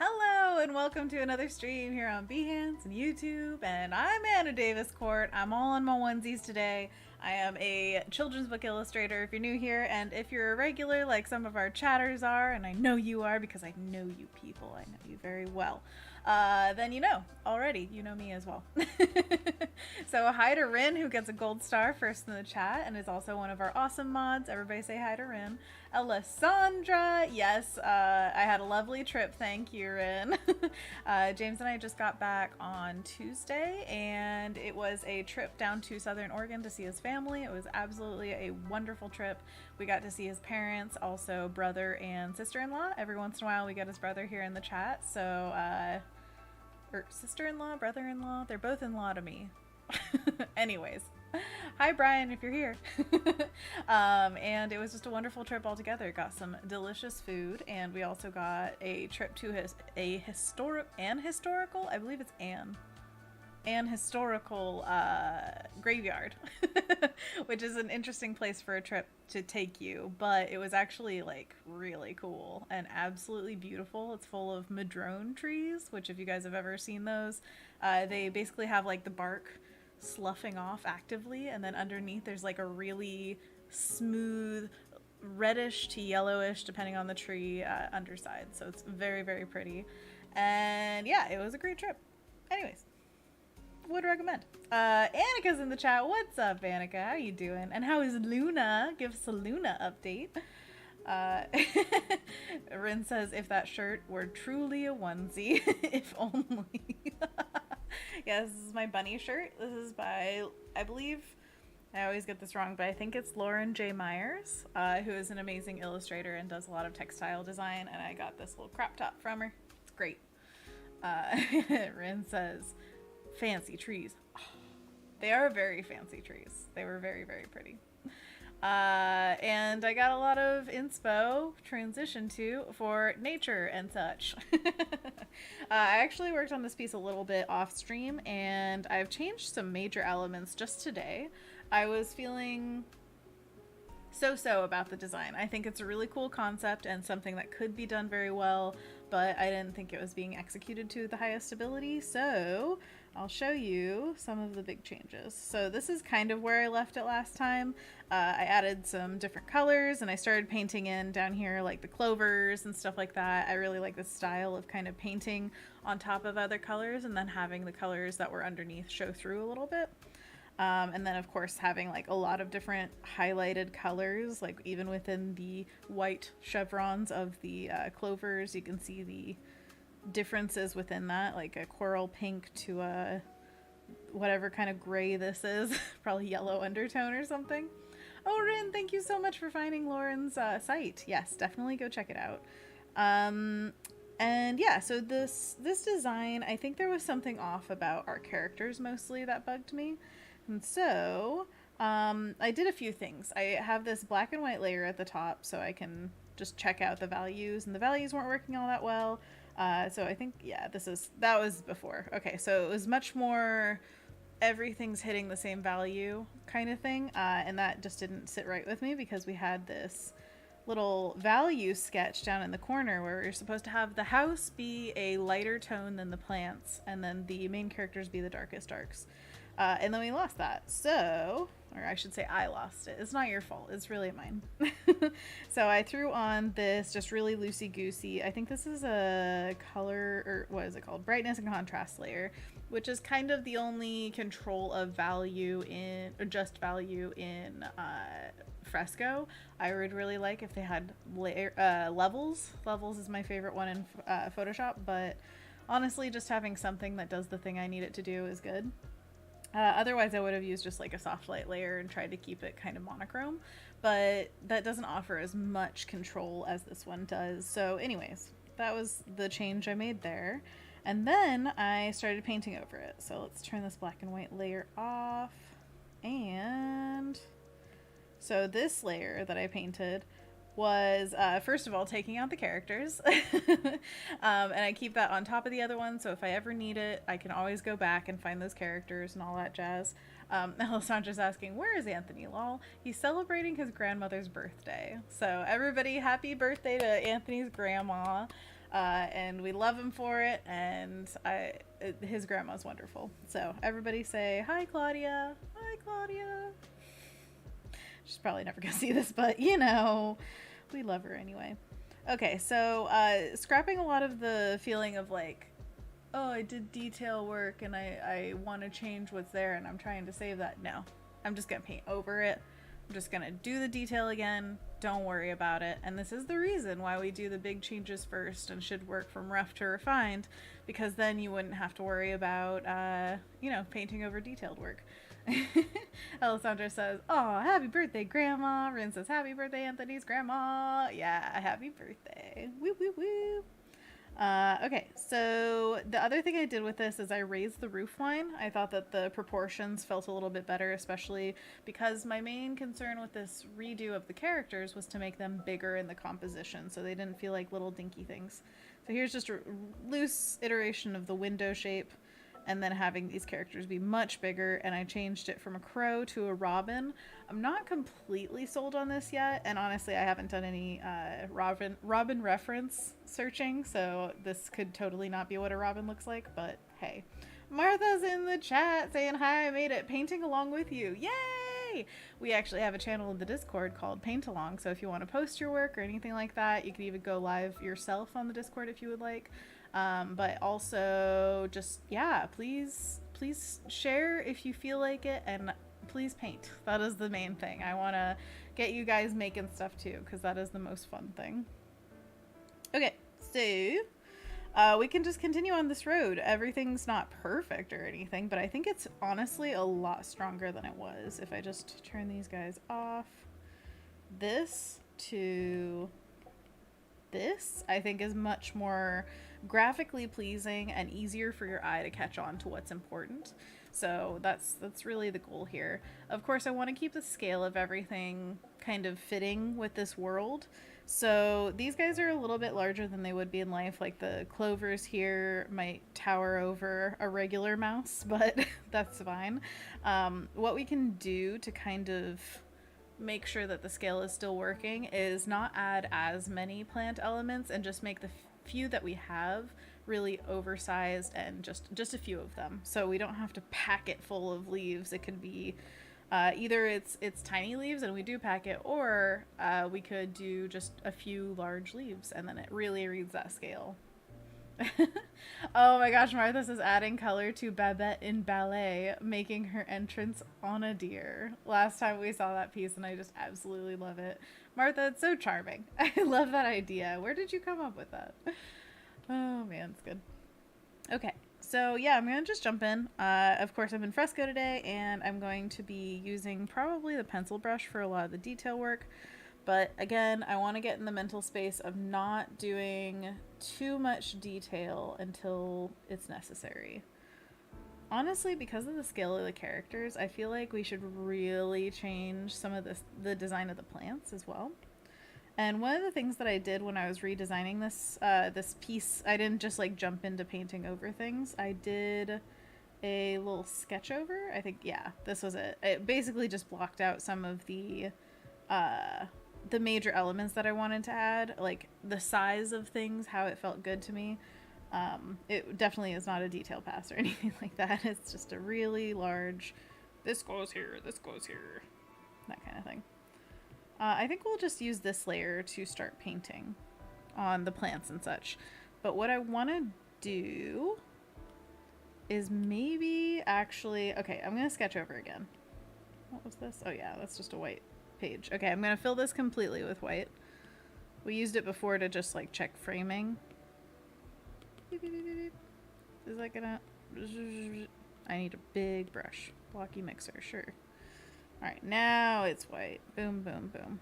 Hello and welcome to another stream here on Behance and YouTube, and I'm Anna Davis Court. I'm all in my onesies today. I am a children's book illustrator if you're new here, and if you're a regular like some of our chatters are, and I know you are because I know you people, I know you very well, then you know already, you know me as well. So hi to Rin, who gets a gold star first in the chat and is also one of our awesome mods. Everybody say hi to Rin. Alessandra, yes, I had a lovely trip, thank you, Rin. James and I just got back on Tuesday, and it was a trip down to Southern Oregon to see his family. It was absolutely a wonderful trip. We got to see his parents, also brother and sister-in-law. Every once in a while we get his brother here in the chat, so, or sister-in-law, brother-in-law, they're both in-law to me. Anyways, hi Brian if you're here. And it was just a wonderful trip altogether. Got some delicious food, and we also got a trip to historical, I believe it's an historical graveyard, which is an interesting place for a trip to take you, but it was actually like really cool and absolutely beautiful. It's full of madrone trees, which if you guys have ever seen those, they basically have like the bark sloughing off actively, and then underneath there's like a really smooth reddish to yellowish depending on the tree underside, so it's very, very pretty. And yeah, it was a great trip. Anyways, would recommend. Annika's in the chat. What's up, Annika? How you doing? And how is Luna? Give us a Luna update. Rin says, if that shirt were truly a onesie, if only. Yeah, this is my bunny shirt. This is by, I believe, I always get this wrong, but I think it's Lauren J. Myers, who is an amazing illustrator and does a lot of textile design, and I got this little crop top from her. It's great. Rin says, fancy trees. Oh, they are very fancy trees. They were very, very pretty. And I got a lot of inspo transition to for nature and such. I actually worked on this piece a little bit off stream, and I've changed some major elements just today. I was feeling so about the design. I think it's a really cool concept and something that could be done very well, but I didn't think it was being executed to the highest ability, so I'll show you some of the big changes. So this is kind of where I left it last time. I added some different colors, and I started painting in down here like the clovers and stuff like that. I really like this style of kind of painting on top of other colors and then having the colors that were underneath show through a little bit. And then of course having like a lot of different highlighted colors, like even within the white chevrons of the clovers, you can see the differences within that, like a coral pink to a whatever kind of gray this is, probably yellow undertone or something. Oh, Rin, thank you so much for finding Lauren's site. Yes, definitely go check it out. And yeah, so this design, I think there was something off about our characters mostly that bugged me. And so I did a few things. I have this black and white layer at the top so I can just check out the values, and the values weren't working all that well. So I think, yeah, that was before. Okay, so it was much more everything's hitting the same value kind of thing, and that just didn't sit right with me because we had this little value sketch down in the corner where we're supposed to have the house be a lighter tone than the plants, and then the main characters be the darkest darks. And then we lost that. So, or I should say I lost it. It's not your fault. It's really mine. So I threw on this just really loosey-goosey, I think this is a color, or what is it called? Brightness and contrast layer, which is kind of the only control of value in, or just value in Fresco. I would really like if they had levels. Levels is my favorite one in Photoshop, but honestly, just having something that does the thing I need it to do is good. Otherwise, I would have used just like a soft light layer and tried to keep it kind of monochrome, but that doesn't offer as much control as this one does. So anyways, that was the change I made there. And then I started painting over it. So let's turn this black and white layer off. And so this layer that I painted was first of all taking out the characters and I keep that on top of the other one, so if I ever need it I can always go back and find those characters and all that jazz. Alessandra's asking, where is Anthony? Lol, he's celebrating his grandmother's birthday, so everybody happy birthday to Anthony's grandma. And we love him for it, and his grandma's wonderful. So everybody say, hi, Claudia. Hi, Claudia. She's probably never gonna see this, but you know, we love her anyway. Okay, so scrapping a lot of the feeling of like, oh, I did detail work and I want to change what's there and I'm trying to save that. No, I'm just gonna paint over it. I'm just gonna do the detail again. Don't worry about it. And this is the reason why we do the big changes first and should work from rough to refined, because then you wouldn't have to worry about, you know, painting over detailed work. Alessandra says, oh, happy birthday, Grandma. Rin says, happy birthday, Anthony's grandma. Yeah, happy birthday. Woo, woo, woo. Okay, so the other thing I did with this is I raised the roof line. I thought that the proportions felt a little bit better, especially because my main concern with this redo of the characters was to make them bigger in the composition, so they didn't feel like little dinky things. So here's just a loose iteration of the window shape, and then having these characters be much bigger, and I changed it from a crow to a robin. I'm not completely sold on this yet, and honestly I haven't done any robin reference searching, so this could totally not be what a robin looks like, but hey. Martha's in the chat saying hi, I made it, painting along with you. Yay! We actually have a channel in the Discord called Paint Along, so if you want to post your work or anything like that, you can even go live yourself on the Discord if you would like. But also just, yeah, please share if you feel like it, and please paint. That is the main thing. I want to get you guys making stuff too, because that is the most fun thing. Okay, so we can just continue on this road. Everything's not perfect or anything, but I think it's honestly a lot stronger than it was. If I just turn these guys off, this to this, I think is much more graphically pleasing and easier for your eye to catch on to what's important. So that's really the goal here. Of course, I want to keep the scale of everything kind of fitting with this world. So these guys are a little bit larger than they would be in life. Like the clovers here might tower over a regular mouse, but that's fine. What we can do to kind of make sure that the scale is still working is not add as many plant elements and just make the few that we have really oversized and just a few of them, so we don't have to pack it full of leaves. It could be either it's tiny leaves and we do pack it, or we could do just a few large leaves and then it really reads that scale. Oh my gosh, Martha says adding color to Babette in ballet, making her entrance on a deer. Last time we saw that piece and I just absolutely love it. Martha, it's so charming. I love that idea. Where did you come up with that? Oh man, it's good. Okay, so yeah, I'm gonna just jump in. Of course, I'm in fresco today and I'm going to be using probably the pencil brush for a lot of the detail work. But again, I want to get in the mental space of not doing too much detail until it's necessary. Honestly, because of the scale of the characters, I feel like we should really change some of the design of the plants as well. And one of the things that I did when I was redesigning this piece, I didn't just like jump into painting over things. I did a little sketch over. I think, yeah, this was it. It basically just blocked out some of the major elements that I wanted to add, like the size of things, how it felt good to me. It definitely is not a detail pass or anything like that. It's just a really large, this goes here, that kind of thing. I think we'll just use this layer to start painting on the plants and such. But what I want to do is maybe actually, okay, I'm going to sketch over again. What was this? Oh yeah, that's just a white page. Okay, I'm going to fill this completely with white. We used it before to just like check framing. Is that gonna... I need a big brush. Blocky mixer, sure. Alright, now it's white. Boom, boom, boom.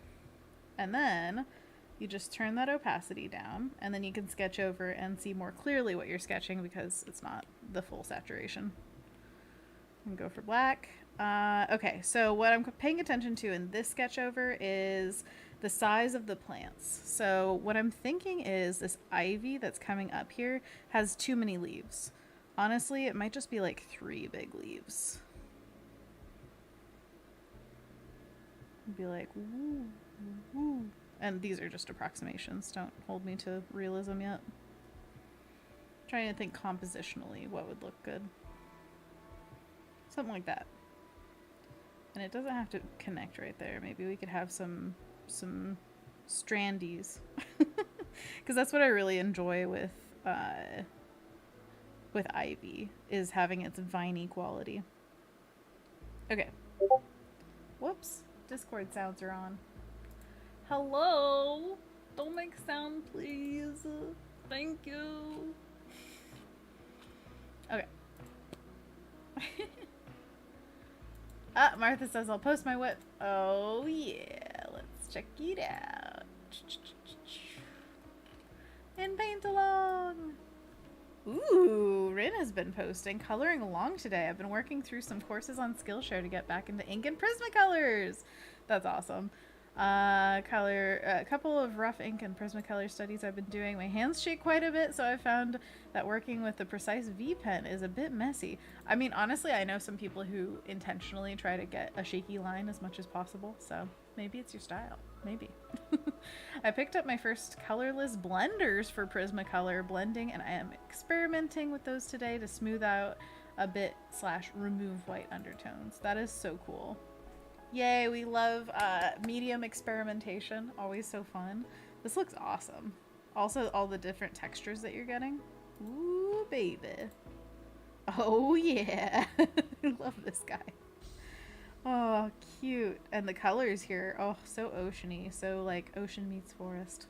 And then you just turn that opacity down, and then you can sketch over and see more clearly what you're sketching because it's not the full saturation. And go for black. Okay, so what I'm paying attention to in this sketch over is the size of the plants. So what I'm thinking is this ivy that's coming up here has too many leaves. Honestly, it might just be like 3 big leaves. Be like, woo, woo. And these are just approximations. Don't hold me to realism yet. Trying to think compositionally what would look good. Something like that. And it doesn't have to connect right there. Maybe we could have some strandies. Because that's what I really enjoy with ivy, is having its viney quality. Okay. Whoops. Discord sounds are on. Hello? Don't make sound, please. Thank you. Okay. Martha says I'll post my whip. Oh yeah, let's check it out. And paint along. Ooh, Rin has been posting coloring along today. I've been working through some courses on Skillshare to get back into ink and Prismacolors. That's awesome. A couple of rough ink and Prismacolor studies I've been doing. My hands shake quite a bit, so I found that working with the Precise V pen is a bit messy. I mean, honestly, I know some people who intentionally try to get a shaky line as much as possible, so maybe it's your style. Maybe. I picked up my first colorless blenders for Prismacolor blending, and I am experimenting with those today to smooth out a bit / remove white undertones. That is so cool. Yay, we love medium experimentation. Always so fun. This looks awesome. Also, all the different textures that you're getting. Ooh, baby. Oh, yeah. I love this guy. Oh, cute. And the colors here, oh, so oceany. So, like, ocean meets forest.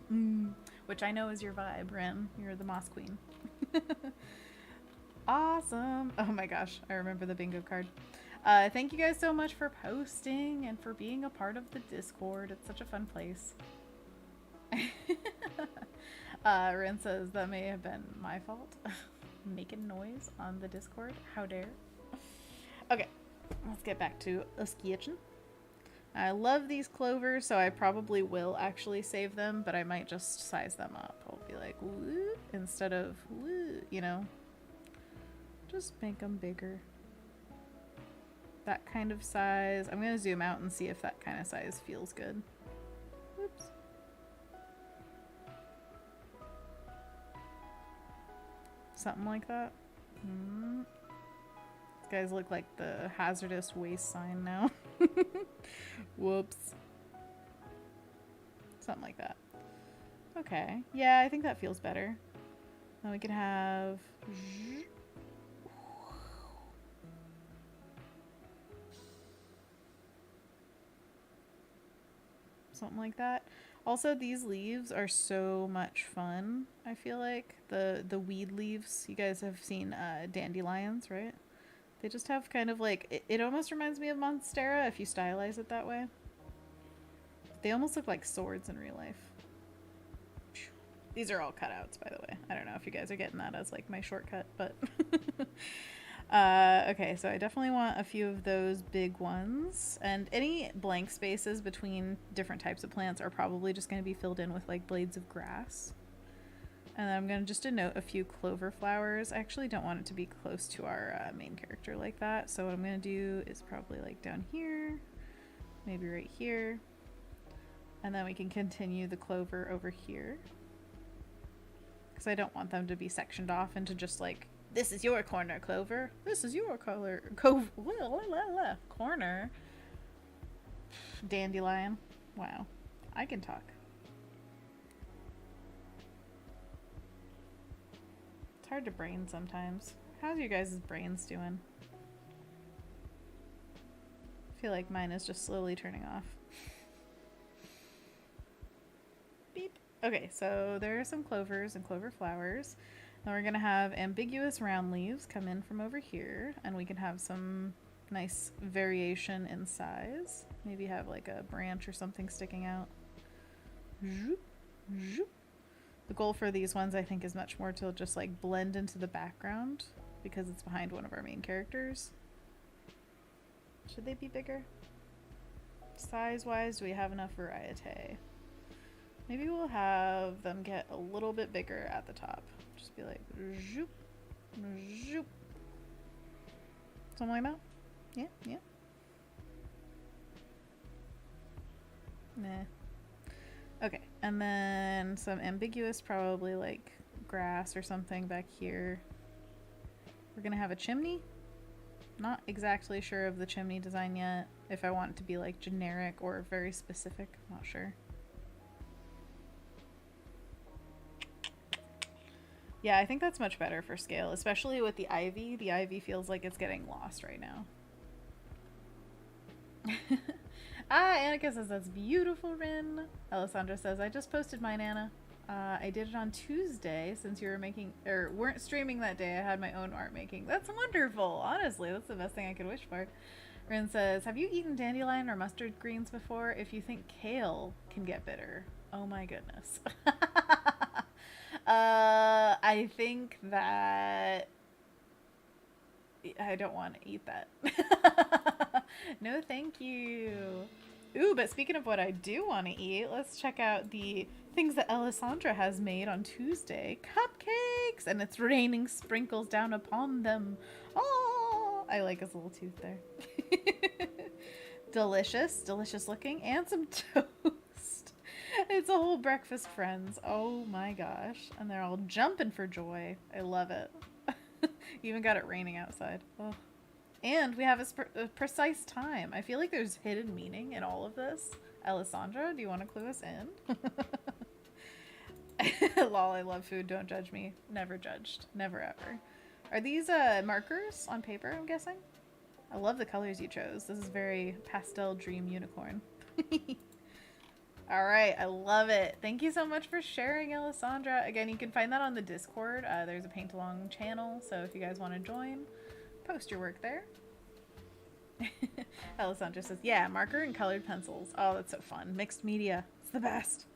Which I know is your vibe, Ren. You're the Moss Queen. Awesome. Oh my gosh, I remember the bingo card. Thank you guys so much for posting and for being a part of the Discord. It's such a fun place. Ren says that may have been my fault. Making noise on the Discord. How dare. Okay, let's get back to the sketching. I love these clovers, so I probably will actually save them, but I might just size them up. I'll be like, woo, instead of woo, you know? Just make them bigger. That kind of size. I'm gonna zoom out and see if that kind of size feels good. Oops. Something like that. These guys look like the hazardous waste sign now. Whoops. Something like that. Okay. Yeah, I think that feels better. Then we can have... something like that. Also, these leaves are so much fun, I feel like. The weed leaves, you guys have seen dandelions, right? They just have kind of like, it almost reminds me of Monstera if you stylize it that way. They almost look like swords in real life. These are all cutouts, by the way. I don't know if you guys are getting that as like my shortcut, but... okay, so I definitely want a few of those big ones, and any blank spaces between different types of plants are probably just going to be filled in with like blades of grass. And then I'm going to just denote a few clover flowers. I actually don't want it to be close to our main character like that, so what I'm going to do is probably like down here, maybe right here, and then we can continue the clover over here, because I don't want them to be sectioned off into just like, this is your corner, Clover. This is your corner. Corner. Dandelion. Wow. I can talk. It's hard to brain sometimes. How's your guys' brains doing? I feel like mine is just slowly turning off. Beep. Okay, so there are some clovers and clover flowers. Then we're going to have ambiguous round leaves come in from over here, and we can have some nice variation in size. Maybe have like a branch or something sticking out. Zoop, zoop. The goal for these ones, I think, is much more to just like blend into the background because it's behind one of our main characters. Should they be bigger? Size-wise, do we have enough variety? Maybe we'll have them get a little bit bigger at the top. Just be like, zoop, zoop. Something like that? Yeah, yeah. Nah. Okay, and then some ambiguous, probably like grass or something back here. We're gonna have a chimney. Not exactly sure of the chimney design yet. If I want it to be like generic or very specific, not sure. Yeah, I think that's much better for scale, especially with the ivy. The ivy feels like it's getting lost right now. Annika says, that's beautiful, Rin. Alessandra says, I just posted mine, Anna. I did it on Tuesday since you were making, or weren't streaming that day. I had my own art making. That's wonderful. Honestly, that's the best thing I could wish for. Rin says, have you eaten dandelion or mustard greens before? If you think kale can get bitter. Oh my goodness. I think that I don't want to eat that. No, thank you. Ooh, but speaking of what I do want to eat, let's check out the things that Alessandra has made on Tuesday. Cupcakes! And it's raining sprinkles down upon them. Oh, I like his little tooth there. Delicious, delicious looking, and some toast. It's a whole breakfast, friends. Oh my gosh. And they're all jumping for joy. I love it. Even got it raining outside. Oh. And we have a precise time. I feel like there's hidden meaning in all of this. Alessandra, do you want to clue us in? Lol, I love food. Don't judge me. Never judged. Never ever. Are these markers on paper, I'm guessing? I love the colors you chose. This is very pastel dream unicorn. Alright, I love it. Thank you so much for sharing, Alessandra. Again, you can find that on the Discord. There's a paint along channel, so if you guys want to join, post your work there. Alessandra says, yeah, marker and colored pencils. Oh, that's so fun. Mixed media. It's the best.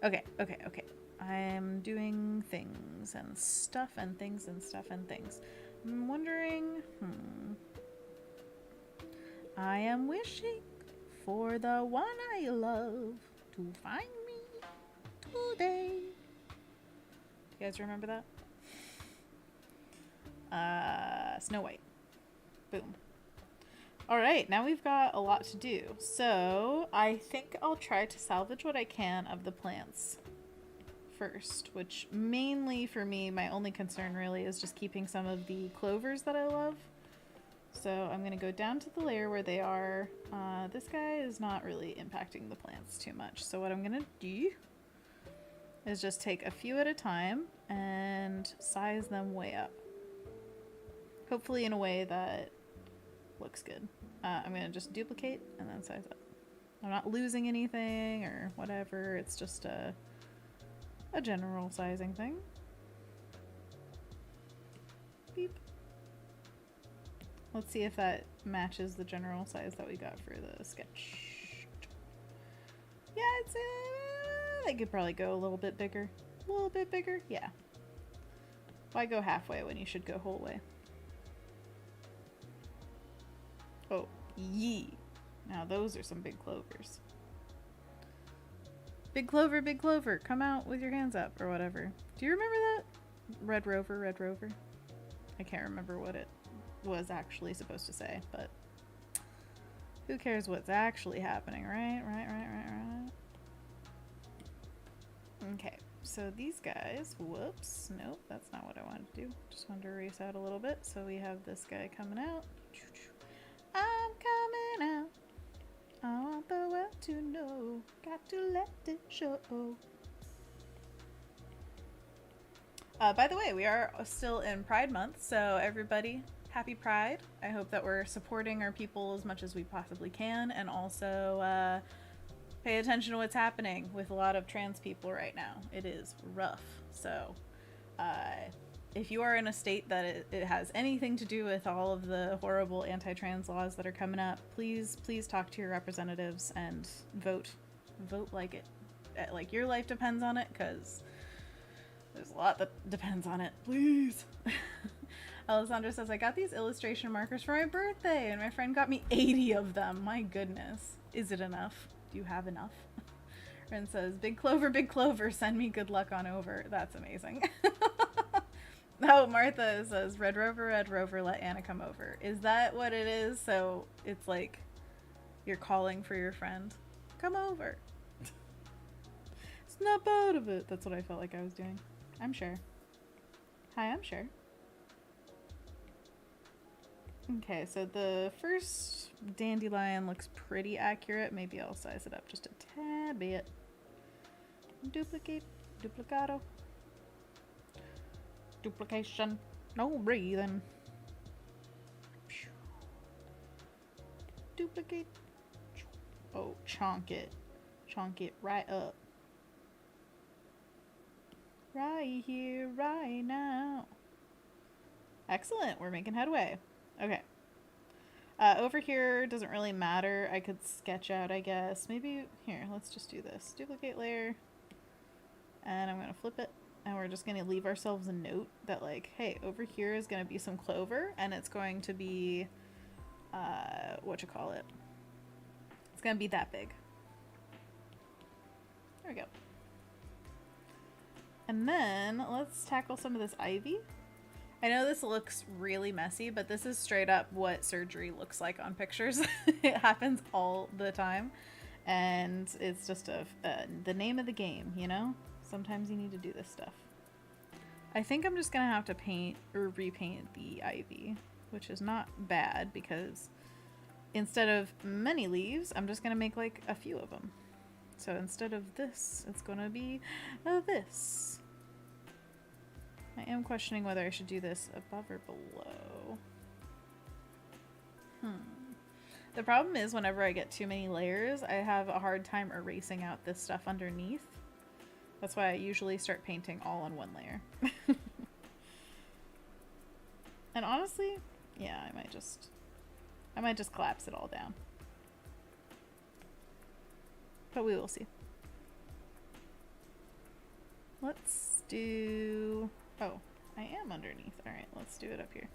Okay. I'm doing things and stuff and things and stuff and things. I'm wondering, I am wishing for the one I love to find me today. You guys remember that? Snow White. Boom. Alright, now we've got a lot to do. So, I think I'll try to salvage what I can of the plants first, which mainly for me, my only concern really is just keeping some of the clovers that I love. So I'm going to go down to the layer where they are. This guy is not really impacting the plants too much. So what I'm going to do is just take a few at a time and size them way up. Hopefully in a way that looks good. I'm going to just duplicate and then size up. I'm not losing anything or whatever. It's just a general sizing thing. Beep. Let's see if that matches the general size that we got for the sketch. Yeah, it's they could probably go a little bit bigger. A little bit bigger? Yeah. Why go halfway when you should go whole way? Oh, yee. Now those are some big clovers. Big clover, come out with your hands up or whatever. Do you remember that? Red Rover. I can't remember what it was actually supposed to say, but who cares what's actually happening, right? Right. Okay, so these guys, whoops, nope, that's not what I wanted to do. Just wanted to erase out a little bit. So we have this guy coming out. I'm coming out. I want the world to know. Got to let it show. By the way, we are still in Pride Month, so everybody, happy Pride. I hope that we're supporting our people as much as we possibly can, and also pay attention to what's happening with a lot of trans people right now. It is rough. So if you are in a state that it has anything to do with all of the horrible anti-trans laws that are coming up, please talk to your representatives and vote like your life depends on it, because there's a lot that depends on it. Please. Alessandra says, I got these illustration markers for my birthday and my friend got me 80 of them. My goodness. Is it enough? Do you have enough? Ren says, big clover, send me good luck on over. That's amazing. Oh, Martha says, Red Rover, let Anna come over. Is that what it is? So it's like you're calling for your friend. Come over. Snap out of it. That's what I felt like I was doing. I'm sure. Hi, I'm sure. Okay, so the first dandelion looks pretty accurate. Maybe I'll size it up just a tad bit. Duplicate, duplicado, duplication, no breathing. Duplicate. Oh, chonk it right up. Right here, right now. Excellent, we're making headway. Okay. Over here doesn't really matter. I could sketch out, I guess. Maybe, here, let's just do this. Duplicate layer. And I'm going to flip it. And we're just going to leave ourselves a note that like, hey, over here is going to be some clover. And it's going to be, whatchamacallit. It's going to be that big. There we go. And then let's tackle some of this ivy. I know this looks really messy, but this is straight up what surgery looks like on pictures. It happens all the time. And it's just the name of the game, you know? Sometimes you need to do this stuff. I think I'm just going to have to paint or repaint the ivy, which is not bad because instead of many leaves, I'm just going to make like a few of them. So instead of this, it's going to be this. I am questioning whether I should do this above or below. The problem is whenever I get too many layers, I have a hard time erasing out this stuff underneath. That's why I usually start painting all on one layer. And honestly, yeah, I might just collapse it all down. But we will see. Let's do... Oh, I am underneath. Alright, let's do it up here.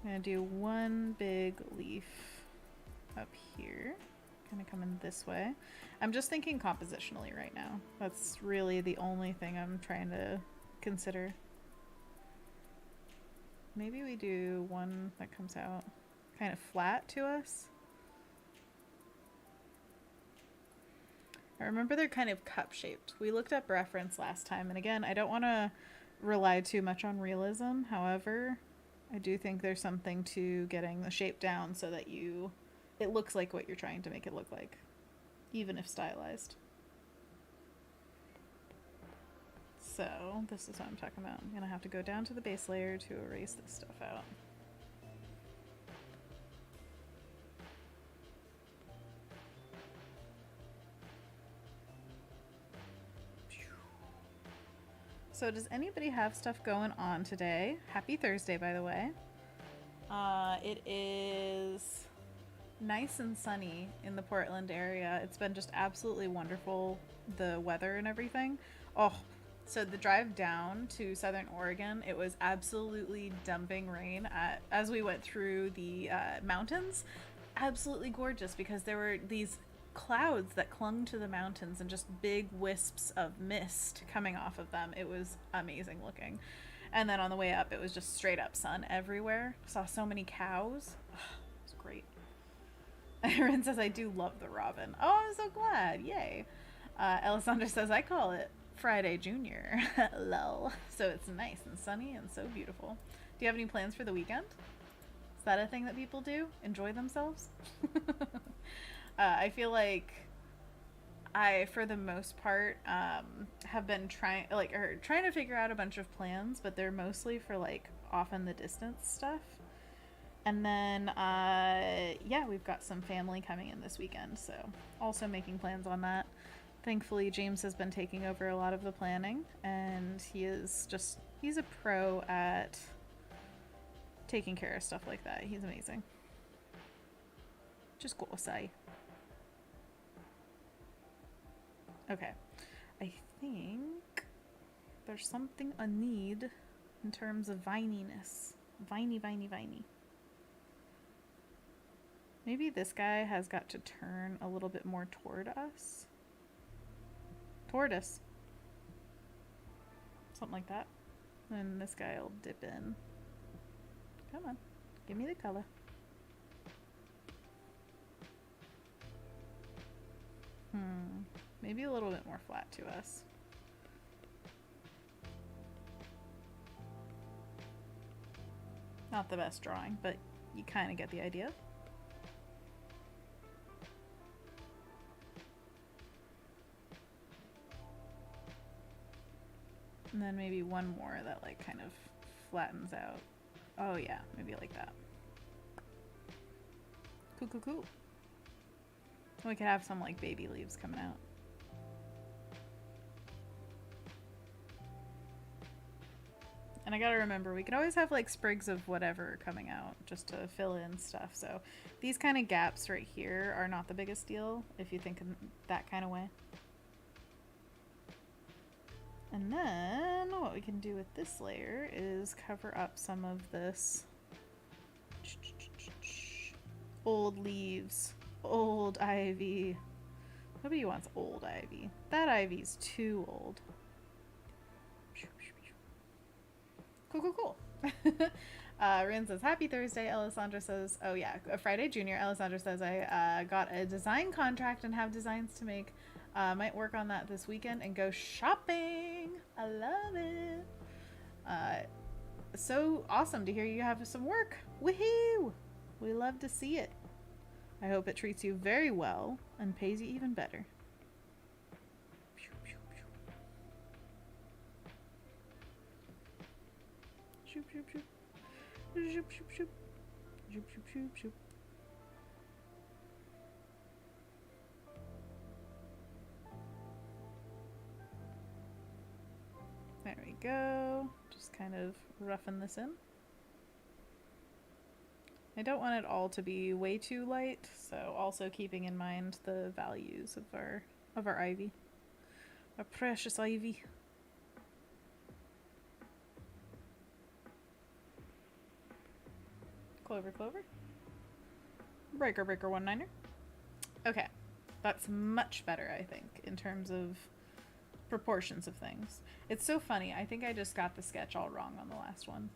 I'm going to do one big leaf up here. Kind of coming this way. I'm just thinking compositionally right now. That's really the only thing I'm trying to consider. Maybe we do one that comes out kind of flat to us. I remember they're kind of cup-shaped. We looked up reference last time, and again, I don't want to rely too much on realism. However, I do think there's something to getting the shape down so that it looks like what you're trying to make it look like, even if stylized. So, this is what I'm talking about. I'm going to have to go down to the base layer to erase this stuff out. So does anybody have stuff going on today? Happy Thursday, by the way. It is nice and sunny in the Portland area. It's been just absolutely wonderful, the weather and everything. Oh, so the drive down to Southern Oregon, it was absolutely dumping rain as we went through the mountains. Absolutely gorgeous because there were these clouds that clung to the mountains and just big wisps of mist coming off of them. It was amazing looking. And then on the way up, it was just straight up sun everywhere. Saw so many cows. It was great. Erin says, I do love the robin. Oh, I'm so glad. Yay. Alessandra says, I call it Friday Junior. Lol. So it's nice and sunny and so beautiful. Do you have any plans for the weekend? Is that a thing that people do? Enjoy themselves? I feel like I, for the most part, have been trying to figure out a bunch of plans, but they're mostly for like off in the distance stuff. And then, yeah, we've got some family coming in this weekend, so also making plans on that. Thankfully, James has been taking over a lot of the planning, and he's a pro at taking care of stuff like that. He's amazing. Just gotta say. Okay, I think there's something I need in terms of vininess. Viney. Maybe this guy has got to turn a little bit more toward us. Toward us. Something like that. And this guy will dip in. Come on, give me the color. Maybe a little bit more flat to us. Not the best drawing, but you kind of get the idea. And then maybe one more that like kind of flattens out. Oh yeah, maybe like that. Cool, cool, cool. We could have some like baby leaves coming out. And I gotta remember, we could always have like sprigs of whatever coming out just to fill in stuff. So these kind of gaps right here are not the biggest deal if you think in that kind of way. And then what we can do with this layer is cover up some of this old leaves, old ivy. Nobody wants old ivy. That ivy's too old. Cool, cool, cool. Rin says, happy Thursday. Alessandra says, oh yeah, Friday Junior. Alessandra says, I got a design contract and have designs to make. Might work on that this weekend and go shopping. I love it. So awesome to hear you have some work. Woohoo! We love to see it. I hope it treats you very well and pays you even better. Shoop, shoop, shoop. Shoop, shoop, shoop. Shoop, shoop, shoop, shoop. There we go. Just kind of roughen this in. I don't want it all to be way too light, so also keeping in mind the values of our ivy. Our precious ivy. Clover, clover. Breaker, breaker, 1-9er. Okay. That's much better, I think, in terms of proportions of things. It's so funny. I think I just got the sketch all wrong on the last one.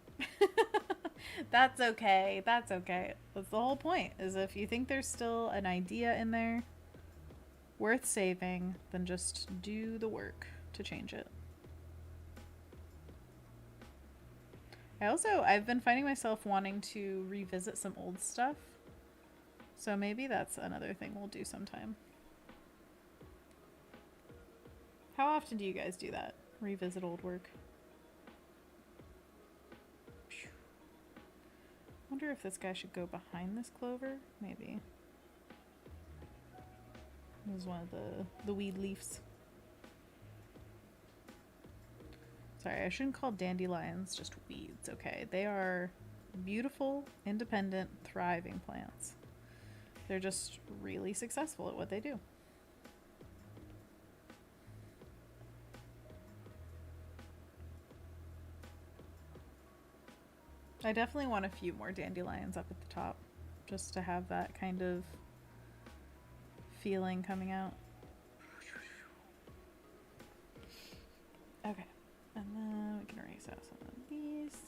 That's okay. That's okay. That's the whole point, is if you think there's still an idea in there worth saving, then just do the work to change it. I've been finding myself wanting to revisit some old stuff. So maybe that's another thing we'll do sometime. How often do you guys do that? Revisit old work? Wonder if this guy should go behind this clover? Maybe. This is one of the weed leaves. Sorry, I shouldn't call dandelions just weeds, okay? They are beautiful, independent, thriving plants. They're just really successful at what they do. I definitely want a few more dandelions up at the top, just to have that kind of feeling coming out. Okay, and then we can erase out some of these.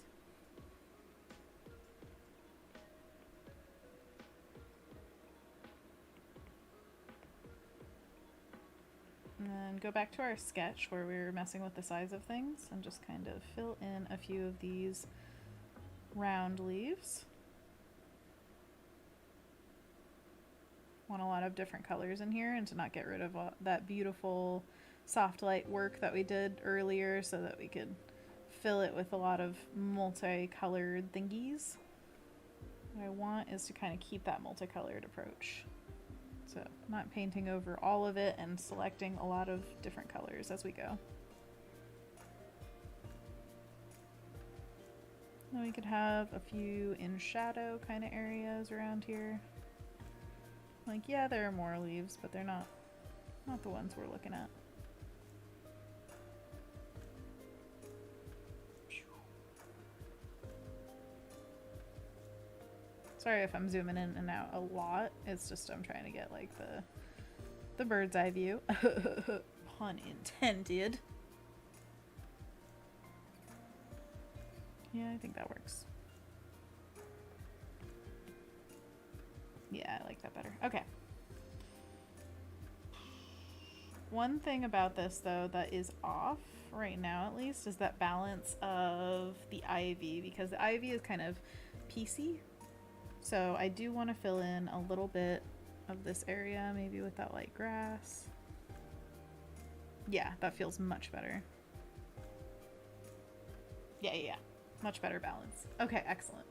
And then go back to our sketch where we were messing with the size of things and just kind of fill in a few of these round leaves. Want a lot of different colors in here and to not get rid of that beautiful soft light work that we did earlier, so that we could fill it with a lot of multicolored thingies. What I want is to kind of keep that multicolored approach. So not painting over all of it and selecting a lot of different colors as we go. Then we could have a few in shadow kind of areas around here. Like, yeah, there are more leaves, but they're not the ones we're looking at. Sorry if I'm zooming in and out a lot. It's just I'm trying to get like the bird's eye view. Pun intended. Yeah, I think that works. Yeah, I like that better. Okay. One thing about this, though, that is off right now, at least, is that balance of the ivy, because the ivy is kind of piecey. So I do want to fill in a little bit of this area, maybe with that light grass. Yeah, that feels much better. Yeah. Much better balance. Okay, excellent.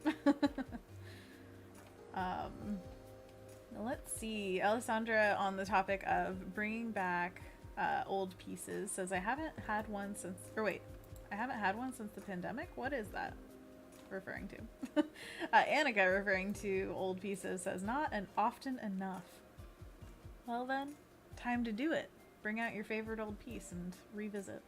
Let's see. Alessandra, on the topic of bringing back old pieces, says, I haven't had one since... Or wait. I haven't had one since the pandemic? What is that referring to? Annika, referring to old pieces, says, not an often enough. Well then, time to do it. Bring out your favorite old piece and revisit.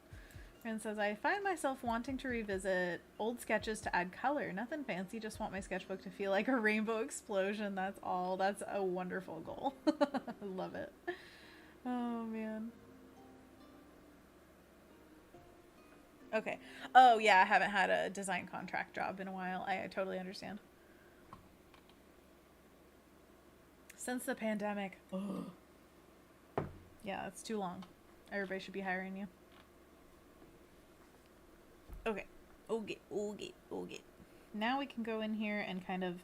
And says, I find myself wanting to revisit old sketches to add color. Nothing fancy, just want my sketchbook to feel like a rainbow explosion. That's all. That's a wonderful goal. I love it. Oh, man. Okay. Oh, yeah, I haven't had a design contract job in a while. I totally understand. Since the pandemic. Oh. Yeah, that's too long. Everybody should be hiring you. Okay. Now we can go in here and kind of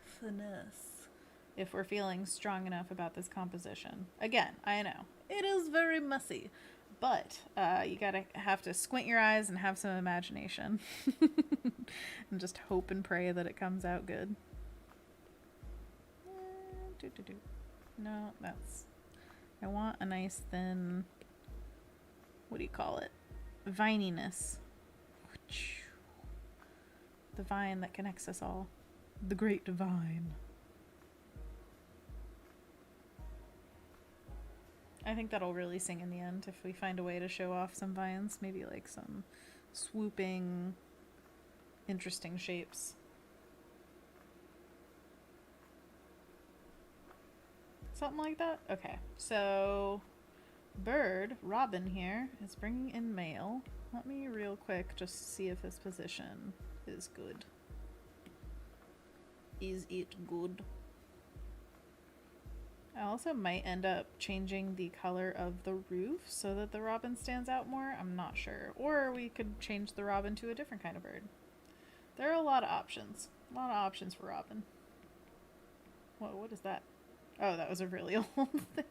finesse if we're feeling strong enough about this composition. Again, I know, it is very messy, but you have to squint your eyes and have some imagination. And just hope and pray that it comes out good. No, I want a nice thin, what do you call it? Vininess. The vine that connects us all. The great vine. I think that'll really sing in the end if we find a way to show off some vines. Maybe like some swooping, interesting shapes. Something like that? Okay, so Robin here is bringing in mail. Let me real quick just see if his position is good. Is it good? I also might end up changing the color of the roof so that the robin stands out more. I'm not sure. Or we could change the robin to a different kind of bird. There are a lot of options. A lot of options for robin. What is that? Oh, that was a really old thing.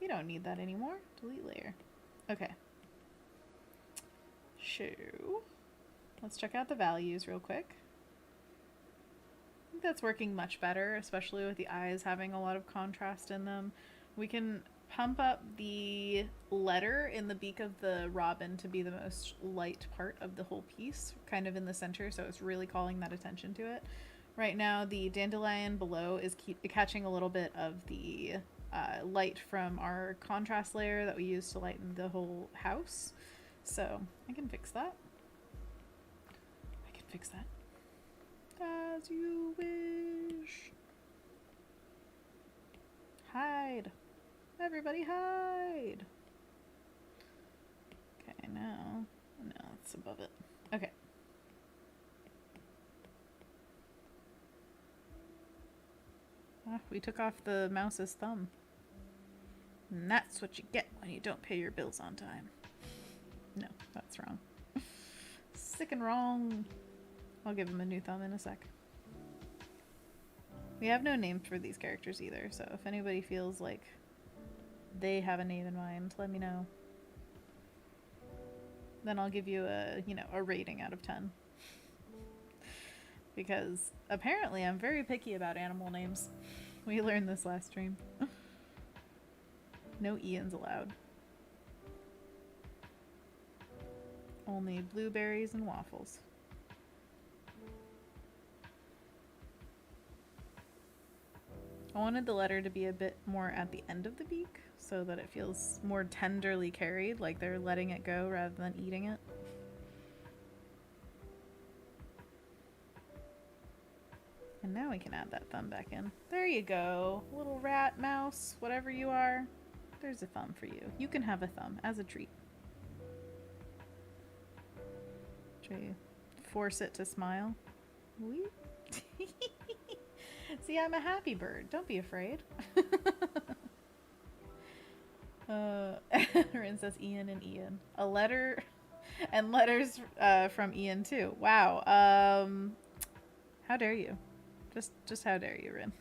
We don't need that anymore. Delete layer. Okay. So, let's check out the values real quick. I think that's working much better, especially with the eyes having a lot of contrast in them. We can pump up the letter in the beak of the robin to be the most light part of the whole piece, kind of in the center, so it's really calling that attention to it. Right now, the dandelion below is catching a little bit of the light from our contrast layer that we use to lighten the whole house. So I can fix that. As you wish. Hide. Everybody hide. Okay, now. No, it's above it. Okay. Ah, we took off the mouse's thumb. And that's what you get when you don't pay your bills on time. No, that's wrong. Sick and wrong. I'll give him a new thumb in a sec. We have no names for these characters either, so if anybody feels like they have a name in mind, let me know. Then I'll give you a rating out of 10. Because apparently I'm very picky about animal names. We learned this last stream. No Ians allowed. Only blueberries and waffles. I wanted the letter to be a bit more at the end of the beak so that it feels more tenderly carried, like they're letting it go rather than eating it. And now we can add that thumb back in. There you go. Little rat, mouse, whatever you are. There's a thumb for you. You can have a thumb as a treat. Should we force it to smile? Wee. See, I'm a happy bird. Don't be afraid. Rin says Ian and Ian. A letter and letters from Ian too. Wow. How dare you? Just how dare you, Rin?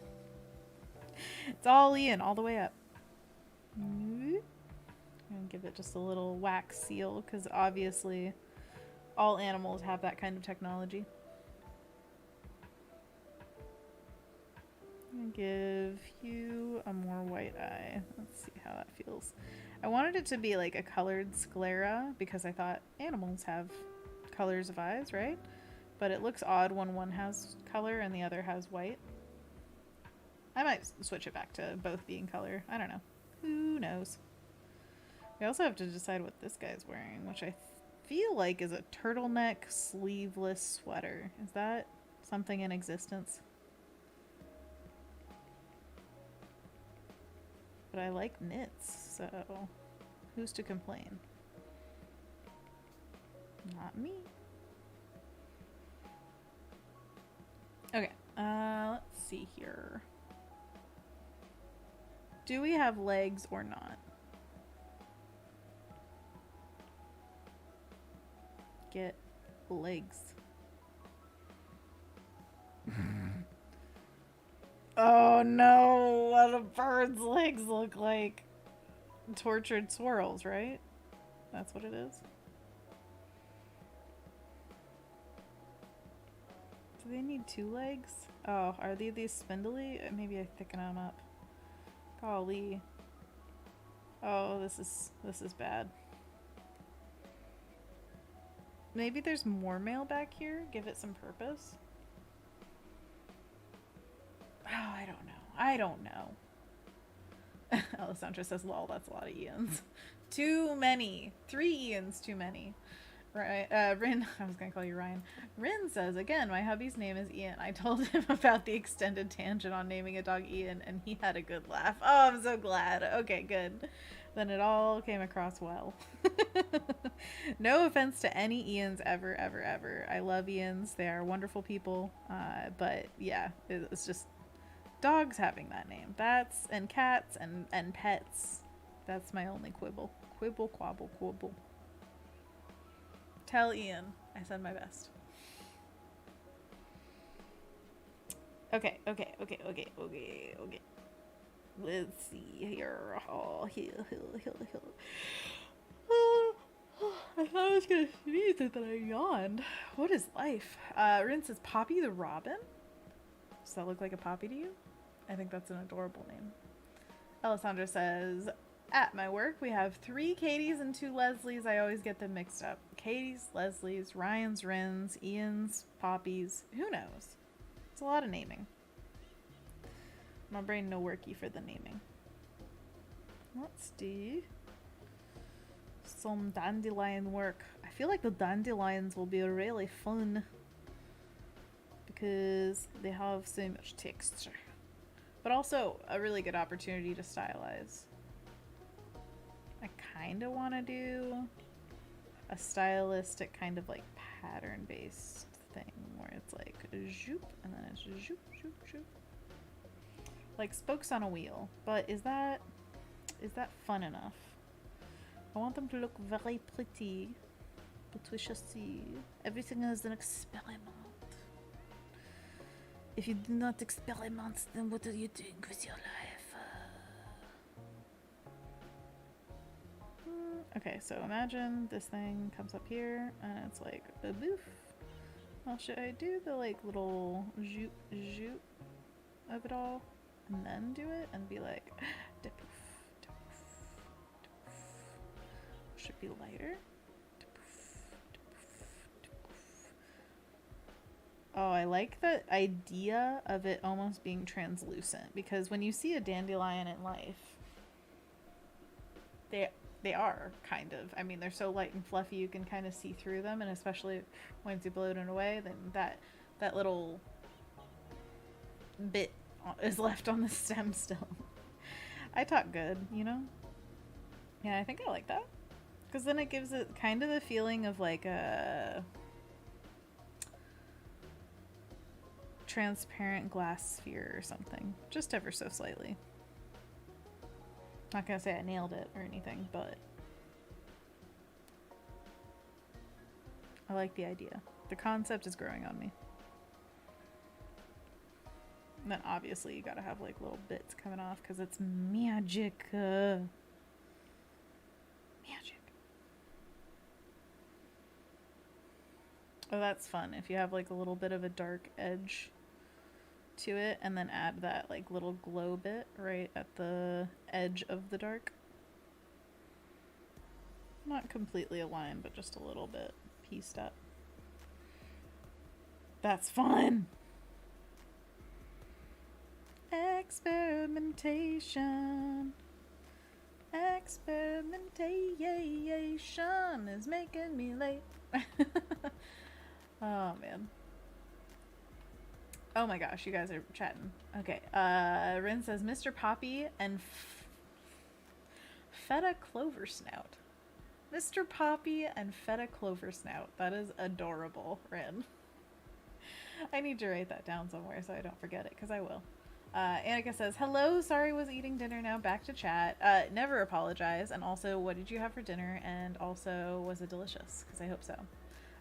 It's all Ian, all the way up. I'm gonna give it just a little wax seal because obviously all animals have that kind of technology. I'm gonna give you a more white eye. Let's see how that feels. I wanted it to be like a colored sclera because I thought animals have colors of eyes, right? But it looks odd when one has color and the other has white. I might switch it back to both being color. I don't know. Who knows? We also have to decide what this guy's wearing, which I feel like is a turtleneck sleeveless sweater. Is that something in existence? But I like knits, so who's to complain? Not me. Okay, let's see here. Do we have legs or not? Get legs. Oh no, what do birds' legs look like? Tortured swirls, right? That's what it is. Do they need two legs? Oh, are these spindly? Maybe I thicken them up. Golly. Oh, this is bad. Maybe there's more mail back here? Give it some purpose? Oh, I don't know. Alessandra says, lol, that's a lot of Ians. Too many. 3 Ians too many. Right, Rin, I was gonna call you Ryan. Rin says, again, my hubby's name is Ian. I told him about the extended tangent on naming a dog Ian, and he had a good laugh. Oh, I'm so glad. Okay, good. Then it all came across well. No offense to any Ians ever, ever, ever. I love Ians. They are wonderful people. But yeah, it's just dogs having that name. And cats and pets. That's my only quibble. Quibble, quabble, quibble. Tell Ian I said my best. Okay. Let's see here. Oh, hill. I thought I was gonna sneeze and then I yawned. What is life? Rin says, Poppy the Robin? Does that look like a poppy to you? I think that's an adorable name. Alessandra says, at my work, we have 3 Katies and 2 Leslies. I always get them mixed up. Katie's, Leslie's, Ryan's, Rins, Ian's, Poppies. Who knows? It's a lot of naming. My brain no worky for the naming. Let's do some dandelion work. I feel like the dandelions will be really fun because they have so much texture. But also a really good opportunity to stylize. I kind of want to do a stylistic kind of like pattern based thing where it's like zoop and then it's zoop, zoop, zoop. Like spokes on a wheel. But is that fun enough? I want them to look very pretty. But we shall see. Everything is an experiment. If you do not experiment, then what are you doing with your life? Okay, so imagine this thing comes up here and it's like a boof. Well, should I do the like little zoop zoop of it all and then do it and be like da poof, da poof, da poof. Should be lighter. Da poof, da poof, da poof. Oh, I like the idea of it almost being translucent because when you see a dandelion in life, they are kind of. I mean, they're so light and fluffy you can kind of see through them, and especially once you blow it away, then that little bit is left on the stem still. I talk good, you know? Yeah, I think I like that. Because then it gives it kind of the feeling of like a transparent glass sphere or something. Just ever so slightly. Not gonna say I nailed it or anything, but I like the idea. The concept is growing on me. And then obviously you gotta have like little bits coming off because it's magic. Magic. Oh, that's fun. If you have like a little bit of a dark edge to it and then add that like little glow bit right at the edge of the dark. Not completely aligned, but just a little bit pieced up. That's fun. Experimentation. Experimentation is making me late. Oh man. Oh my gosh, you guys are chatting. Okay. Rin says Mr. Poppy and Feta Clover Snout. Mr. Poppy and Feta Clover Snout. That is adorable, Rin. I need to write that down somewhere so I don't forget it, because I will. Annika says, hello, sorry was eating dinner, now back to chat. Never apologize. And also, what did you have for dinner? And also, was it delicious? Because I hope so.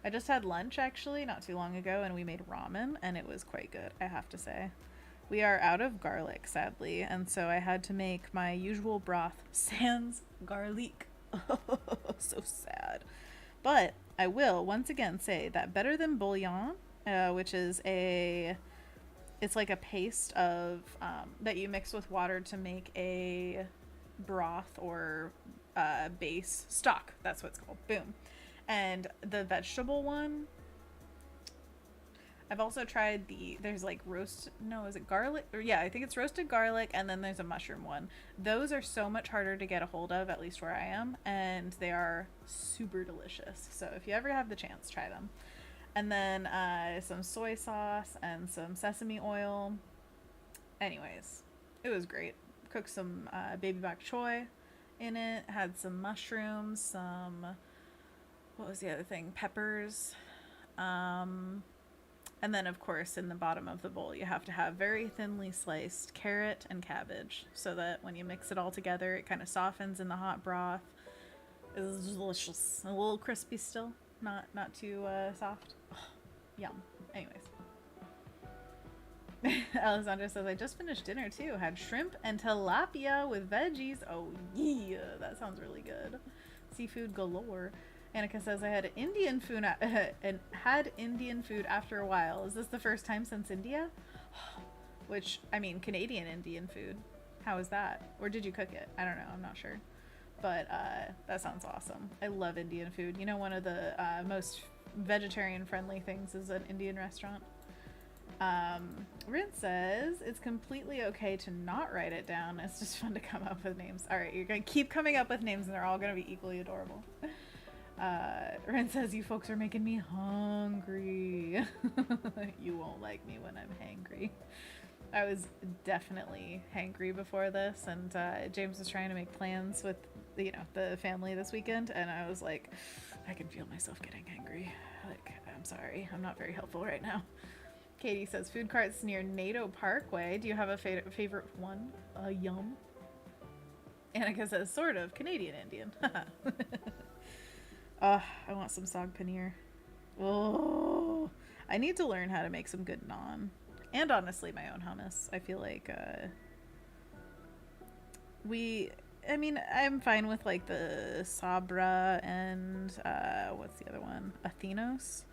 I just had lunch, actually, not too long ago, and we made ramen, and it was quite good, I have to say. We are out of garlic, sadly, and so I had to make my usual broth, sans garlic. So sad. But I will, once again, say that better than bouillon, which is it's like a paste of, that you mix with water to make a broth or base stock. That's what it's called. Boom. And the vegetable one, I've also tried there's like is it garlic? Or yeah, I think it's roasted garlic, and then there's a mushroom one. Those are so much harder to get a hold of, at least where I am, and they are super delicious. So if you ever have the chance, try them. And then some soy sauce and some sesame oil. Anyways, it was great. Cooked some baby bok choy in it, had some mushrooms, what was the other thing? Peppers. And then, of course, in the bottom of the bowl, you have to have very thinly sliced carrot and cabbage so that when you mix it all together, it kind of softens in the hot broth. It's delicious. A little crispy still. Not too soft. Oh, yum. Anyways. Alessandra says, I just finished dinner, too. Had shrimp and tilapia with veggies. Oh, yeah. That sounds really good. Seafood galore. Annika says, I had Indian food and had Indian food after a while. Is this the first time since India? Which, I mean, Canadian Indian food. How is that? Or did you cook it? I don't know. I'm not sure. But that sounds awesome. I love Indian food. You know, one of the most vegetarian-friendly things is an Indian restaurant. Rin says, it's completely okay to not write it down. It's just fun to come up with names. All right, you're going to keep coming up with names, and they're all going to be equally adorable. Ren says, you folks are making me hungry. You won't like me when I'm hangry. I was definitely hangry before this, and James was trying to make plans with the family this weekend, and I was like, I can feel myself getting hangry. Like, I'm sorry, I'm not very helpful right now. Katie says, food carts near NATO Parkway. Do you have a favorite one? Yum. Annika says, sort of. Canadian Indian. I want some sag paneer. Oh, I need to learn how to make some good naan. And honestly, my own hummus. I feel like I'm fine with like the Sabra and what's the other one? Athenos.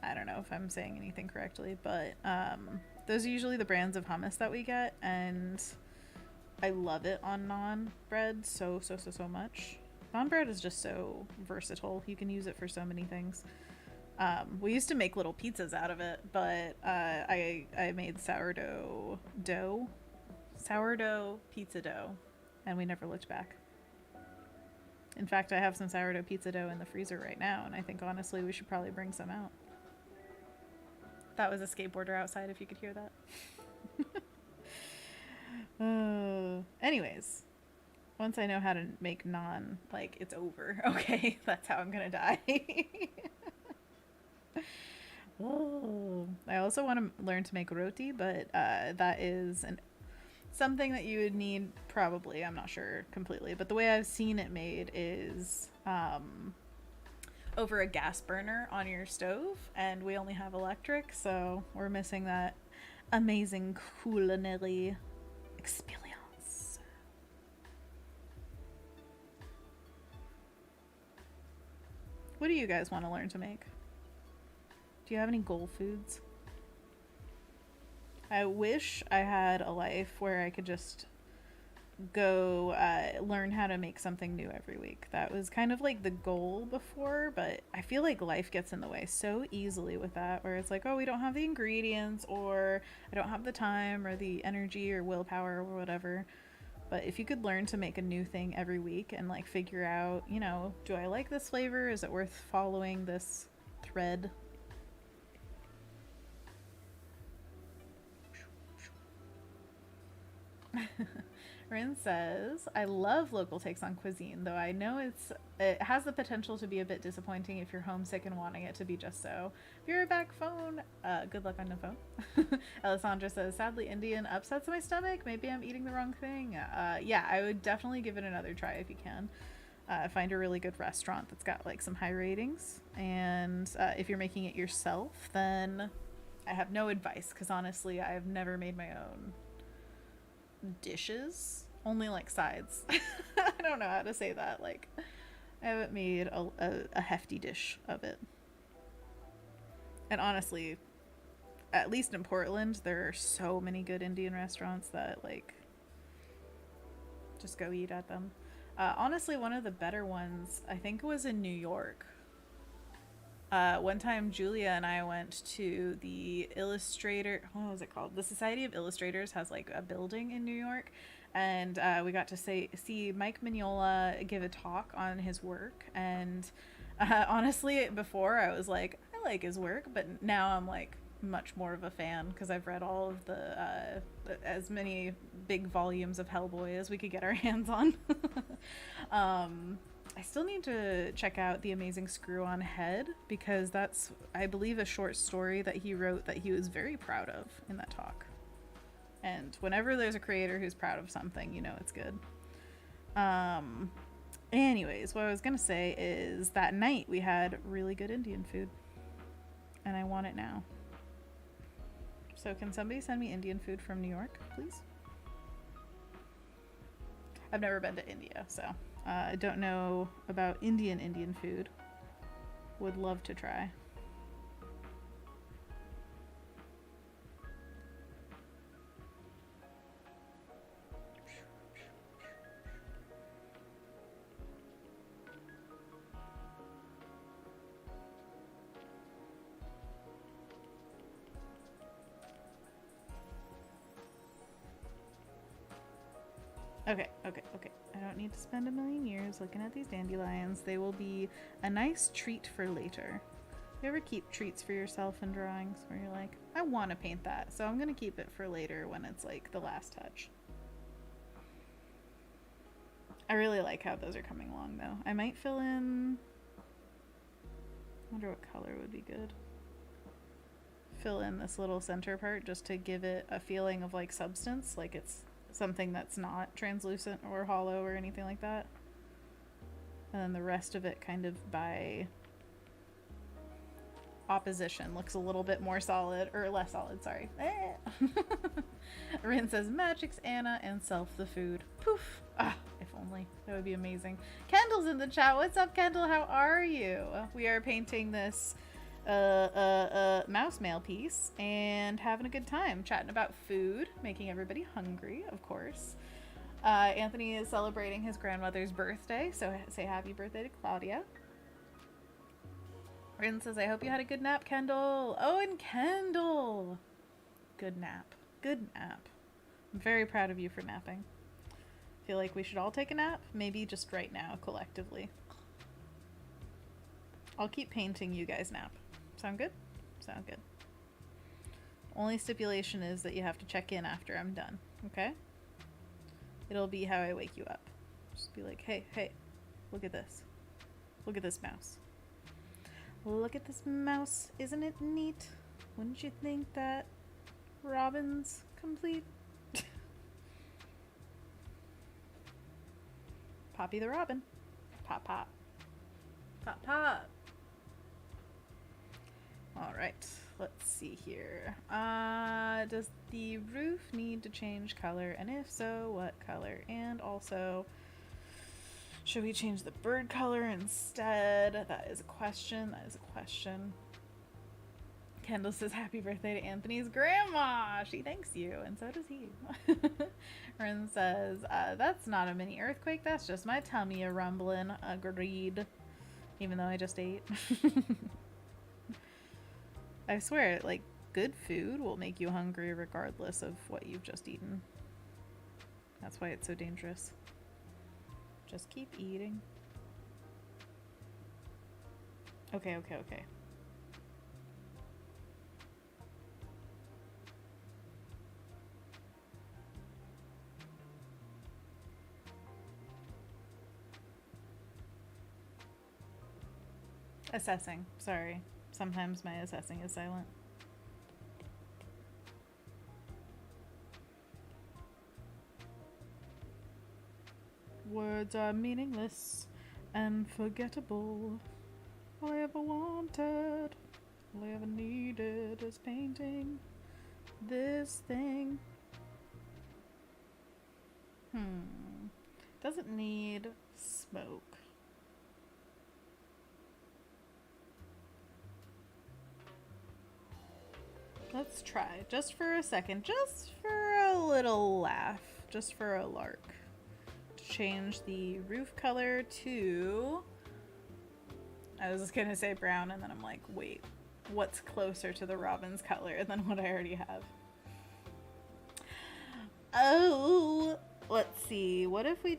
I don't know if I'm saying anything correctly, but those are usually the brands of hummus that we get, and I love it on naan bread so much. Naan bread is just so versatile. You can use it for so many things. We used to make little pizzas out of it, but I made sourdough pizza dough, and we never looked back. In fact, I have some sourdough pizza dough in the freezer right now, and I think honestly we should probably bring some out. That was a skateboarder outside, if you could hear that. Anyways, once I know how to make naan, like, it's over. Okay, that's how I'm gonna die. Oh, I also want to learn to make roti, but that is something that you would need, probably, I'm not sure completely, but the way I've seen it made is over a gas burner on your stove, and we only have electric, so we're missing that amazing culinary experience. What do you guys want to learn to make? Do you have any goal foods? I wish I had a life where I could just go learn how to make something new every week. That was kind of like the goal before, but I feel like life gets in the way so easily with that, where it's like, oh, we don't have the ingredients, or I don't have the time or the energy or willpower or whatever. But if you could learn to make a new thing every week and like figure out, you know, do I like this flavor? Is it worth following this thread? Rin says, I love local takes on cuisine, though I know it has the potential to be a bit disappointing if you're homesick and wanting it to be just so. If you're back phone, good luck on the phone. Alessandra says, sadly Indian upsets my stomach. Maybe I'm eating the wrong thing. Yeah, I would definitely give it another try if you can. Find a really good restaurant that's got like some high ratings. And if you're making it yourself, then I have no advice, because honestly, I've never made my own dishes, only like sides. I don't know how to say that. Like, I haven't made a hefty dish of it. And honestly, at least in Portland, there are so many good Indian restaurants that like just go eat at them. Honestly, one of the better ones I think was in New York. One time Julia and I went to the what was it called? The Society of Illustrators has like a building in New York, and we got to see Mike Mignola give a talk on his work. And honestly, before I was like, I like his work, but now I'm like much more of a fan because I've read all of the as many big volumes of Hellboy as we could get our hands on. I still need to check out The Amazing Screw-On Head, because that's, I believe, a short story that he wrote that he was very proud of in that talk. And whenever there's a creator who's proud of something, you know it's good. Anyways, what I was gonna say is that night we had really good Indian food, and I want it now. So can somebody send me Indian food from New York, please? I've never been to India, so I don't know about Indian food. Would love to try. Okay. I don't need to spend a million years looking at these dandelions. They will be a nice treat for later. You ever keep treats for yourself in drawings where you're like, I want to paint that, so I'm going to keep it for later when it's like the last touch? I really like how those are coming along though. I might fill in... I wonder what color would be good. Fill in this little center part just to give it a feeling of like substance, like it's something that's not translucent or hollow or anything like that. And then the rest of it kind of by opposition looks a little bit more solid, or less solid, sorry. Rin says, Magic's Anna and Self the food. Poof. Ah, if only. That would be amazing. Kendall's in the chat. What's up, Kendall? How are you? We are painting this mouse mail piece and having a good time chatting about food, making everybody hungry, of course. Anthony is celebrating his grandmother's birthday, so say happy birthday to Claudia. Rin says, I hope you had a good nap, Kendall. Oh, and Kendall! Good nap. Good nap. I'm very proud of you for napping. Feel like we should all take a nap? Maybe just right now, collectively. I'll keep painting, you guys nap. Sound good? Sound good. Only stipulation is that you have to check in after I'm done, okay? It'll be how I wake you up. Just be like, hey, look at this. Look at this mouse. Look at this mouse. Isn't it neat? Wouldn't you think that Robin's complete? Poppy the Robin. Pop, pop. Pop, pop. Alright, let's see here. Does the roof need to change color? And if so, what color? And also, should we change the bird color instead? That is a question. That is a question. Kendall says happy birthday to Anthony's grandma. She thanks you, and so does he. Ren says, that's not a mini earthquake. That's just my tummy a rumbling. Agreed. Even though I just ate. I swear, like, good food will make you hungry regardless of what you've just eaten. That's why it's so dangerous. Just keep eating. Okay. Assessing. Sorry. Sometimes my assessing is silent. Words are meaningless and forgettable. All I ever wanted, all I ever needed is painting this thing. Doesn't need smoke. Let's try, just for a second, just for a little laugh, just for a lark. Change the roof color to, I was just gonna say brown, and then I'm like, wait, what's closer to the robin's color than what I already have? Oh, let's see, what if we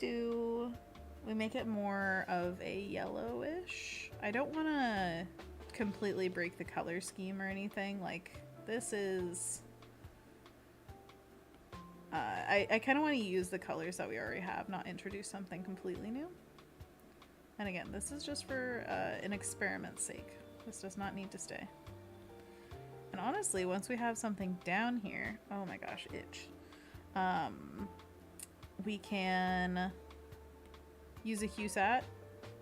make it more of a yellowish? I don't want to completely break the color scheme or anything. Like, this is, I kind of want to use the colors that we already have, not introduce something completely new. And again, this is just for an experiment's sake. This does not need to stay. And honestly, once we have something down here, oh my gosh, itch. We can use a HuSat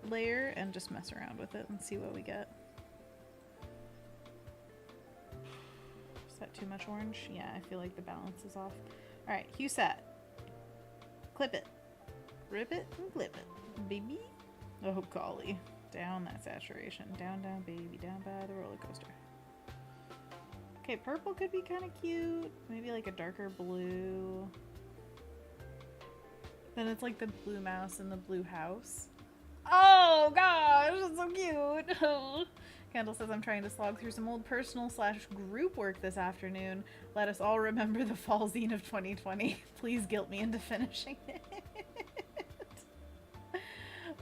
layer and just mess around with it and see what we get. Is that too much orange? Yeah, I feel like the balance is off. Alright, HuSat. Clip it. Rip it and clip it. Baby. Oh golly. Down that saturation. Down, down, baby. Down by the roller coaster. Okay, purple could be kind of cute. Maybe like a darker blue. Then it's like the blue mouse and the blue house. Oh gosh, that's so cute. Kendall says, I'm trying to slog through some old personal / group work this afternoon. Let us all remember the fall zine of 2020. Please guilt me into finishing it.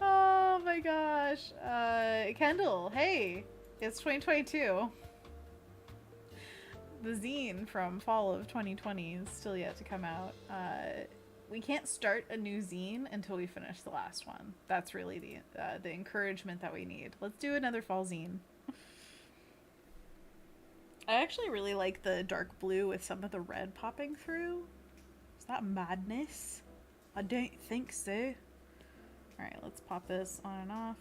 Oh my gosh. Kendall, hey, it's 2022. The zine from fall of 2020 is still yet to come out. We can't start a new zine until we finish the last one. That's really the encouragement that we need. Let's do another fall zine. I actually really like the dark blue with some of the red popping through. Is that madness? I don't think so. Alright, let's pop this on and off.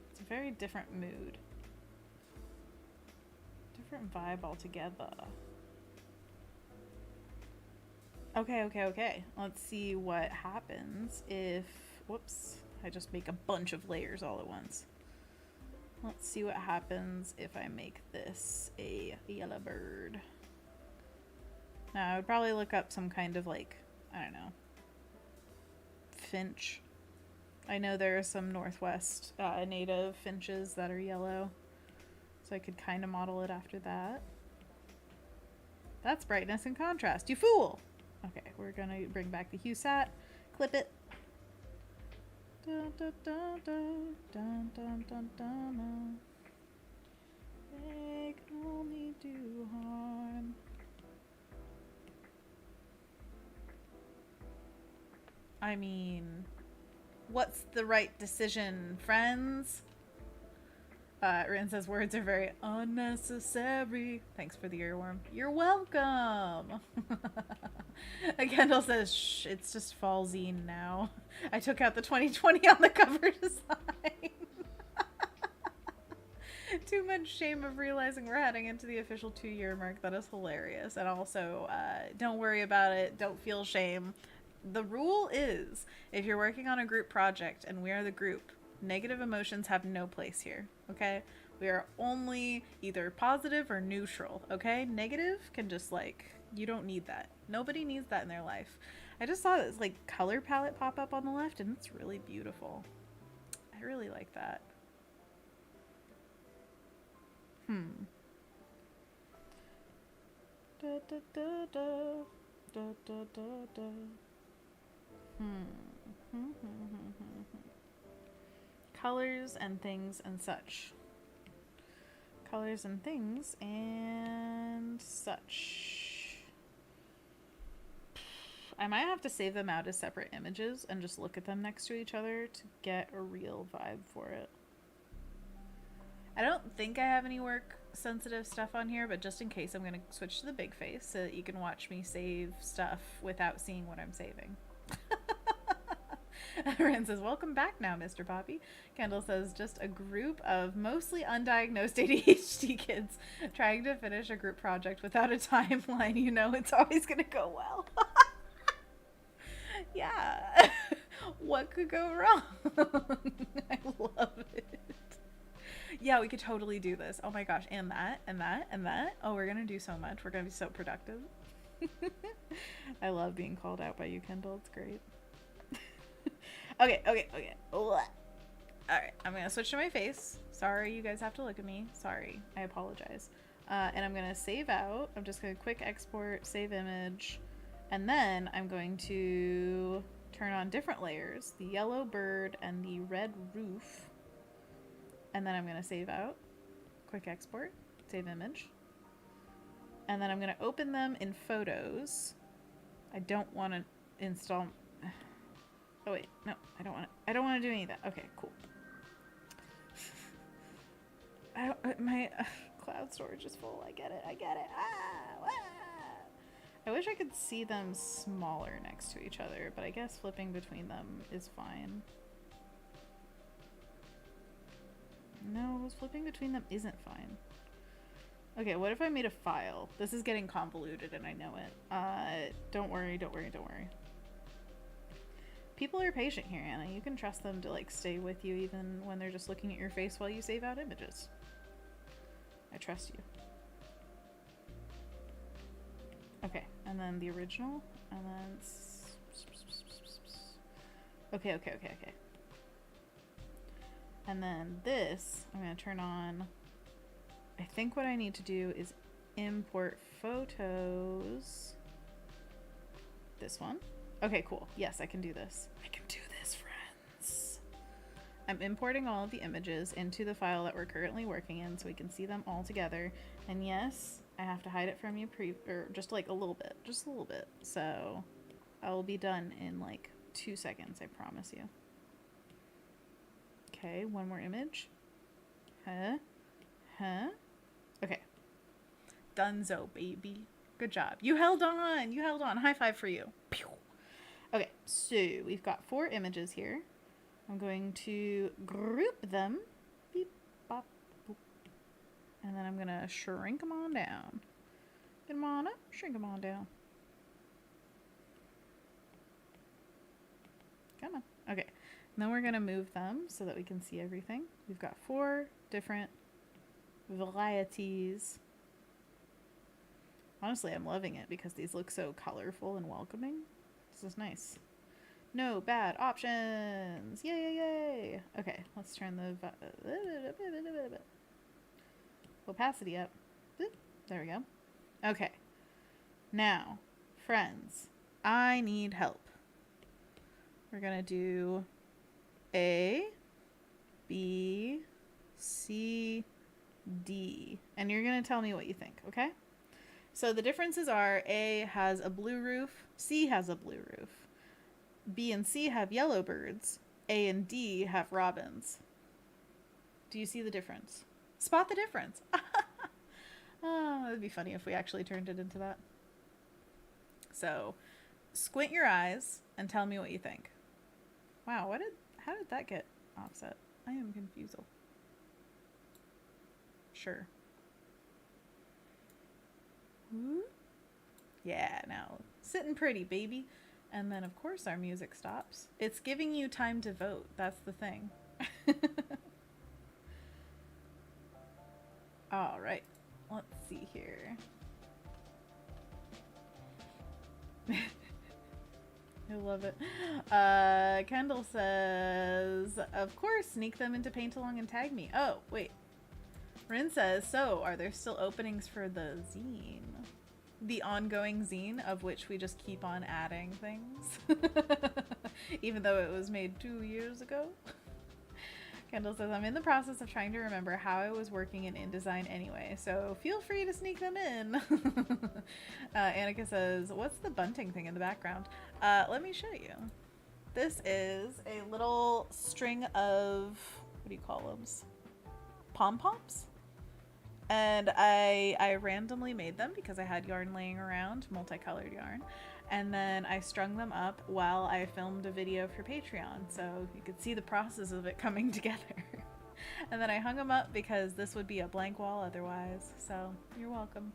It's a very different mood. Different vibe altogether. Okay. Let's see what happens if... Whoops. I just make a bunch of layers all at once. Let's see what happens if I make this a yellow bird. Now, I would probably look up some kind of, like, I don't know, finch. I know there are some Northwest native finches that are yellow. So I could kind of model it after that. That's brightness and contrast, you fool! Okay, we're gonna bring back the HuSat, clip it. Dun, dun, dun, dun, dun, dun, dun, dun. They can only do harm. I mean, what's the right decision, friends? Rin says words are very unnecessary. Thanks for the earworm. You're welcome. Kendall says, shh, it's just fall zine now. I took out the 2020 on the cover design. Too much shame of realizing we're heading into the official 2-year mark. That is hilarious. And also, don't worry about it. Don't feel shame. The rule is, if you're working on a group project and we are the group, negative emotions have no place here, okay? We are only either positive or neutral, okay? Negative can just, like, you don't need that. Nobody needs that in their life. I just saw this, like, color palette pop up on the left, and it's really beautiful. I really like that. Da, da, da, da. Da, da, da, da. Colors and things and such. Colors and things and such. I might have to save them out as separate images and just look at them next to each other to get a real vibe for it. I don't think I have any work sensitive stuff on here, but just in case, I'm going to switch to the big face so that you can watch me save stuff without seeing what I'm saving. Rand says, welcome back now, Mr. Poppy. Kendall says, just a group of mostly undiagnosed ADHD kids trying to finish a group project without a timeline. You know, it's always going to go well. Yeah. What could go wrong? I love it. Yeah, we could totally do this. Oh my gosh. And that, and that, and that. Oh, we're going to do so much. We're going to be so productive. I love being called out by you, Kendall. It's great. Okay. Alright, I'm going to switch to my face. Sorry, you guys have to look at me. Sorry. I apologize. And I'm going to save out. I'm just going to quick export, save image. And then I'm going to turn on different layers. The yellow bird and the red roof. And then I'm going to save out. Quick export, save image. And then I'm going to open them in photos. I don't want to install... Oh wait, no, I don't want to do any of that. Okay, cool. My cloud storage is full. I get it. I wish I could see them smaller next to each other, but I guess flipping between them is fine. No, flipping between them isn't fine. Okay, what if I made a file? This is getting convoluted and I know it. Don't worry. People are patient here, Anna. You can trust them to, like, stay with you even when they're just looking at your face while you save out images. I trust you. Okay, and then the original, and then... Okay. And then this, I'm going to turn on... I think what I need to do is import photos. This one. Okay, cool. Yes, I can do this. I can do this, friends. I'm importing all of the images into the file that we're currently working in so we can see them all together. And yes, I have to hide it from you or just like a little bit. Just a little bit. So I will be done in like 2 seconds, I promise you. Okay, one more image. Okay. Dunzo, baby. Good job. You held on. High five for you. Pew. Okay, so we've got 4 images here. I'm going to group them. Beep, bop, boop. And then I'm going to shrink them on down. Get them on up, shrink them on down. Come on. Okay. And then we're going to move them so that we can see everything. We've got 4 different varieties. Honestly, I'm loving it because these look so colorful and welcoming. This is nice. No bad options. Yay. Okay, let's turn the opacity up. There we go. Okay. Now, friends, I need help. We're going to do A, B, C, D. And you're going to tell me what you think, okay? So the differences are A has a blue roof, C has a blue roof. B and C have yellow birds. A and D have robins. Do you see the difference? Spot the difference. Oh, it would be funny if we actually turned it into that. So squint your eyes and tell me what you think. Wow, how did that get offset? I am confused. Sure. Yeah, now sitting pretty, baby. And then, of course, our music stops. It's giving you time to vote. That's the thing. All right. Let's see here. I love it. Kendall says, of course, sneak them into Paint Along and tag me. Oh, wait. Rin says, so, are there still openings for the zine? The ongoing zine, of which we just keep on adding things. Even though it was made 2 years ago. Kendall says, I'm in the process of trying to remember how I was working in InDesign anyway, so feel free to sneak them in. Annika says, what's the bunting thing in the background? Let me show you. This is a little string of, what do you call them? Pom-poms? And I randomly made them because I had yarn laying around, multicolored yarn. And then I strung them up while I filmed a video for Patreon, so you could see the process of it coming together. And then I hung them up because this would be a blank wall otherwise, so you're welcome.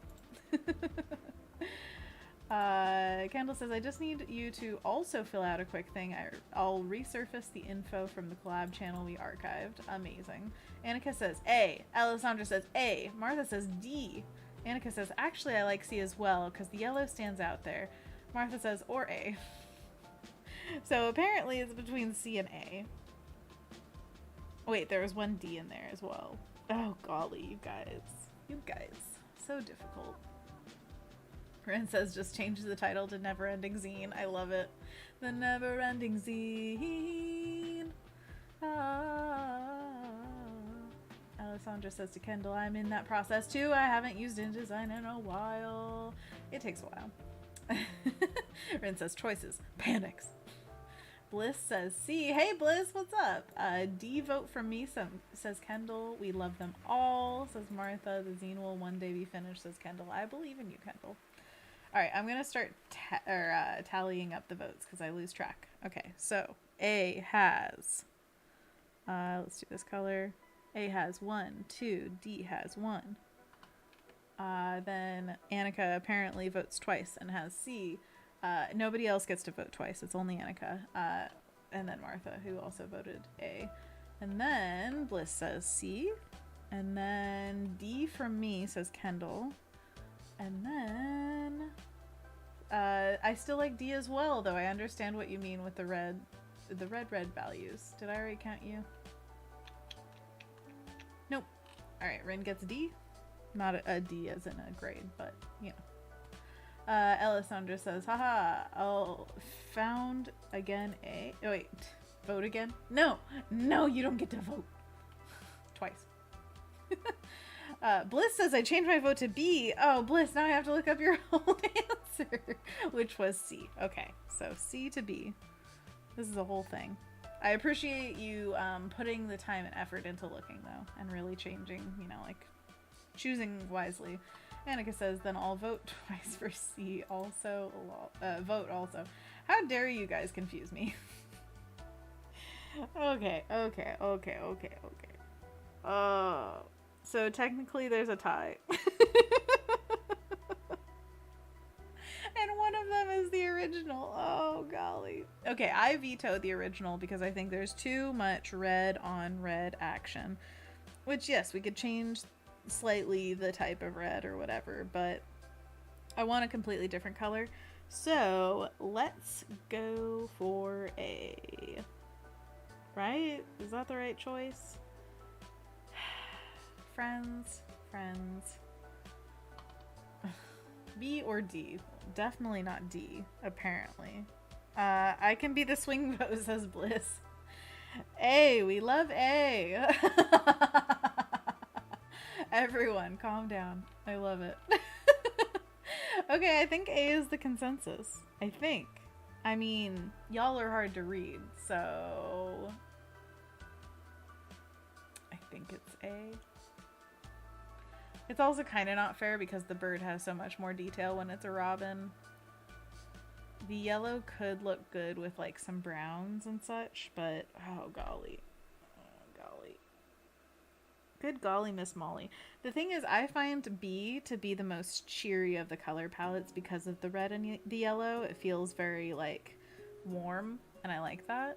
Kendall says, I just need you to also fill out a quick thing. I'll resurface the info from the collab channel we archived. Amazing. Annika says A. Alessandra says A. Martha says D. Annika says, actually I like C as well because the yellow stands out there. Martha says, or A. So apparently it's between C and A. Wait, there was one D in there as well. Oh golly, you guys. You guys. So difficult. Ren says, just change the title to Never Ending Zine. I love it. The Never Ending Zine. Alessandra says to Kendall, I'm in that process too. I haven't used InDesign in a while. It takes a while. Ren says, choices. Panics. Bliss says C. Hey Bliss, what's up? D vote from me, says Kendall. We love them all, says Martha. The zine will one day be finished, says Kendall. I believe in you, Kendall. Alright, I'm going to start tallying up the votes because I lose track. Okay, so A has, let's do this color. A has 1, 2, D has 1. Then Annika apparently votes twice and has C. Nobody else gets to vote twice. It's only Annika. And then Martha, who also voted A. And then Bliss says C. And then D from me, says Kendall. And then I still like D as well, though I understand what you mean with the red values. Did I already count you? Nope. Alright, Rin gets D. Not a D as in a grade, but, you know. Alessandra says, haha, I'll found again A. Oh, wait, vote again? No, you don't get to vote. Twice. Bliss says, I changed my vote to B. Oh, Bliss, now I have to look up your old answer, which was C. Okay, so C to B. This is a whole thing. I appreciate you putting the time and effort into looking, though, and really changing, you know, like, choosing wisely. Annika says, then I'll vote twice for C also. Vote also. How dare you guys confuse me? Okay. So technically there's a tie. And one of them is the original. Oh, golly. Okay, I vetoed the original because I think there's too much red on red action. Which, yes, we could change slightly the type of red or whatever, but I want a completely different color. So let's go for A. Right? Is that the right choice? Friends. B or D? Definitely not D, apparently. I can be the swing vote, says Bliss. A, we love A. Everyone, calm down. I love it. Okay, I think A is the consensus. I think. I mean, y'all are hard to read, so I think it's A. It's also kind of not fair because the bird has so much more detail when it's a robin. The yellow could look good with like some browns and such, but oh golly. Oh golly. Good golly, Miss Molly. The thing is, I find B to be the most cheery of the color palettes because of the red and the yellow. It feels very like warm, and I like that.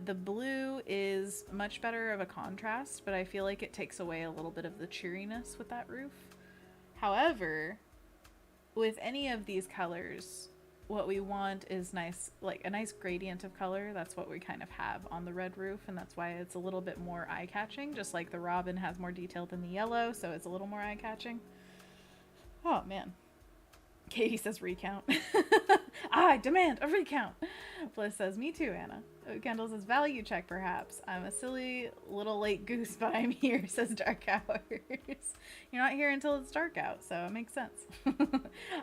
The blue is much better of a contrast, but I feel like it takes away a little bit of the cheeriness with that roof. However, with any of these colors, what we want is nice, like a nice gradient of color. That's what we kind of have on the red roof, and that's why it's a little bit more eye-catching, just like the robin has more detail than the yellow, so it's a little more eye-catching. Oh man. Katie says recount. I demand a recount. Bliss says, me too, Anna. Kendall says, value check perhaps. I'm a silly little late goose, but I'm here, says Dark Hours. You're not here until it's dark out, so it makes sense.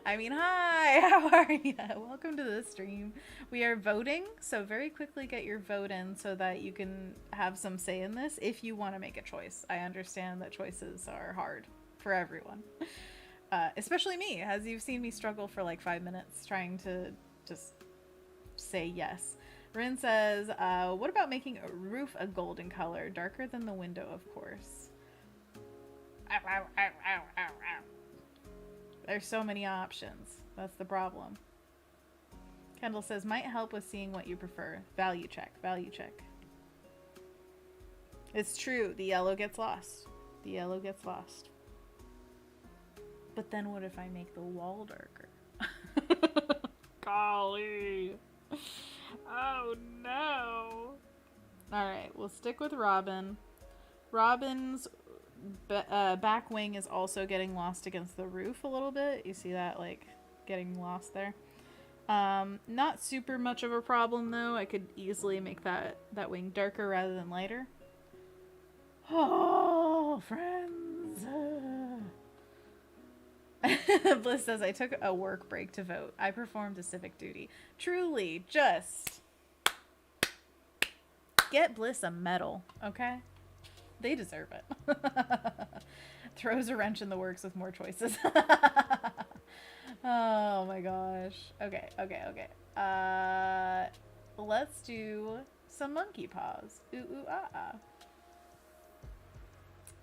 I mean, hi, how are you? Welcome to the stream. We are voting, so very quickly get your vote in so that you can have some say in this if you want to make a choice. I understand that choices are hard for everyone. Especially me, as you've seen me struggle for like 5 minutes trying to just say yes. Rin says, what about making a roof a golden color, darker than the window, of course? Ow, ow, ow, ow, ow, ow. There's so many options. That's the problem. Kendall says, might help with seeing what you prefer. Value check, value check. It's true, the yellow gets lost. The yellow gets lost. But then what if I make the wall darker? Golly. Oh no. Alright, we'll stick with Robin. Robin's back wing is also getting lost against the roof a little bit. You see that, like, getting lost there. Not super much of a problem though. I could easily make that wing darker rather than lighter. Oh, friends. Bliss says, I took a work break to vote. I performed a civic duty. Truly, just get Bliss a medal, okay? They deserve it. Throws a wrench in the works with more choices. Oh my gosh. Okay. Let's do some monkey paws. Ooh, ooh, ah, ah.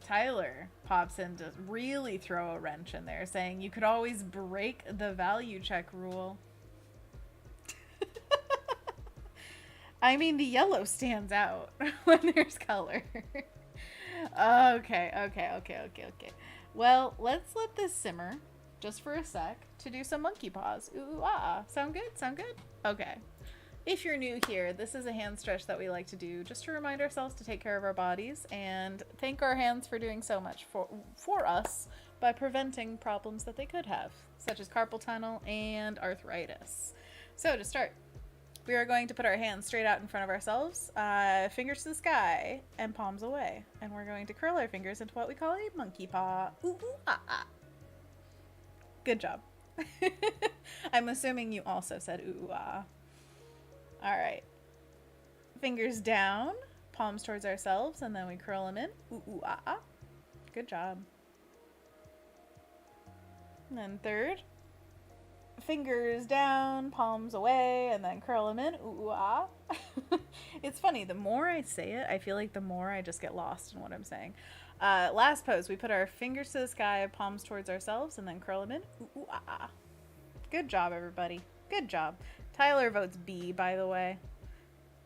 Tyler pops in to really throw a wrench in there, saying you could always break the value check rule. I mean, the yellow stands out when there's color. Okay. Well, let's let this simmer just for a sec to do some monkey paws. Ooh, ah. Sound good? Okay. If you're new here, this is a hand stretch that we like to do just to remind ourselves to take care of our bodies and thank our hands for doing so much for us by preventing problems that they could have, such as carpal tunnel and arthritis. So to start, we are going to put our hands straight out in front of ourselves, fingers to the sky, and palms away. And we're going to curl our fingers into what we call a monkey paw. Ooh, ooh, ah, ah. Good job. I'm assuming you also said ooh, ah. All right, fingers down, palms towards ourselves, and then we curl them in. Ooh, ooh, ah, ah. Good job. And then third, fingers down, palms away, and then curl them in. Ooh, ooh, ah. It's funny, the more I say it, I feel like the more I just get lost in what I'm saying. Last pose, we put our fingers to the sky, palms towards ourselves, and then curl them in. Ooh, ooh, ah, ah. Good job, everybody. Good job. Tyler votes B, by the way.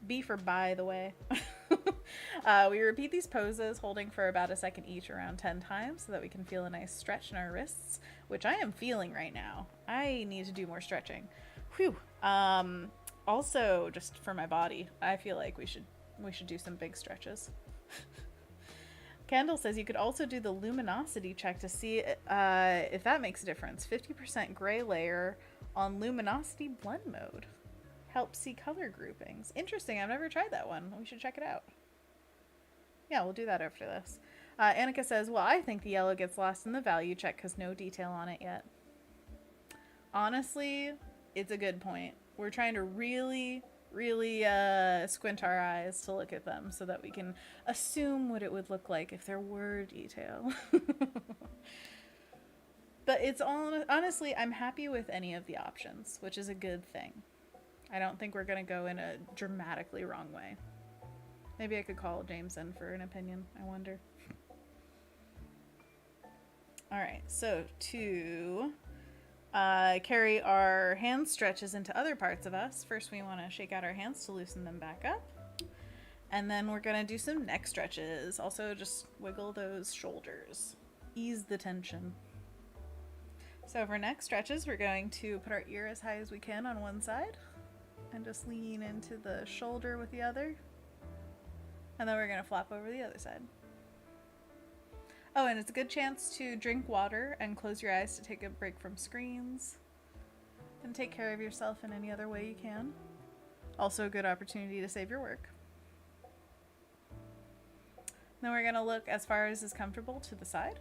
B for by the way. We repeat these poses, holding for about a second each around 10 times so that we can feel a nice stretch in our wrists, which I am feeling right now. I need to do more stretching. Whew. Also, just for my body, I feel like we should do some big stretches. Kendall says you could also do the luminosity check to see if that makes a difference. 50% gray layer on luminosity blend mode. Helps see color groupings. Interesting, I've never tried that one. We should check it out. Yeah, we'll do that after this. Annika says, well, I think the yellow gets lost in the value check because no detail on it yet. Honestly, it's a good point. We're trying to really squint our eyes to look at them so that we can assume what it would look like if there were detail. But honestly, I'm happy with any of the options, which is a good thing. I don't think we're going to go in a dramatically wrong way. Maybe I could call James in for an opinion, I wonder. Alright, so to carry our hand stretches into other parts of us, first we want to shake out our hands to loosen them back up. And then we're going to do some neck stretches. Also, just wiggle those shoulders. Ease the tension. So for neck stretches, we're going to put our ear as high as we can on one side. And just lean into the shoulder with the other. And then we're going to flop over the other side. Oh, and it's a good chance to drink water and close your eyes to take a break from screens. And take care of yourself in any other way you can. Also a good opportunity to save your work. Then we're going to look as far as is comfortable to the side.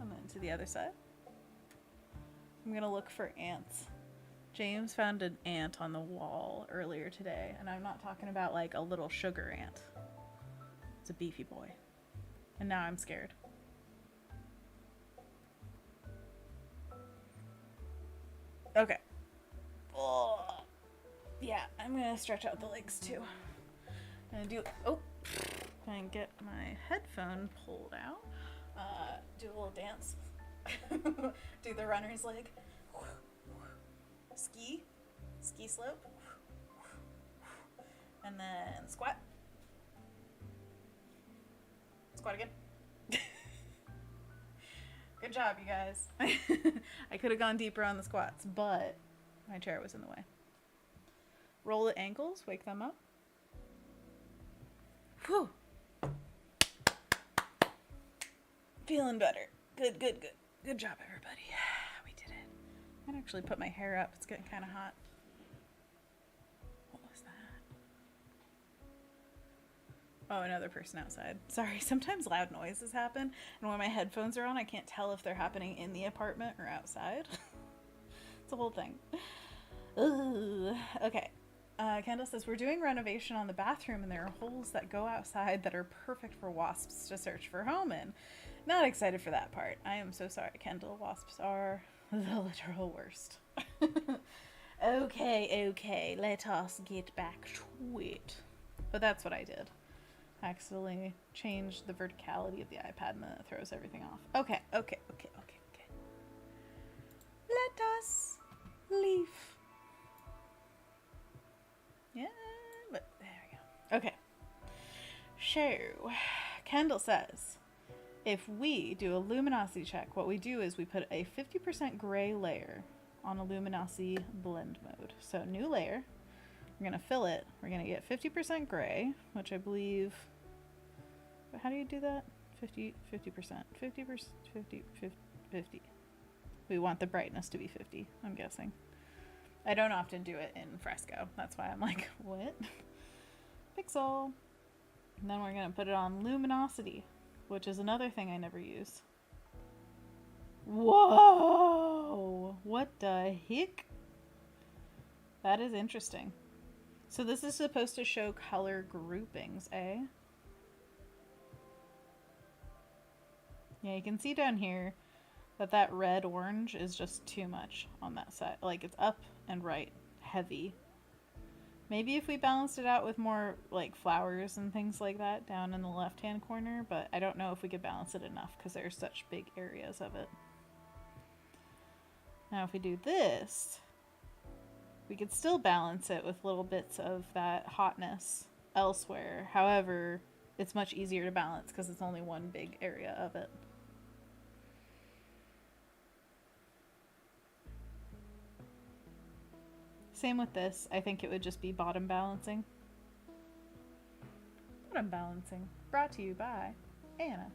And then to the other side. I'm going to look for ants. James found an ant on the wall earlier today, and I'm not talking about like a little sugar ant. It's a beefy boy. And now I'm scared. Okay. Oh. Yeah, I'm going to stretch out the legs too. I'm going to and get my headphone pulled out. Do a little dance. Do the runner's leg. Ski slope. And then squat. Squat again. Good job, you guys. I could have gone deeper on the squats, but my chair was in the way. Roll the ankles, wake them up. Whew. Feeling better. Good. Good job, everybody. We did it. I might actually put my hair up. It's getting kind of hot. What was that? Oh, another person outside. Sorry, sometimes loud noises happen, and when my headphones are on, I can't tell if they're happening in the apartment or outside. It's a whole thing. Ugh. Okay. Kendall says, we're doing renovation on the bathroom, and there are holes that go outside that are perfect for wasps to search for home in. Not excited for that part. I am so sorry, Kendall. Wasps are the literal worst. Okay. Let us get back to it. But that's what I did. I accidentally changed the verticality of the iPad, and then it throws everything off. Okay. Let us leave. Yeah, but there we go. Okay. So, Kendall says, if we do a luminosity check, what we do is we put a 50% gray layer on a luminosity blend mode. So, new layer. We're going to fill it. We're going to get 50% gray, which I believe... How do you do that? 50%. 50. We want the brightness to be 50, I'm guessing. I don't often do it in fresco. That's why I'm like, what? Pixel. And then we're going to put it on luminosity, which is another thing I never use. Whoa! What the heck? That is interesting. So this is supposed to show color groupings, eh? Yeah, you can see down here that red-orange is just too much on that side. Like, it's up and right, heavy. Maybe if we balanced it out with more, like, flowers and things like that down in the left-hand corner, but I don't know if we could balance it enough because there's such big areas of it. Now, if we do this, we could still balance it with little bits of that hotness elsewhere. However, it's much easier to balance because it's only one big area of it. Same with this. I think it would just be bottom balancing. Bottom balancing. Brought to you by Anna.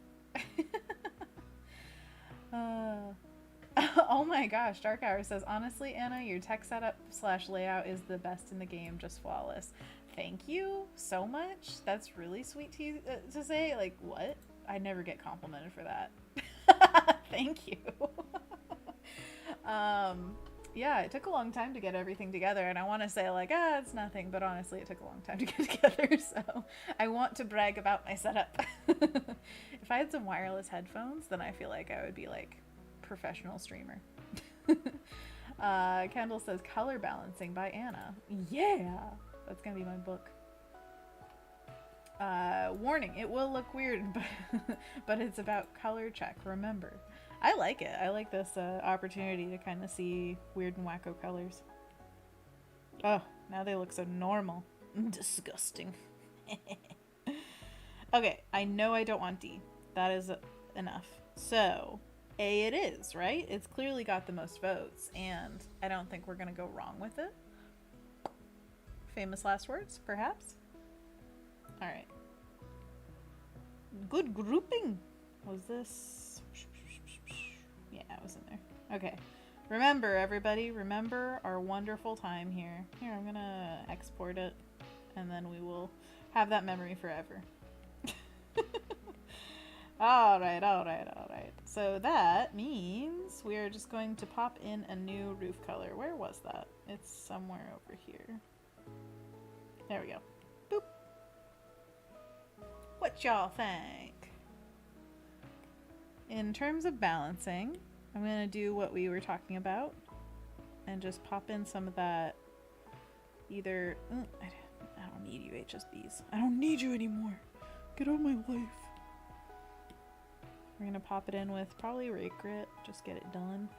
Oh my gosh, Dark Hour says, honestly, Anna, your tech setup / layout is the best in the game, just flawless. Thank you so much. That's really sweet to you to say. Like, what? I never get complimented for that. Thank you. Yeah, it took a long time to get everything together, and I want to say like, it's nothing, but honestly, it took a long time to get together, so I want to brag about my setup. If I had some wireless headphones, then I feel like I would be like professional streamer. Kendall says color balancing by Anna. Yeah, that's gonna be my book. Warning, it will look weird, but it's about color check, remember. I like it. I like this opportunity to kind of see weird and wacko colors. Oh, now they look so normal. Disgusting. Okay, I know I don't want D. That is enough. So, A it is, right? It's clearly got the most votes, and I don't think we're going to go wrong with it. Famous last words, perhaps? Alright. Good grouping. Was this... Yeah, it was in there. Okay. Remember, everybody, remember our wonderful time here. Here, I'm gonna export it, and then we will have that memory forever. Alright. So that means we are just going to pop in a new roof color. Where was that? It's somewhere over here. There we go. Boop. What y'all think? In terms of balancing, I'm going to do what we were talking about and just pop in some of that either... I don't need you, HSBs. I don't need you anymore. Get out of my life. We're going to pop it in with probably Rake Grit. Just get it done.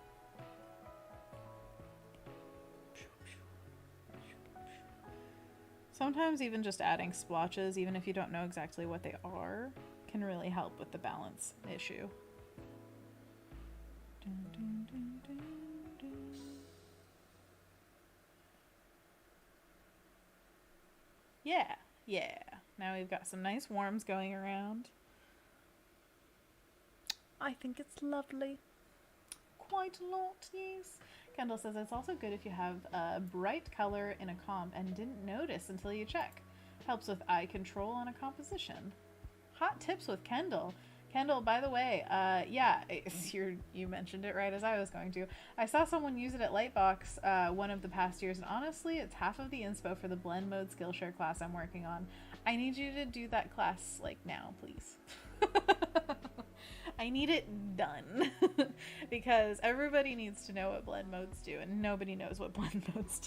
Sometimes even just adding splotches, even if you don't know exactly what they are, can really help with the balance issue. Yeah. Now we've got some nice warms going around. I think it's lovely. Quite a lot, yes. Kendall says it's also good if you have a bright color in a comp and didn't notice until you check. Helps with eye control on a composition. Hot tips with Kendall. Kendall, by the way, yeah, you mentioned it right as I was going to. I saw someone use it at Lightbox one of the past years, and honestly, it's half of the inspo for the blend mode Skillshare class I'm working on. I need you to do that class, like, now, please. I need it done. Because everybody needs to know what blend modes do, and nobody knows what blend modes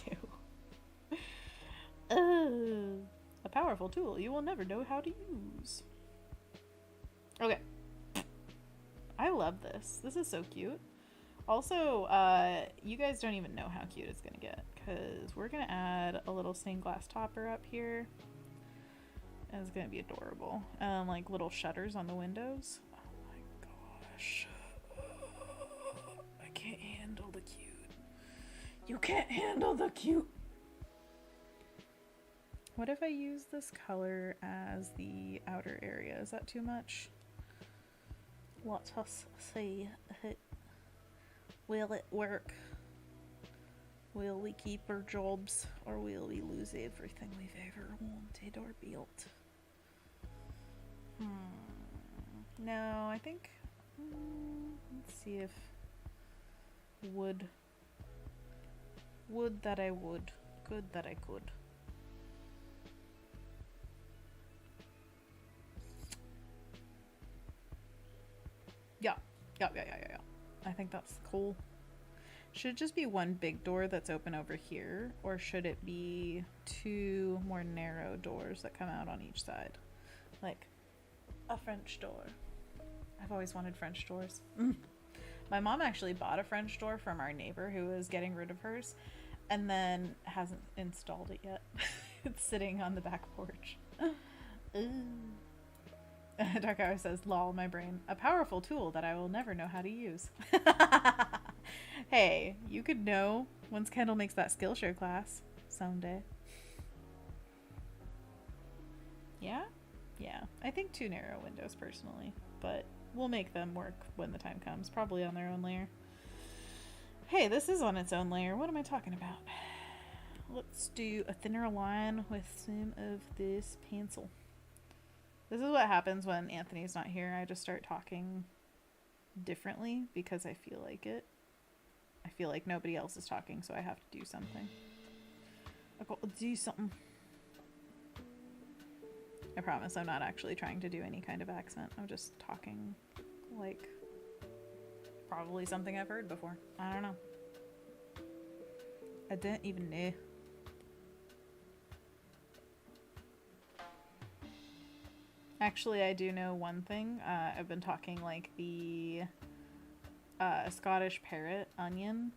do. A powerful tool you will never know how to use. Okay. I love this. This is so cute. Also, you guys don't even know how cute it's gonna get, because we're gonna add a little stained glass topper up here. And it's gonna be adorable. Like little shutters on the windows. Oh my gosh. I can't handle the cute. You can't handle the cute. What if I use this color as the outer area? Is that too much? Let us see. Will it work? Will we keep our jobs, or will we lose everything we've ever wanted or built? No, I think... let's see if... Wood that I would. Good that I could. Yeah. I think that's cool. Should it just be one big door that's open over here, or should it be two more narrow doors that come out on each side? Like a French door. I've always wanted French doors. My mom actually bought a French door from our neighbor who was getting rid of hers, and then hasn't installed it yet. It's sitting on the back porch. Dark Hour says, lol, my brain. A powerful tool that I will never know how to use. Hey, you could know once Kendall makes that Skillshare class someday. Yeah? Yeah. I think two narrow windows personally, but we'll make them work when the time comes, probably on their own layer. Hey, this is on its own layer. What am I talking about? Let's do a thinner line with some of this pencil. This is what happens when Anthony's not here. I just start talking differently because I feel like it. I feel like nobody else is talking, so I have to do something. I gotta do something. I promise I'm not actually trying to do any kind of accent. I'm just talking like probably something I've heard before. I don't know. I didn't even know. Actually, I do know one thing. I've been talking like the Scottish parrot onion.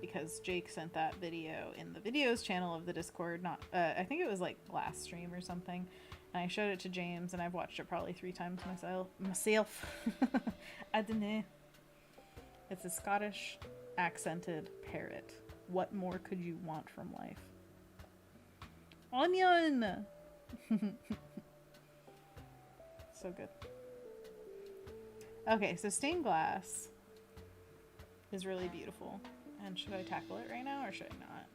Because Jake sent that video in the videos channel of the Discord. Not, I think it was like last stream or something. And I showed it to James, and I've watched it probably 3 times myself. I don't know. It's a Scottish accented parrot. What more could you want from life? Onion! So good. Okay, so stained glass is really beautiful. And should I tackle it right now or should I not?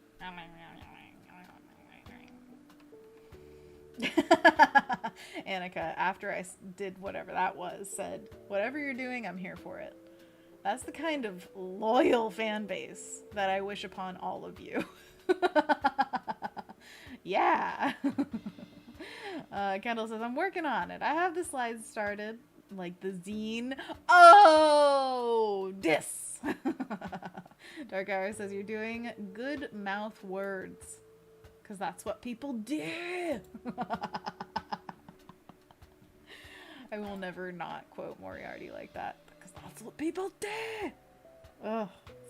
Annika, after I did whatever that was, said, whatever you're doing, I'm here for it. That's the kind of loyal fan base that I wish upon all of you. Yeah. Kendall says, I'm working on it. I have the slides started. Like the zine. Oh, this. Dark Hour says, you're doing good mouth words. Because that's what people do. I will never not quote Moriarty like that. Because that's what people do. Oh,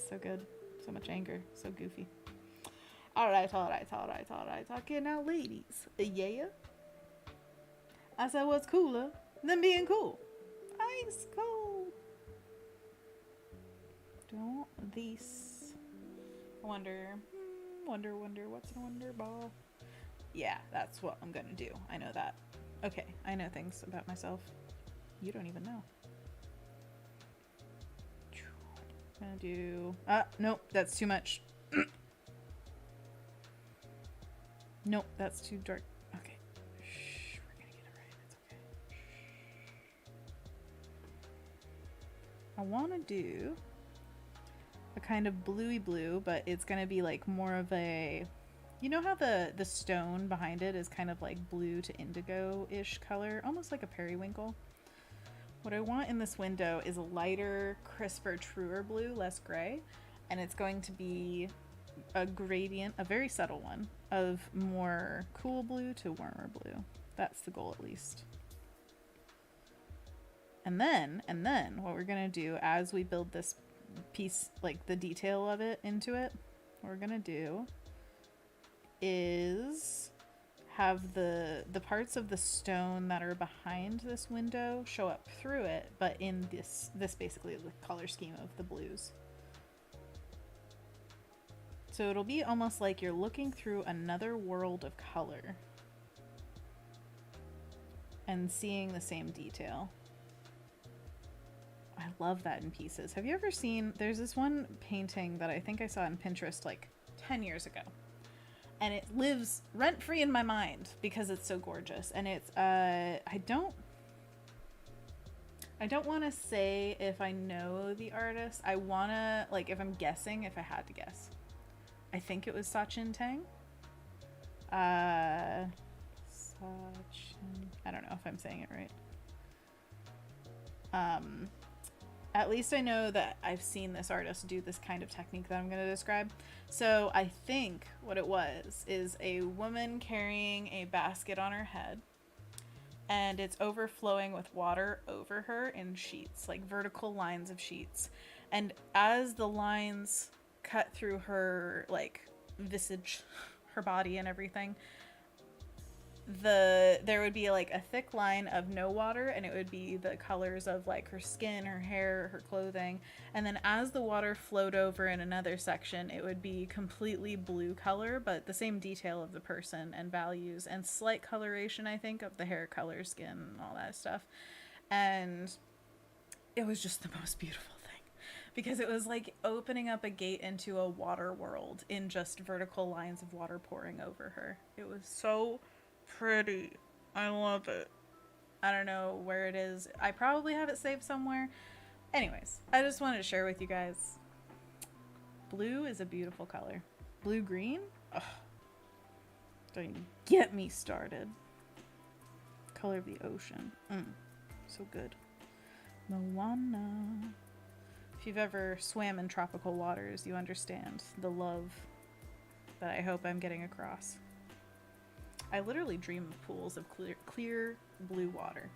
so good. So much anger. So goofy. Alright. Okay, now ladies. Yeah? I said, what's cooler than being cool? Ice cold. Don't these... Wonder, what's in a wonder ball? Yeah, that's what I'm gonna do. I know that. Okay, I know things about myself. You don't even know. I'm gonna do... nope, that's too much. Nope, that's too dark. Okay. Shh, we're gonna get it right. It's okay. I wanna do a kind of bluey blue, but it's gonna be like more of a... You know how the stone behind it is kind of like blue to indigo-ish color? Almost like a periwinkle. What I want in this window is a lighter, crisper, truer blue, less gray. And it's going to be a gradient, a very subtle one, of more cool blue to warmer blue. That's the goal, at least. And then what we're gonna do as we build this piece, like the detail of it into it, what we're gonna do is have the parts of the stone that are behind this window show up through it, but in this basically the color scheme of the blues. So it'll be almost like you're looking through another world of color and seeing the same detail. I love that in pieces. Have you ever seen, there's this one painting that I think I saw on Pinterest like 10 years ago. And it lives rent-free in my mind because it's so gorgeous. And it's, I don't want to say if I know the artist. I want to, like, if I'm guessing, if I had to guess. I think it was Sachin Teng. Sachin, I don't know if I'm saying it right. At least I know that I've seen this artist do this kind of technique that I'm going to describe. So I think what it was is a woman carrying a basket on her head, and it's overflowing with water over her in sheets, like vertical lines of sheets. And as the lines cut through her, like, visage, her body and everything, there would be like a thick line of no water, and it would be the colors of like her skin, her hair, her clothing. And then as the water flowed over in another section, it would be completely blue color, but the same detail of the person and values and slight coloration, I think, of the hair color, skin, and all that stuff. And it was just the most beautiful thing, because it was like opening up a gate into a water world in just vertical lines of water pouring over her. It was so pretty. I love it. I don't know where it is. I probably have it saved somewhere. Anyways, I just wanted to share with you guys. Blue is a beautiful color. Blue-green? Ugh. Don't even get me started. Color of the ocean. So good. Moana. If you've ever swam in tropical waters, you understand the love that I hope I'm getting across. I literally dream of pools of clear blue water.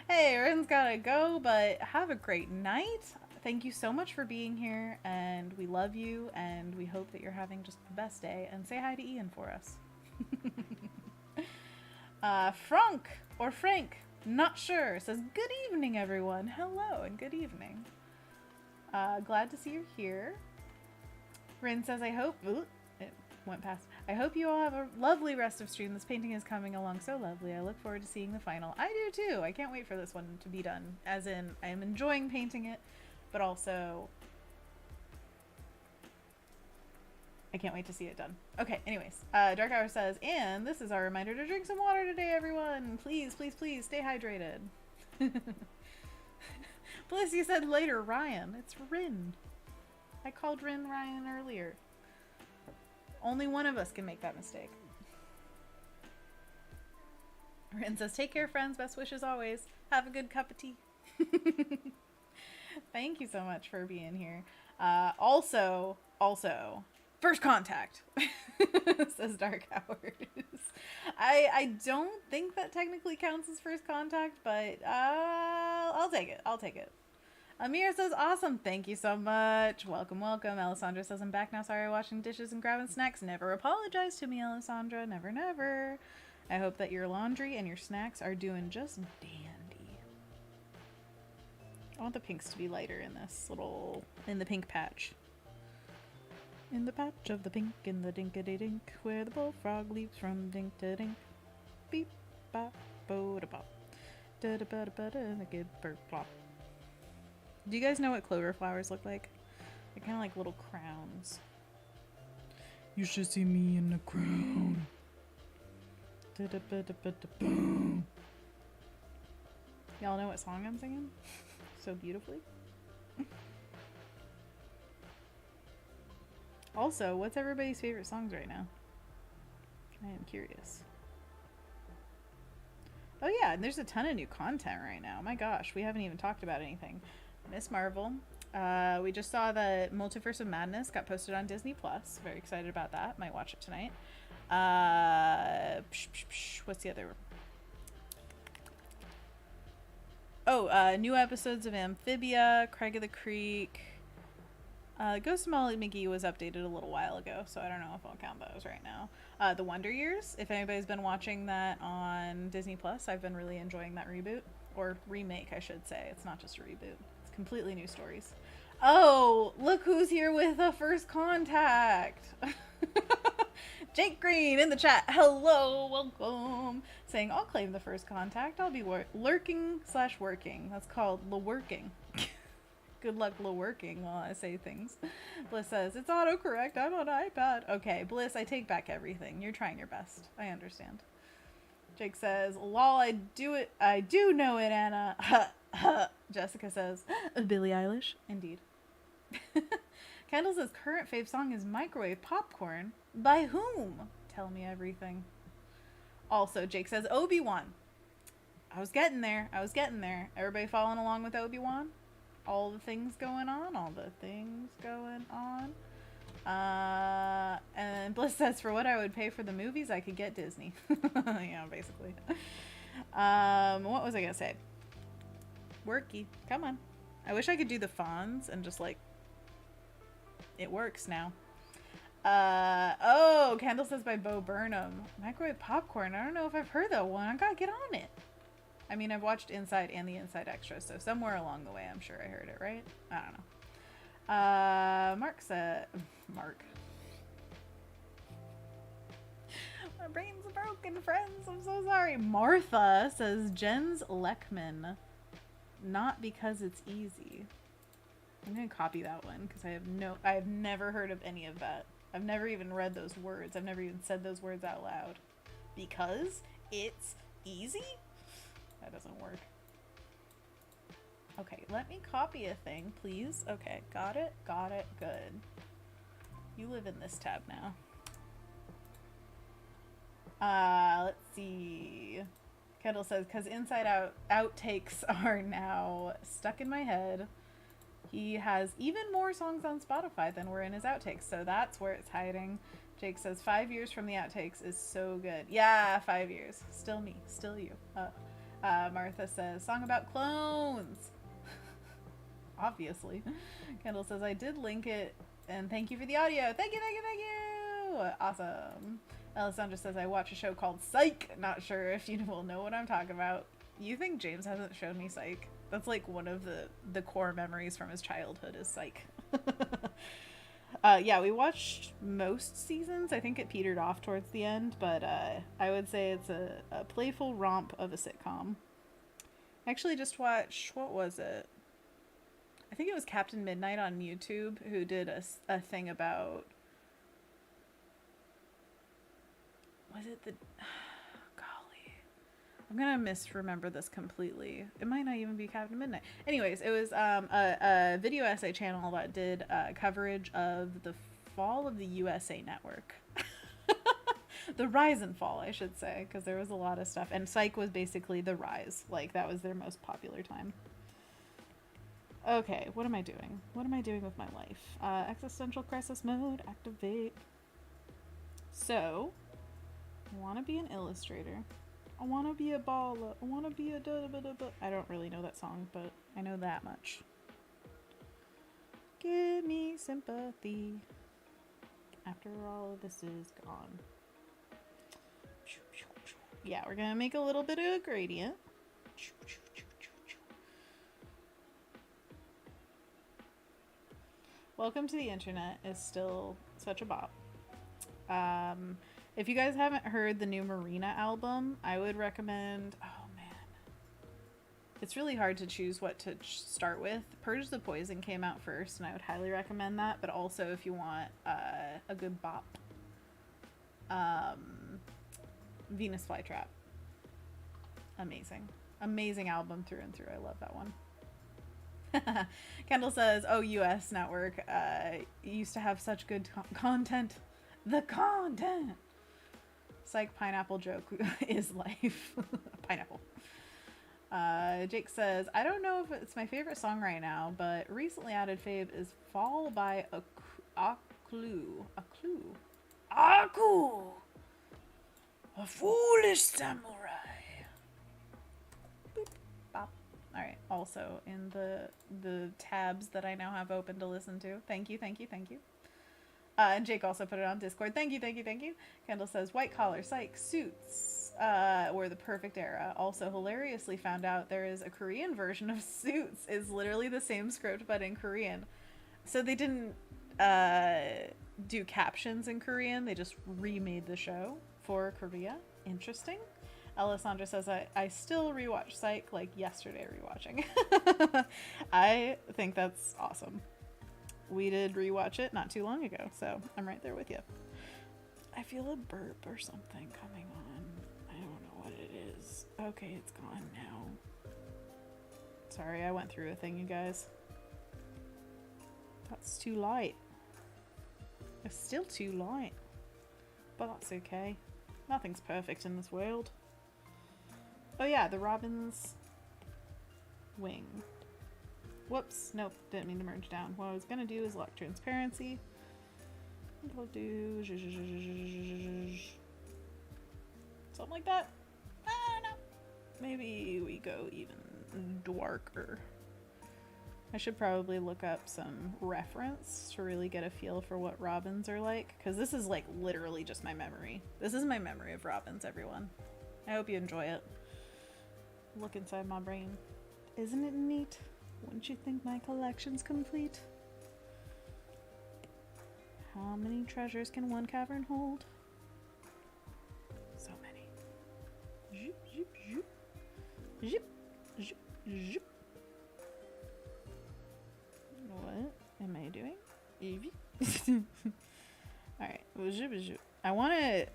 Hey, Rin's gotta go, but have a great night. Thank you so much for being here, and we love you, and we hope that you're having just the best day, and say hi to Ian for us. Frank, not sure, says, good evening, everyone. Hello, and good evening. Glad to see you're here. Rin says, I hope... Ooh, it went past. I hope you all have a lovely rest of stream. This painting is coming along so lovely. I look forward to seeing the final. I do too. I can't wait for this one to be done. As in, I am enjoying painting it, but also I can't wait to see it done. Okay, anyways. Dark Hour says, and this is our reminder to drink some water today, everyone. Please, please, please stay hydrated. Bliss, you said later, Ryan. It's Rin. I called Rin Ryan earlier. Only one of us can make that mistake. Rin says, take care, friends. Best wishes always. Have a good cup of tea. Thank you so much for being here. Also, first contact, says Dark Hours. I don't think that technically counts as first contact, but I'll take it. I'll take it. Amir says, awesome. Thank you so much. Welcome, welcome. Alessandra says, I'm back now. Sorry, washing dishes and grabbing snacks. Never apologize to me, Alessandra. Never, never. I hope that your laundry and your snacks are doing just dandy. I want the pinks to be lighter in this little, in the pink patch. In the patch of the pink, in the dinkity-dink, where the bullfrog leaps from dink-to-dink. Beep, bop, bo-da-bop. Da-da-ba-da-ba-da, and the good bird plop. Do you guys know what clover flowers look like? They're kind of like little crowns. You should see me in a crown. Da-da-ba-da-ba-da-boom. Y'all know what song I'm singing? So beautifully. Also, what's everybody's favorite songs right now? I am curious. Oh yeah, and there's a ton of new content right now. My gosh, we haven't even talked about anything. Miss Marvel. We just saw that Multiverse of Madness got posted on Disney Plus. Very excited about that. Might watch it tonight. What's the other? Oh, new episodes of Amphibia, Craig of the Creek. Ghost of Molly McGee was updated a little while ago, so I don't know if I'll count those right now. The Wonder Years, if anybody's been watching that on Disney Plus, I've been really enjoying that reboot. Or remake, I should say. It's not just a reboot. It's completely new stories. Oh, look who's here with a first contact. Jake Green in the chat. Hello, welcome. Saying, I'll claim the first contact. I'll be lurking/working. That's called la-working. Good luck la-working while I say things. Bliss says, it's autocorrect. I'm on iPad. Okay, Bliss, I take back everything. You're trying your best. I understand. Jake says, lol, I do know it, Anna. Jessica says, Billie Eilish. Indeed. Kendall says, current fave song is Microwave Popcorn. By whom? Tell me everything. Also, Jake says, Obi-Wan. I was getting there. Everybody following along with Obi-Wan? All the things going on? And Bliss says, for what I would pay for the movies, I could get Disney. Yeah, basically. What was I gonna say? Worky. Come on. I wish I could do the Fonz and just like, it works now. Oh, Kendall says by Bo Burnham. Microwave Popcorn. I don't know if I've heard that one. I gotta get on it. I mean, I've watched Inside and the Inside Extra, so somewhere along the way, I'm sure I heard it, right? I don't know. Mark said... Mark. My brain's broken, friends. I'm so sorry. Martha says Jens Leckman. Not because it's easy. I'm gonna copy that one because I have never heard of any of that. I've never even read those words. I've never even said those words out loud. Because it's easy? That doesn't work. Okay, let me copy a thing, please. Okay, got it, good. You live in this tab now. Let's see. Kendall says, because Inside Out outtakes are now stuck in my head. He has even more songs on Spotify than were in his outtakes, so that's where it's hiding. Jake says, 5 years from the outtakes is so good. Yeah, 5 years. Still me, still you. Martha says, song about clones. Obviously. Kendall says, I did link it, and thank you for the audio. Thank you. Awesome. Alessandra says, I watch a show called Psych. Not sure if you will know what I'm talking about. You think James hasn't shown me Psych? That's like one of the core memories from his childhood is Psych. Yeah, we watched most seasons. I think it petered off towards the end, but I would say it's a playful romp of a sitcom. I actually just watched, what was it? I think it was Captain Midnight on YouTube who did a thing about, was it the, golly, I'm gonna misremember this completely. It might not even be Captain Midnight. Anyways, it was a video essay channel that did coverage of the fall of the USA Network. The rise and fall, I should say, because there was a lot of stuff. And Psych was basically the rise. Like, that was their most popular time. Okay, what am I doing? What am I doing with my life? Existential crisis mode, activate. So, I want to be an illustrator. I want to be a baller. I want to be a da-da-da-da-da. I don't really know that song, but I know that much. Give me sympathy after all of this is gone. Yeah, we're going to make a little bit of a gradient. Welcome to the Internet is still such a bop. If you guys haven't heard the new Marina album, I would recommend, oh man, it's really hard to choose what to start with. Purge the Poison came out first, and I would highly recommend that, but also if you want a good bop, Venus Flytrap. Amazing album through and through. I love that one. Kendall says, oh, US Network used to have such good content. The content. Psych, pineapple joke is life. Pineapple. Jake says, I don't know if it's my favorite song right now, but recently added fave is Fall by Aku. A foolish samurai. Boop, bop. Alright, also in the tabs that I now have open to listen to. Thank you. And Jake also put it on Discord. Thank you. Kendall says, white collar, Psych, Suits were the perfect era. Also hilariously found out there is a Korean version of Suits. Is literally the same script but in Korean. So they didn't do captions in Korean. They just remade the show for Korea. Interesting. Alessandra says, I still rewatch Psych like yesterday rewatching. I think that's awesome. We did rewatch it not too long ago, so I'm right there with you. I feel a burp or something coming on. I don't know what it is. Okay, it's gone now. Sorry, I went through a thing, you guys. That's too light. It's still too light. But that's okay. Nothing's perfect in this world. Oh yeah, the Robin's wing. Whoops, nope, didn't mean to merge down. What I was gonna do is lock transparency. I'll do something like that. I don't know. Maybe we go even darker. I should probably look up some reference to really get a feel for what Robins are like, because this is like literally just my memory. This is my memory of Robins, everyone. I hope you enjoy it. Look inside my brain. Isn't it neat? Wouldn't you think my collection's complete? How many treasures can one cavern hold? So many. Zip, zip, zip. Zip, zip, zip. What am I doing? Evie? Alright. Zip, zip. I want to...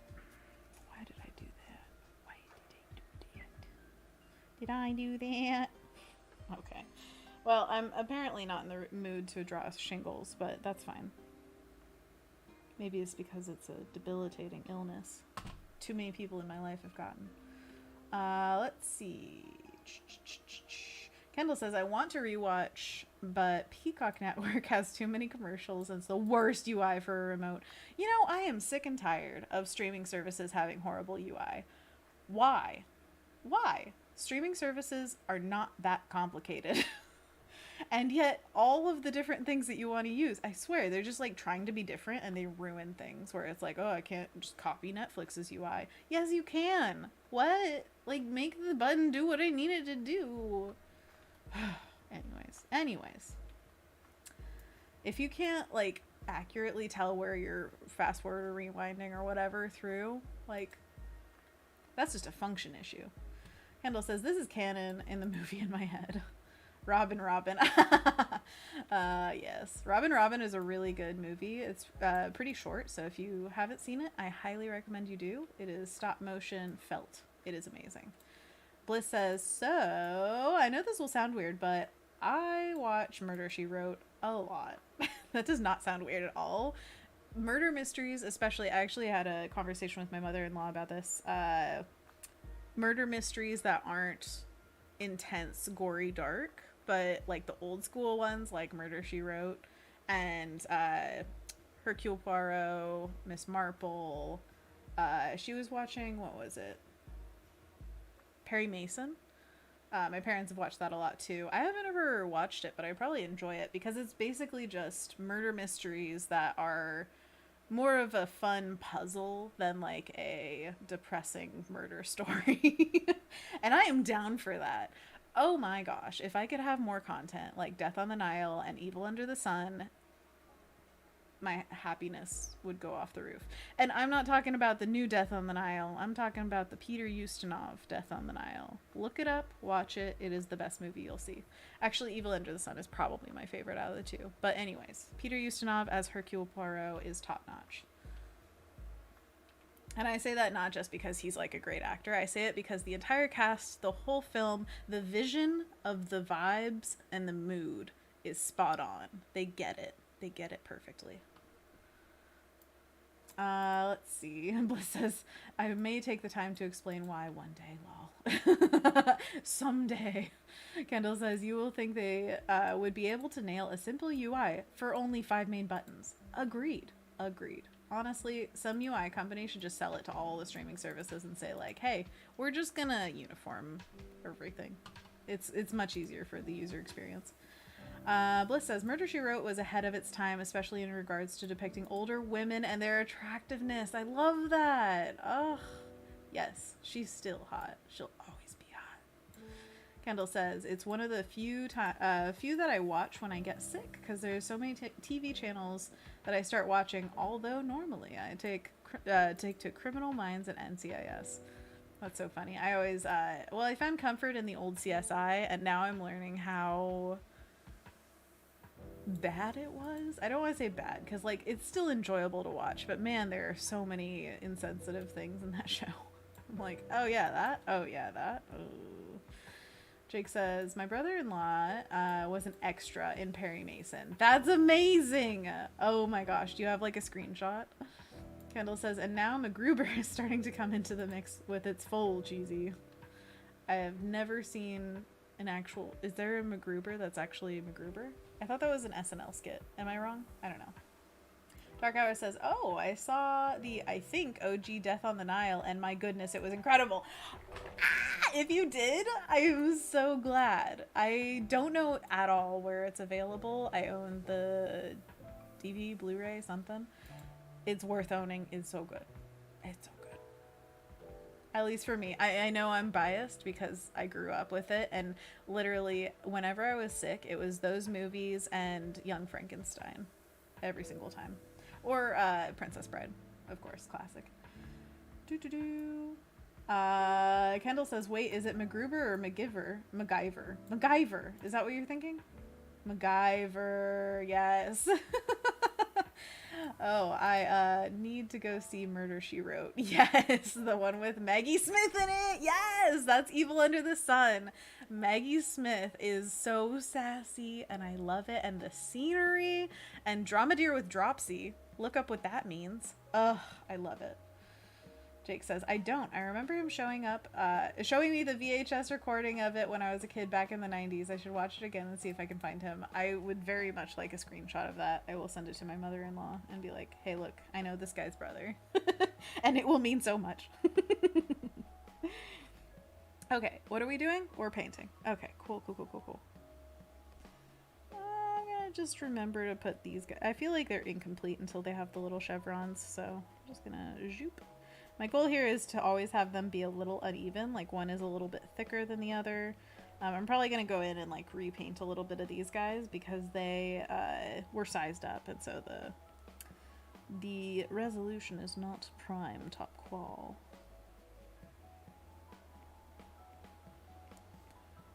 Why did I do that? Why did I do that? Did I do that? Okay. Well, I'm apparently not in the mood to draw shingles, but that's fine. Maybe it's because it's a debilitating illness. Too many people in my life have gotten. Let's see. Kendall says, I want to rewatch, but Peacock Network has too many commercials and it's the worst UI for a remote. You know, I am sick and tired of streaming services having horrible UI. Why? Why? Streaming services are not that complicated. And yet, all of the different things that you want to use, I swear, they're just like trying to be different and they ruin things where it's like, oh, I can't just copy Netflix's UI. Yes, you can. What? Like, make the button do what I need it to do. Anyways. If you can't, like, accurately tell where you're fast forward or rewinding or whatever through, like, that's just a function issue. Kendall says, this is canon in the movie in my head. Robin. Yes. Robin is a really good movie. It's pretty short, so if you haven't seen it, I highly recommend you do. It is stop motion felt. It is amazing. Bliss says, so, I know this will sound weird, but I watch Murder, She Wrote a lot. That does not sound weird at all. Murder mysteries, especially, I actually had a conversation with my mother-in-law about this. Murder mysteries that aren't intense, gory, dark, but like the old school ones like Murder, She Wrote and Hercule Poirot, Miss Marple. She was watching, what was it? Perry Mason. My parents have watched that a lot too. I haven't ever watched it, but I probably enjoy it because it's basically just murder mysteries that are more of a fun puzzle than like a depressing murder story. And I am down for that. Oh my gosh, if I could have more content like Death on the Nile and Evil Under the Sun, my happiness would go off the roof. And I'm not talking about the new Death on the Nile. I'm talking about the Peter Ustinov Death on the Nile. Look it up, watch it. It is the best movie you'll see. Actually, Evil Under the Sun is probably my favorite out of the two. But anyways, Peter Ustinov as Hercule Poirot is top notch. And I say that not just because he's like a great actor. I say it because the entire cast, the whole film, the vision of the vibes and the mood is spot on. They get it. They get it perfectly. Let's see. Bliss says, I may take the time to explain why one day, lol. Someday. Kendall says, you will think they would be able to nail a simple UI for only 5 main buttons. Agreed. Honestly, some UI company should just sell it to all the streaming services and say like, hey, we're just gonna uniform everything. It's much easier for the user experience. Bliss says, Murder, She Wrote was ahead of its time, especially in regards to depicting older women and their attractiveness. I love that. Ugh. Yes, she's still hot. She'll always be hot. Kendall says, it's one of the few that I watch when I get sick, because there's so many TV channels that I start watching, although normally I take to Criminal Minds and NCIS. That's so funny. I always, I found comfort in the old CSI, and now I'm learning how bad it was. I don't want to say bad because like it's still enjoyable to watch, but man, there are so many insensitive things in that show. I'm like, oh yeah, that. Oh. Jake says, my brother-in-law was an extra in Perry Mason. That's amazing. Oh my gosh, do you have like a screenshot? Kendall says, and now MacGruber is starting to come into the mix with its full cheesy. I have never seen an actual, is there a MacGruber that's actually a MacGruber? I thought that was an SNL skit. Am I wrong? I don't know. Dark Hour says, oh, I saw the, I think, OG Death on the Nile, and my goodness, it was incredible. If you did, I am so glad. I don't know at all where it's available. I own the DVD, Blu-ray, something. It's worth owning. It's so good. It's so good. At least for me. I know I'm biased because I grew up with it, and literally whenever I was sick, it was those movies and Young Frankenstein every single time. Or Princess Bride, of course, classic. Kendall says, wait, is it MacGruber or MacGyver? MacGyver. Is that what you're thinking? MacGyver, yes. Oh, I need to go see Murder, She Wrote. Yes, the one with Maggie Smith in it. Yes, that's Evil Under the Sun. Maggie Smith is so sassy, and I love it. And the scenery, and Dromedary with Dropsy. Look up what that means. Ugh, I love it. Jake says, I don't. I remember him showing me the VHS recording of it when I was a kid back in the 90s. I should watch it again and see if I can find him. I would very much like a screenshot of that. I will send it to my mother-in-law and be like, hey, look, I know this guy's brother. And it will mean so much. Okay, what are we doing? We're painting. Okay, cool. I'm gonna just remember to put these guys. I feel like they're incomplete until they have the little chevrons, so I'm just gonna zoop. My goal here is to always have them be a little uneven, like one is a little bit thicker than the other. I'm probably going to go in and like repaint a little bit of these guys because they were sized up, and so the resolution is not prime top qual.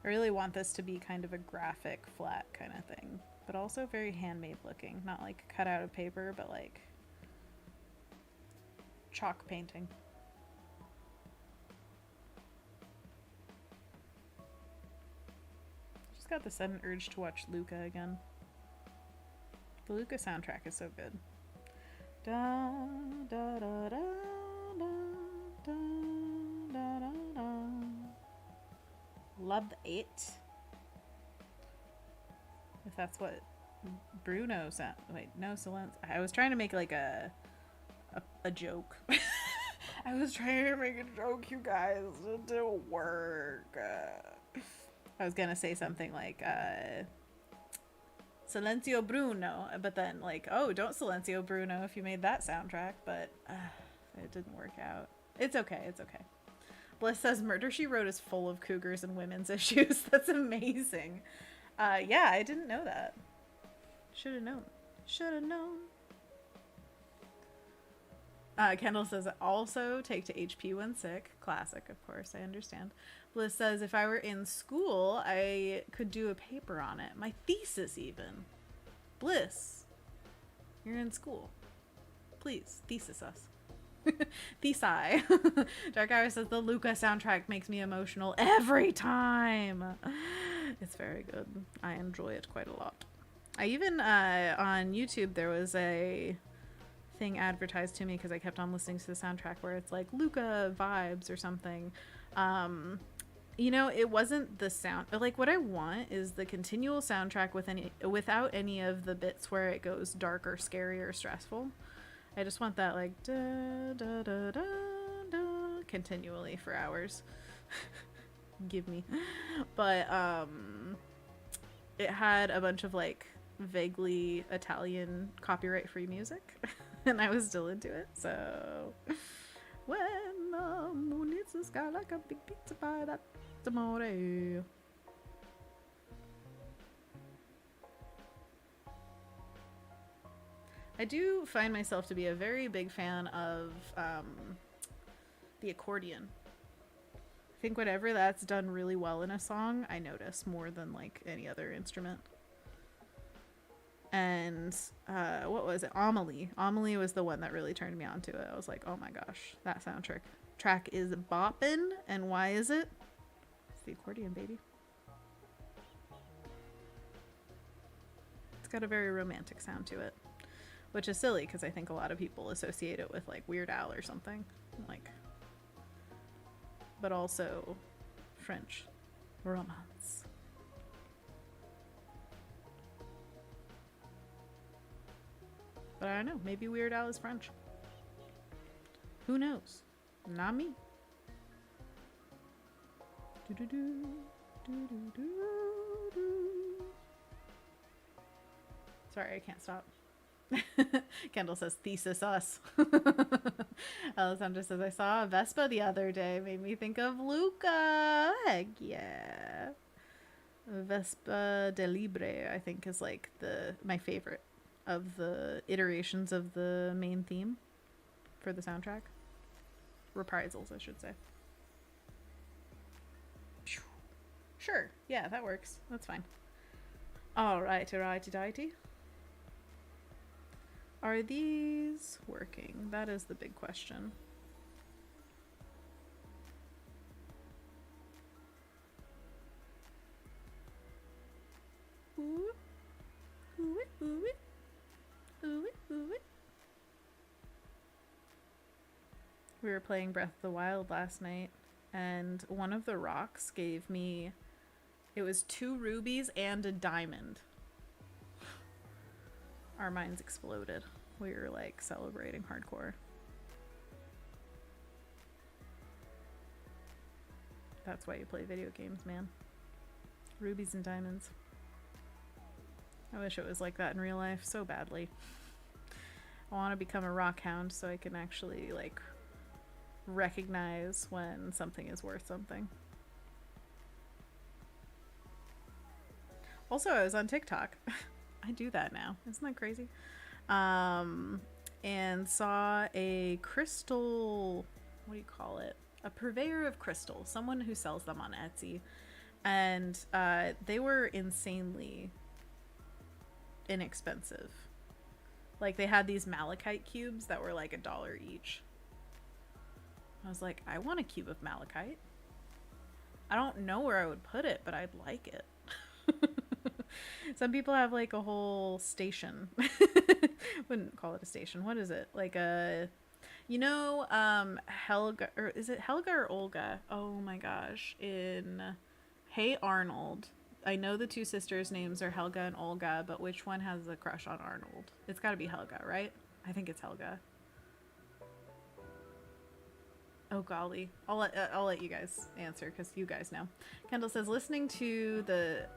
I really want this to be kind of a graphic flat kind of thing, but also very handmade looking, not like cut out of paper, but like chalk painting. Just got the sudden urge to watch Luca again. The Luca soundtrack is so good. Da, da, da, da, da, da, da, da, da. Love it. If that's what Bruno sound. Wait, no, Silence. I was trying to make like a joke. I was trying to make a joke, you guys. It didn't work. I was gonna say something like Silencio Bruno, but then like, oh, don't Silencio Bruno if you made that soundtrack, but it didn't work out. It's okay, it's okay. Bliss says Murder, She Wrote is full of cougars and women's issues. That's amazing. Yeah, I didn't know that. Should have known. Should have known. Kendall says, also take to HP when sick. Classic, of course, I understand. Bliss says, if I were in school, I could do a paper on it. My thesis, even. Bliss, you're in school. Please, thesis us. Thesi. Dark Hour says, the Luca soundtrack makes me emotional every time. It's very good. I enjoy it quite a lot. I even, on YouTube, there was a thing advertised to me because I kept on listening to the soundtrack where it's like Luca vibes or something. You know, it wasn't the sound, but like what I want is the continual soundtrack without any of the bits where it goes dark or scary or stressful. I just want that like da da da da da continually for hours. Give me. But it had a bunch of like vaguely Italian copyright free music. And I was still into it, so when the moon hits the sky like a big pizza pie, that's amore. I do find myself to be a very big fan of the accordion. I think whenever that's done really well in a song, I notice more than like any other instrument. And what was it? Amelie. Amelie was the one that really turned me on to it. I was like, oh my gosh, that track is bopping. And why is it? It's the accordion, baby. It's got a very romantic sound to it, which is silly because I think a lot of people associate it with like Weird Al or something, like, but also French romance. But I don't know. Maybe Weird Al is French. Who knows? Not me. Sorry, I can't stop. Kendall says, thesis us. Alessandra says, I saw a Vespa the other day. Made me think of Luca. Heck yeah. Vespa de Libre, I think, is like my favorite of the iterations of the main theme for the soundtrack. Reprisals, I should say. Sure, yeah, that works. That's fine. Alrighty. Are these working? That is the big question. Ooh. Ooh it, ooh it. Ooh it, ooh it. We were playing Breath of the Wild last night, and one of the rocks gave me, it was 2 rubies and a diamond. Our minds exploded. We were like celebrating hardcore. That's why you play video games, man. Rubies and diamonds. I wish it was like that in real life so badly. I want to become a rock hound so I can actually like recognize when something is worth something. Also, I was on TikTok. I do that now. Isn't that crazy? And saw a crystal, what do you call it? A purveyor of crystals, someone who sells them on Etsy. And they were insanely inexpensive. Like, they had these malachite cubes that were like $1 each. I was like, I want a cube of malachite. I don't know where I would put it, but I'd like it. Some people have like a whole station. Wouldn't call it a station. What is it? Like a, you know, Helga, or is it Helga or Olga? Oh my gosh. In Hey Arnold. I know the 2 sisters' names are Helga and Olga, but which one has a crush on Arnold? It's got to be Helga, right? I think it's Helga. Oh golly, I'll let you guys answer because you guys know. Kendall says listening to the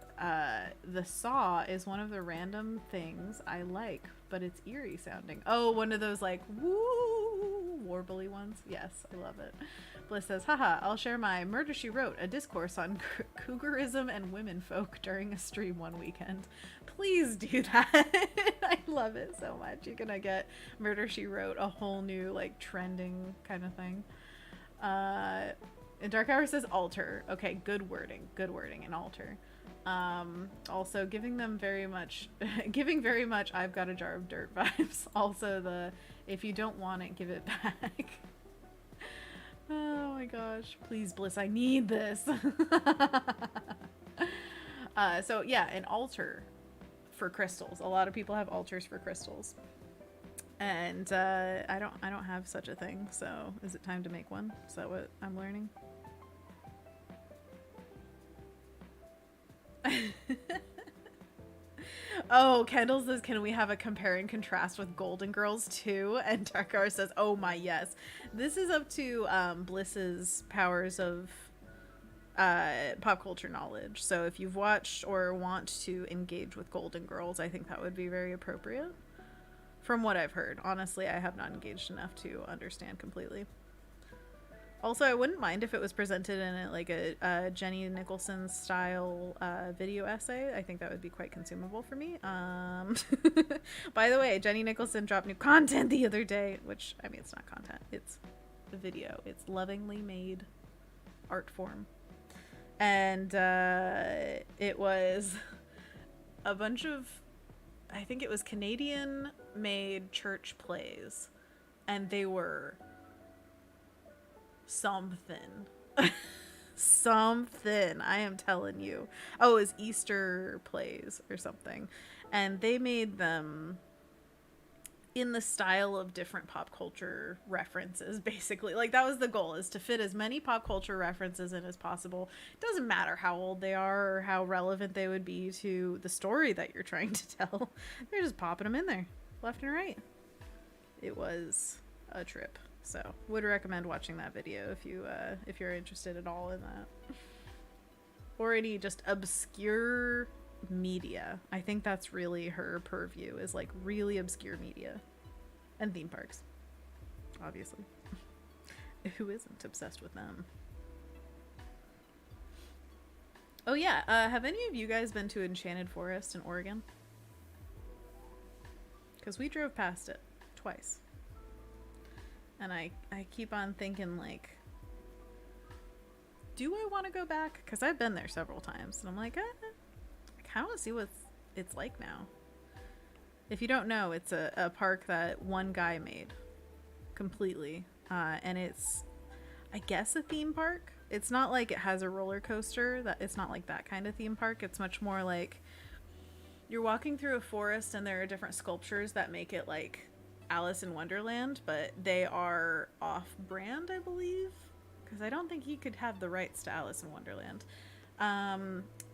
saw is one of the random things I like, but it's eerie sounding. Oh, one of those like woo warbly ones. Yes, I love it. Bliss says, haha, I'll share my Murder She Wrote, a discourse on cougarism and womenfolk during a stream one weekend. Please do that. I love it so much. You're gonna get Murder She Wrote, a whole new like trending kind of thing. And Dark Hour says altar. Okay, good wording and altar. Also giving very much I've got a jar of dirt vibes. Also the if you don't want it, give it back. Oh my gosh, please Bliss, I need this. So yeah, an altar for crystals. A lot of people have altars for crystals. And I don't have such a thing, so is it time to make one? Is that what I'm learning? Oh, Kendall says, can we have a compare and contrast with Golden Girls too? And Darkar says, oh my yes. This is up to Bliss's powers of pop culture knowledge. So if you've watched or want to engage with Golden Girls, I think that would be very appropriate. From what I've heard. Honestly, I have not engaged enough to understand completely. Also, I wouldn't mind if it was presented in a Jenny Nicholson style video essay. I think that would be quite consumable for me. By the way, Jenny Nicholson dropped new content the other day, which, I mean, it's not content. It's a video. It's lovingly made art form. And it was a bunch of, I think it was Canadian-made church plays. And they were something. Something, I am telling you. Oh, it was Easter plays or something. And they made them in the style of different pop culture references, basically. Like, that was the goal, is to fit as many pop culture references in as possible. It doesn't matter how old they are or how relevant they would be to the story that you're trying to tell. They're just popping them in there, left and right. It was a trip. So, would recommend watching that video if you're interested at all in that. Or any just obscure media. I think that's really her purview, is like really obscure media. And theme parks. Obviously. Who isn't obsessed with them? Oh yeah, have any of you guys been to Enchanted Forest in Oregon? Because we drove past it twice. And I keep on thinking, like, do I want to go back? Because I've been there several times. And I'm like, I kind of want to see what it's like now. If you don't know, it's a park that one guy made completely. And it's, I guess, a theme park. It's not like it has a roller coaster. That it's not like that kind of theme park. It's much more like you're walking through a forest and there are different sculptures that make it like Alice in Wonderland, but they are off-brand, I believe, because I don't think he could have the rights to Alice in Wonderland.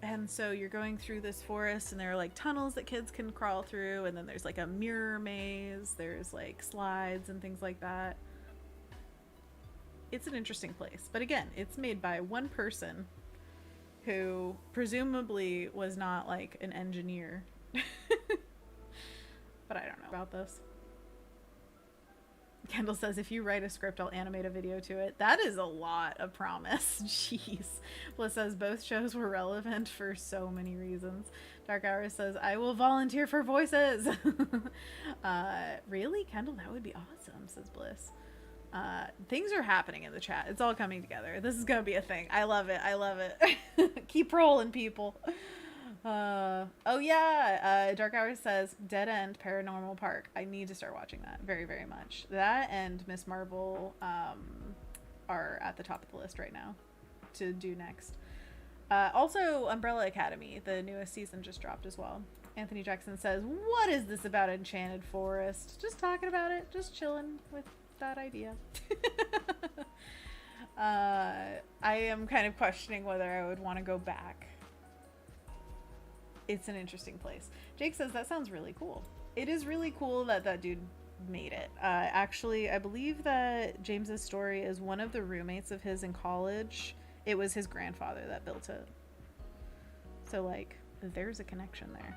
And so you're going through this forest and there are like tunnels that kids can crawl through, and then there's like a mirror maze, there's like slides and things like that. It's an interesting place, but again, it's made by one person who presumably was not like an engineer. But I don't know about this. Kendall says, if you write a script, I'll animate a video to it. That is a lot of promise. Jeez. Bliss says, both shows were relevant for so many reasons. Dark Hours says, I will volunteer for voices. Really? Kendall, that would be awesome, says Bliss. Things are happening in the chat. It's all coming together. This is going to be a thing. I love it. I love it. Keep rolling, people. Oh yeah, Dark Hours says Dead End Paranormal Park. I need to start watching that very, very much. That and Miss Marvel are at the top of the list right now to do next. Also, Umbrella Academy, the newest season just dropped as well. Anthony Jackson says, what is this about Enchanted Forest? Just talking about it, just chilling with that idea. I am kind of questioning whether I would want to go back. It's an interesting place. Jake says, that sounds really cool. It is really cool that that dude made it. Actually, I believe that James's story is one of the roommates of his in college. It was his grandfather that built it. So, like, there's a connection there.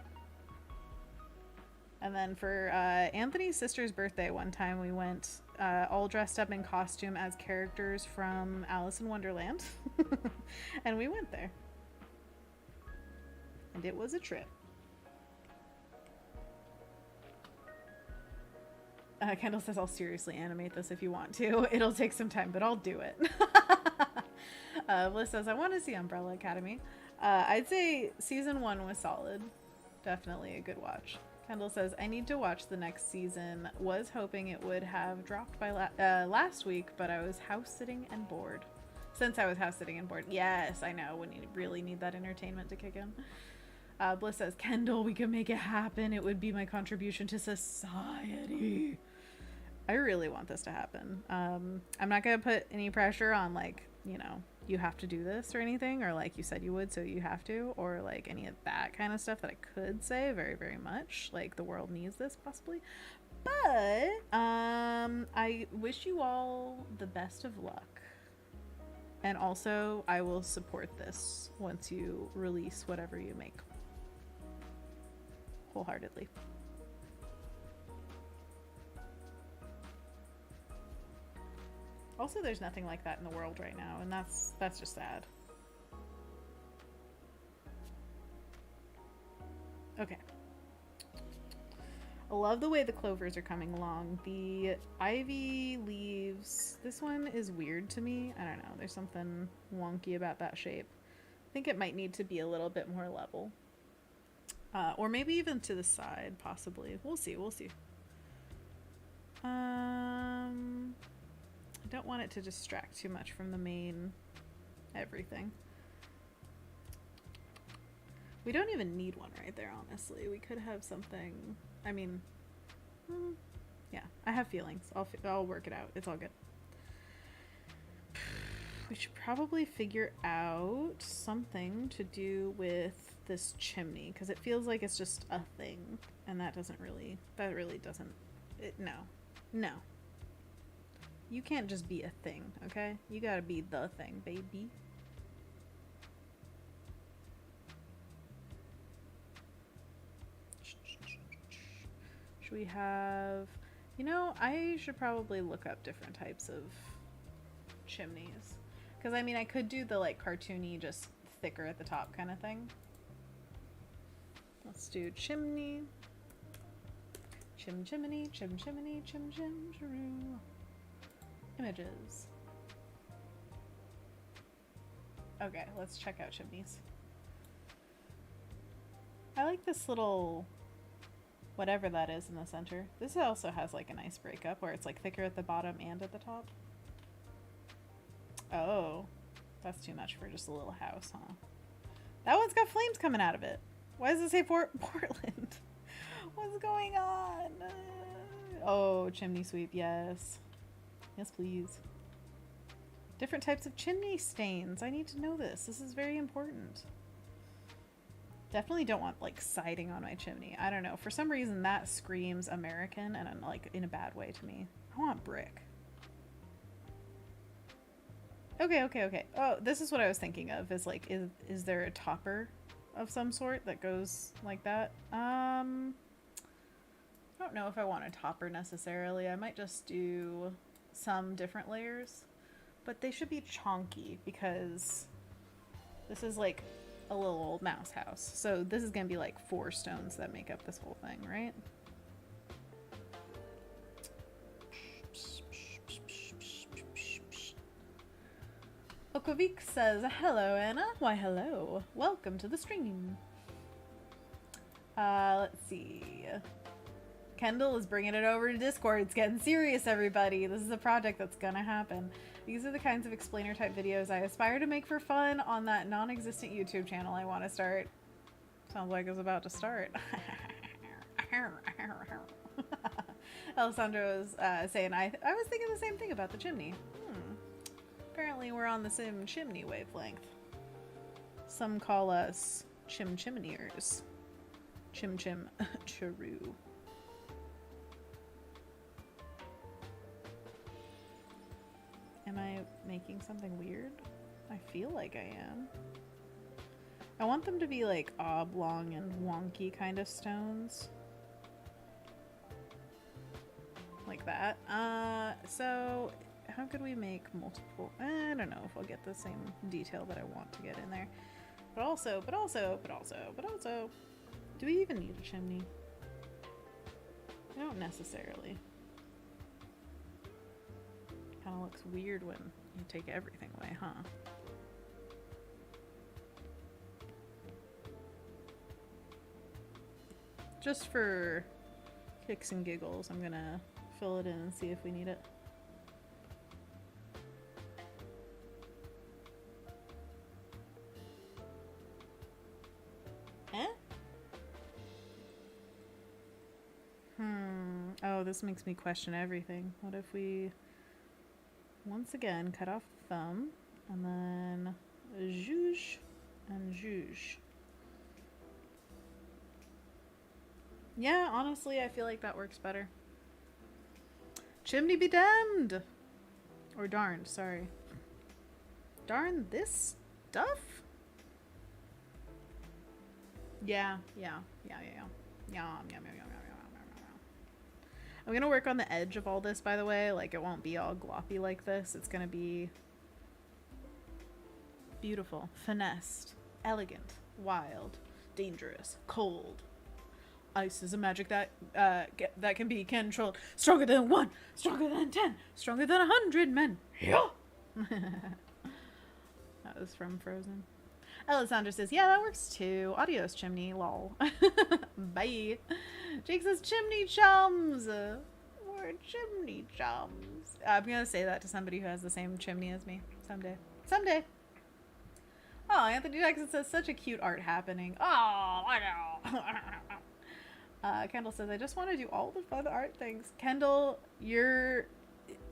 And then for Anthony's sister's birthday, one time we went all dressed up in costume as characters from Alice in Wonderland. And we went there. And it was a trip. Kendall says, I'll seriously animate this if you want to. It'll take some time, but I'll do it. Bliss says, I want to see Umbrella Academy. I'd say season 1 was solid. Definitely a good watch. Kendall says, I need to watch the next season. Was hoping it would have dropped by last week, but I was house sitting and bored. Since I was house sitting and bored. Yes, I know, when you really need that entertainment to kick in. Bliss says, Kendall, we can make it happen. It would be my contribution to society. I really want this to happen. I'm not going to put any pressure on, like, you know, you have to do this or anything, or like you said you would, so you have to, or like any of that kind of stuff that I could say very, very much. Like, the world needs this, possibly. But I wish you all the best of luck. And also, I will support this once you release whatever you make. Wholeheartedly. Also, there's nothing like that in the world right now, and that's just sad. Okay. I love the way the clovers are coming along. The ivy leaves, this one is weird to me. I don't know, there's something wonky about that shape. I think it might need to be a little bit more level. Or maybe even to the side, possibly. We'll see, we'll see. I don't want it to distract too much from the main everything. We don't even need one right there, honestly. We could have something, I mean, yeah, I have feelings. I'll work it out. It's all good. We should probably figure out something to do with this chimney, because it feels like it's just a thing, and that really doesn't, no. You can't just be a thing, okay? You gotta be the thing, baby. Should we have... You know, I should probably look up different types of chimneys. Because, I mean, I could do the, like, cartoony, just thicker at the top kind of thing. Let's do chimney. Chimney, chimney, chim-chim-chiroo. Images. Okay, let's check out chimneys. I like this little whatever that is in the center. This also has like a nice breakup where it's like thicker at the bottom and at the top. Oh, that's too much for just a little house, huh? That one's got flames coming out of it. Why does it say Portland? What's going on? Oh, chimney sweep, yes. Yes, please. Different types of chimney stains. I need to know this. This is very important. Definitely don't want like siding on my chimney. I don't know. For some reason that screams American and I'm like in a bad way to me. I want brick. Okay. Oh, this is what I was thinking of. Is like, is there a topper of some sort that goes like that? I don't know if I want a topper necessarily. I might just do some different layers, but they should be chonky because this is like a little old mouse house. So this is gonna be like 4 stones that make up this whole thing, right? Okovik says, hello, Anna. Why, hello. Welcome to the stream. Let's see. Kendall is bringing it over to Discord. It's getting serious, everybody. This is a project that's gonna happen. These are the kinds of explainer type videos I aspire to make for fun on that non-existent YouTube channel I want to start. Sounds like it's about to start. Alessandro was saying, I was thinking the same thing about the chimney. Apparently we're on the same chimney wavelength. Some call us chimneyers. Chim-chim-charoo. Am I making something weird? I feel like I am. I want them to be like oblong and wonky kind of stones. Like that. So how could we make multiple? I don't know if I'll get the same detail that I want to get in there. But also, do we even need a chimney? I don't necessarily. Kind of looks weird when you take everything away, huh? Just for kicks and giggles, I'm gonna fill it in and see if we need it. Oh, this makes me question everything. What if we once again cut off the thumb and then zhoosh and zhoosh? Yeah, honestly, I feel like that works better. Chimney be damned! Or darned, sorry. Darn this stuff? Yeah. I'm gonna work on the edge of all this, by the way. Like, it won't be all gloppy like this. It's gonna be beautiful, finessed, elegant, wild, dangerous, cold. Ice is a magic that that can be controlled. Stronger than 1, stronger than 10, stronger than 100 men. Yeah. That was from Frozen. Alessandra says, yeah, that works too. Adios, chimney. Lol. Bye. Jake says, chimney chums. We're chimney chums. I'm going to say that to somebody who has the same chimney as me. Someday. Someday. Oh, Anthony Jackson says, such a cute art happening. Oh, I know. Kendall says, I just want to do all the fun art things. Kendall, you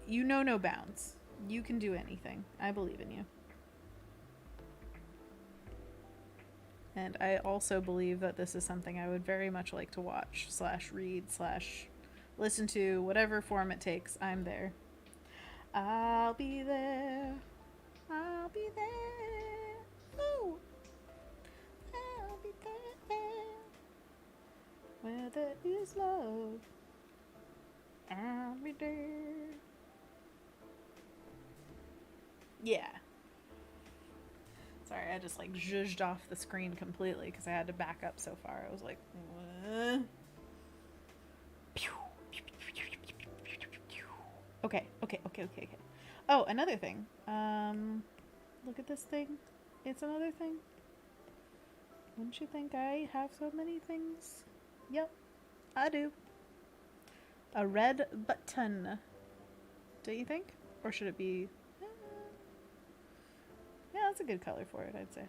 know no bounds. You can do anything. I believe in you. And I also believe that this is something I would very much like to watch, / read, / listen to, whatever form it takes. I'm there. I'll be there. I'll be there. Ooh. I'll be there. Where there is love, I'll be there. Yeah. Sorry, I just like zhuzhed off the screen completely because I had to back up so far. I was like, what? Okay. Oh, another thing. Look at this thing. It's another thing. Wouldn't you think I have so many things? Yep. I do. A red button. Do you think? Or should it be... Yeah, that's a good color for it, I'd say.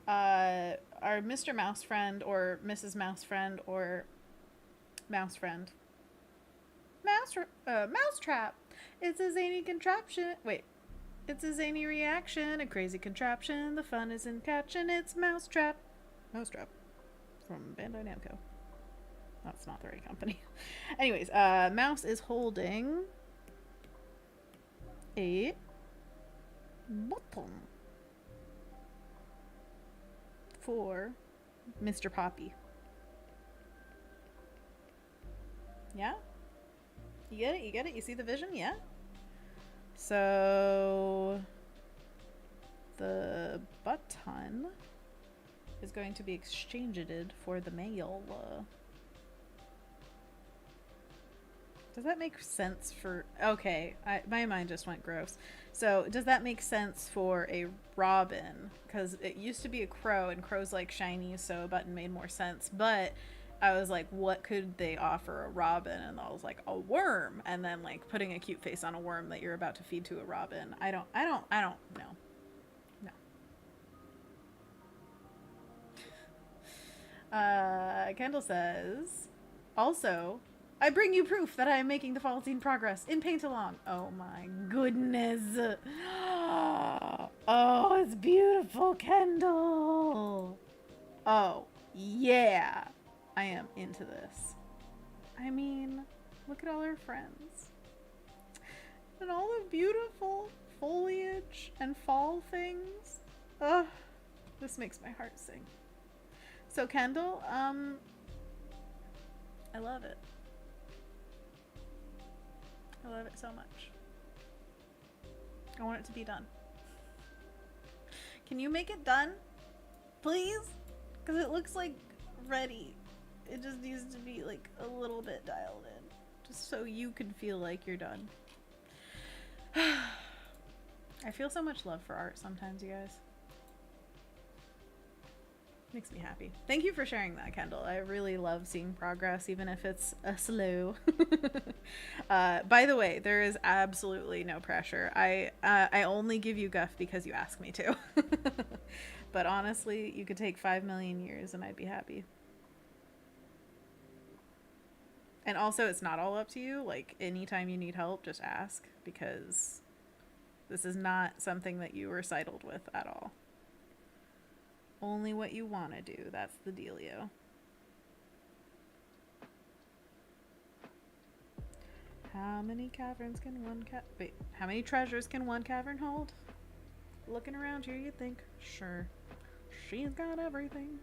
Our Mr. Mouse friend or Mrs. Mouse friend or Mouse friend. Mousetrap. It's a zany contraption. Wait. It's a zany reaction, a crazy contraption. The fun is in catching. It's Mousetrap. Mousetrap. From Bandai Namco. That's not the right company. Anyways, Mouse is holding a button for Mr. Poppy. Yeah? You get it? You get it? You see the vision? Yeah? So the button is going to be exchanged for the mail. Does that make sense for... Okay, my mind just went gross. So does that make sense for a robin? Because it used to be a crow, and crows like shiny, so a button made more sense. But I was like, what could they offer a robin? And I was like, a worm. And then like putting a cute face on a worm that you're about to feed to a robin. I don't know. No. Kendall says, also, I bring you proof that I am making the fall scene progress in Paint Along. Oh my goodness. Oh, it's beautiful, Kendall. Oh, yeah. I am into this. I mean, look at all our friends. And all the beautiful foliage and fall things. Ugh, this makes my heart sing. So Kendall, I love it. I love it so much. I want it to be done. Can you make it done? Please? Because it looks like ready. It just needs to be like a little bit dialed in. Just so you can feel like you're done. I feel so much love for art sometimes, you guys. Makes me happy. Thank you for sharing that, Kendall. I really love seeing progress, even if it's slow. By the way, there is absolutely no pressure. I only give you guff because you ask me to. But honestly, you could take 5 million years and I'd be happy. And also, it's not all up to you. Like, anytime you need help, just ask, because this is not something that you were sidled with at all. Only what you want to do. That's the dealio. How many caverns can one wait, how many treasures can one cavern hold? Looking around here, you'd think, sure, she's got everything.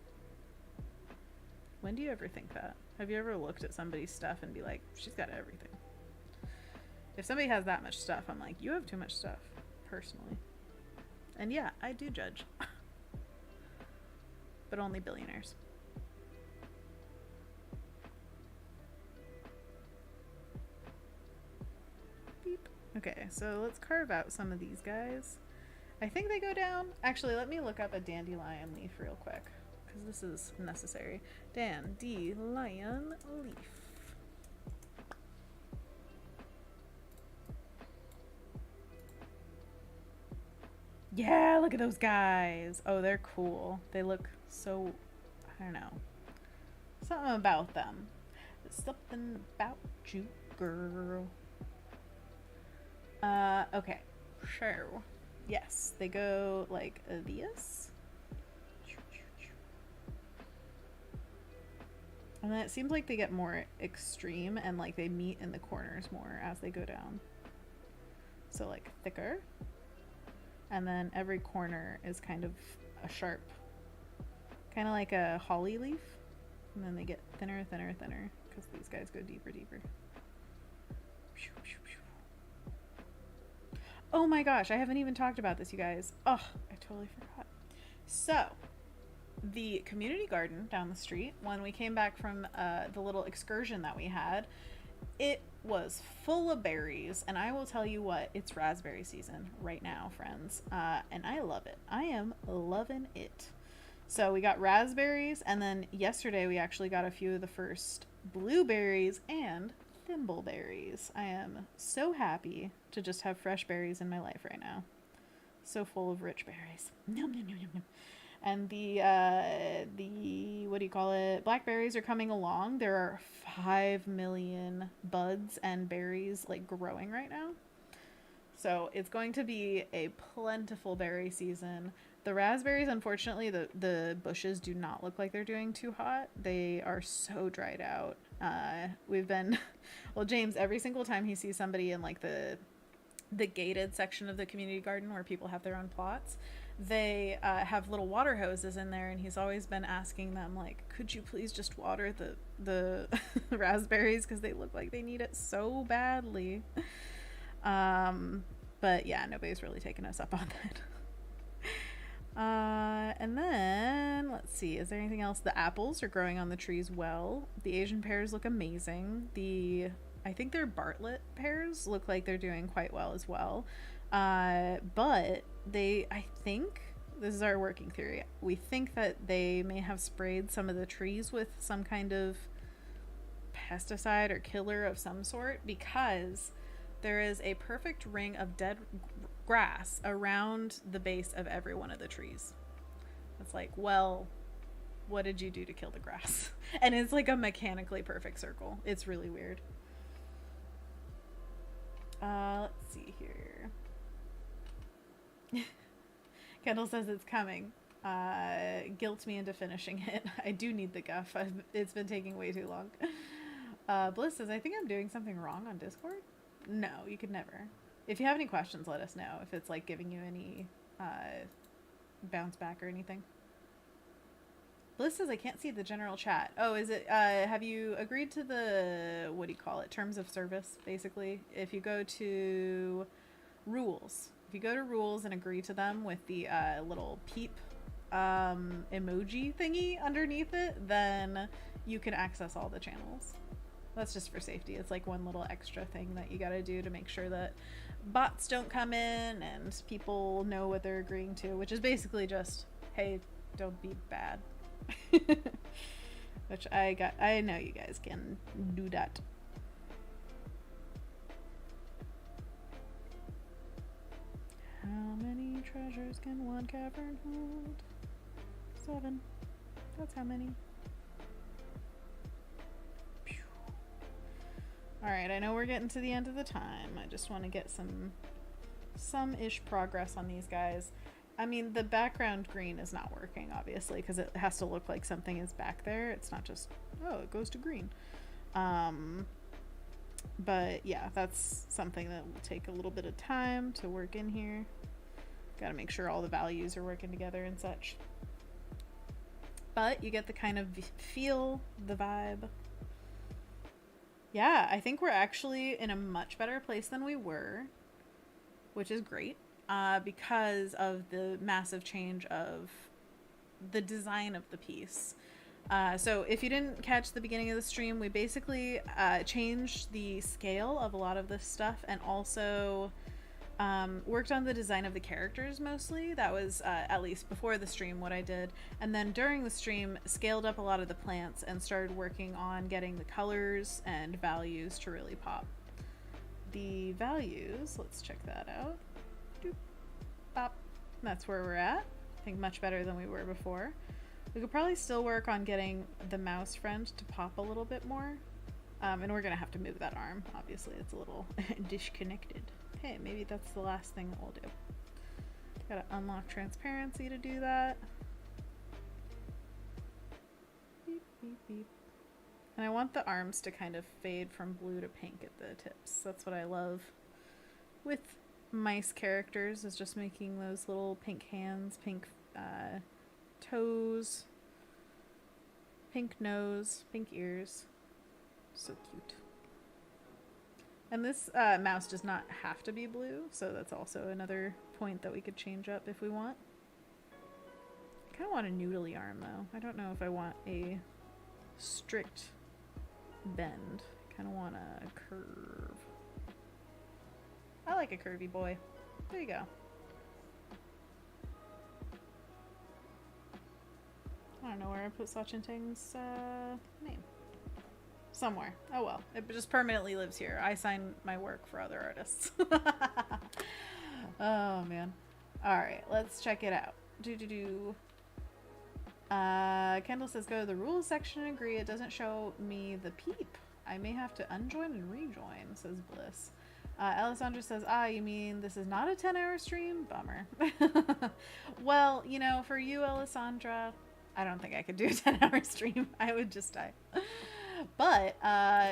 When do you ever think that? Have you ever looked at somebody's stuff and be like, she's got everything? If somebody has that much stuff, I'm like, you have too much stuff, personally. And yeah, I do judge. But only billionaires. Beep. Okay, so let's carve out some of these guys. I think they go down. Actually, let me look up a dandelion leaf real quick, because this is necessary. Dandelion leaf. Yeah, look at those guys. Oh, they're cool. They look so, I don't know. Something about them. Something about you, girl. Okay. Sure. Yes, they go like this. And then it seems like they get more extreme and like they meet in the corners more as they go down. So like thicker. And then every corner is kind of a sharp, kind of like a holly leaf. And then they get thinner, thinner, thinner, because these guys go deeper, deeper. Oh my gosh, I haven't even talked about this, you guys. Oh, I totally forgot. So, the community garden down the street, when we came back from the little excursion that we had, it was full of berries, and I will tell you what, it's raspberry season right now, friends, and I love it. I am loving it. So we got raspberries, and then yesterday we actually got a few of the first blueberries and thimbleberries. I am so happy to just have fresh berries in my life right now. So full of rich berries. Nom, nom, nom, nom, nom. And the what do you call it? Blackberries are coming along. There are 5 million buds and berries like growing right now. So it's going to be a plentiful berry season. The raspberries, unfortunately, the bushes do not look like they're doing too hot. They are so dried out. We've been, well, James, every single time he sees somebody in like the gated section of the community garden where people have their own plots, they have little water hoses in there, and he's always been asking them like, could you please just water the raspberries because they look like they need it so badly. But yeah, nobody's really taken us up on that. And then let's see, is there anything else? The apples are growing on the trees well. The Asian pears look amazing. I think their Bartlett pears look like they're doing quite well as well. But I think this is our working theory. We think that they may have sprayed some of the trees with some kind of pesticide or killer of some sort, because there is a perfect ring of dead grass around the base of every one of the trees. It's like, well, what did you do to kill the grass? And it's like a mechanically perfect circle. It's really weird. Let's see here. Kendall says it's coming. Guilt me into finishing it. I do need the guff. It's been taking way too long. Bliss says, I think I'm doing something wrong on Discord. No, you could never. If you have any questions, let us know. If it's like giving you any bounce back or anything. Bliss says, I can't see the general chat. Oh, is it, have you agreed to the, what do you call it, terms of service, basically? If you go to rules, and agree to them with the little peep emoji thingy underneath it, then you can access all the channels. That's just for safety. It's like one little extra thing that you gotta do to make sure that bots don't come in and people know what they're agreeing to, which is basically just, hey, don't be bad. Which I know you guys can do that. How many treasures can one cavern hold? 7. That's how many. Alright, I know we're getting to the end of the time. I just want to get some-ish progress on these guys. I mean, the background green is not working, obviously, because it has to look like something is back there. It's not just, oh, it goes to green. But yeah, that's something that will take a little bit of time to work in here. Gotta make sure all the values are working together and such. But you get the kind of feel, the vibe. Yeah, I think we're actually in a much better place than we were, which is great, because of the massive change of the design of the piece. So if you didn't catch the beginning of the stream, we basically changed the scale of a lot of this stuff, and also worked on the design of the characters mostly. That was, at least before the stream, what I did. And then during the stream, scaled up a lot of the plants and started working on getting the colors and values to really pop. The values, let's check that out. Doop, pop. That's where we're at. I think much better than we were before. We could probably still work on getting the mouse friend to pop a little bit more. And we're gonna have to move that arm. Obviously, it's a little disconnected. Okay, maybe that's the last thing that we'll do. Gotta unlock transparency to do that. Beep, beep, beep. And I want the arms to kind of fade from blue to pink at the tips. That's what I love with mice characters, is just making those little pink hands, pink toes, pink nose, pink ears. So cute. And this mouse does not have to be blue, so that's also another point that we could change up if we want. I kind of want a noodly arm, though. I don't know if I want a strict bend. I kind of want a curve. I like a curvy boy. There you go. don't know where I put Swatchinting's name. Somewhere. Oh well. It just permanently lives here. I sign my work for other artists. Oh man. Alright, let's check it out. Kendall says go to the rules section and agree. It doesn't show me the peep. I may have to unjoin and rejoin, says Bliss. Alessandra says, you mean this is not a 10-hour stream? Bummer. Well, you know, for you, Alessandra, I don't think I could do a 10-hour stream. I would just die. But,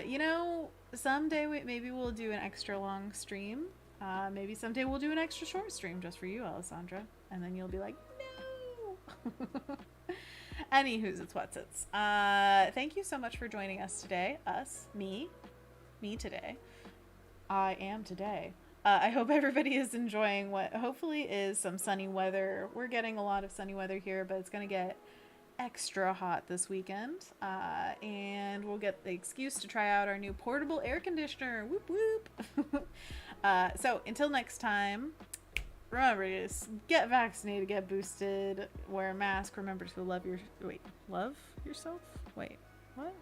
you know, someday maybe we'll do an extra long stream. Maybe someday we'll do an extra short stream just for you, Alessandra. And then you'll be like, no! Anywho's, it's what's it's. Thank you so much for joining us today. Me today. I am today. I hope everybody is enjoying what hopefully is some sunny weather. We're getting a lot of sunny weather here, but it's going to get extra hot this weekend. And we'll get the excuse to try out our new portable air conditioner. Whoop whoop. So until next time, remember to get vaccinated, get boosted, wear a mask, remember to love yourself? Wait, what?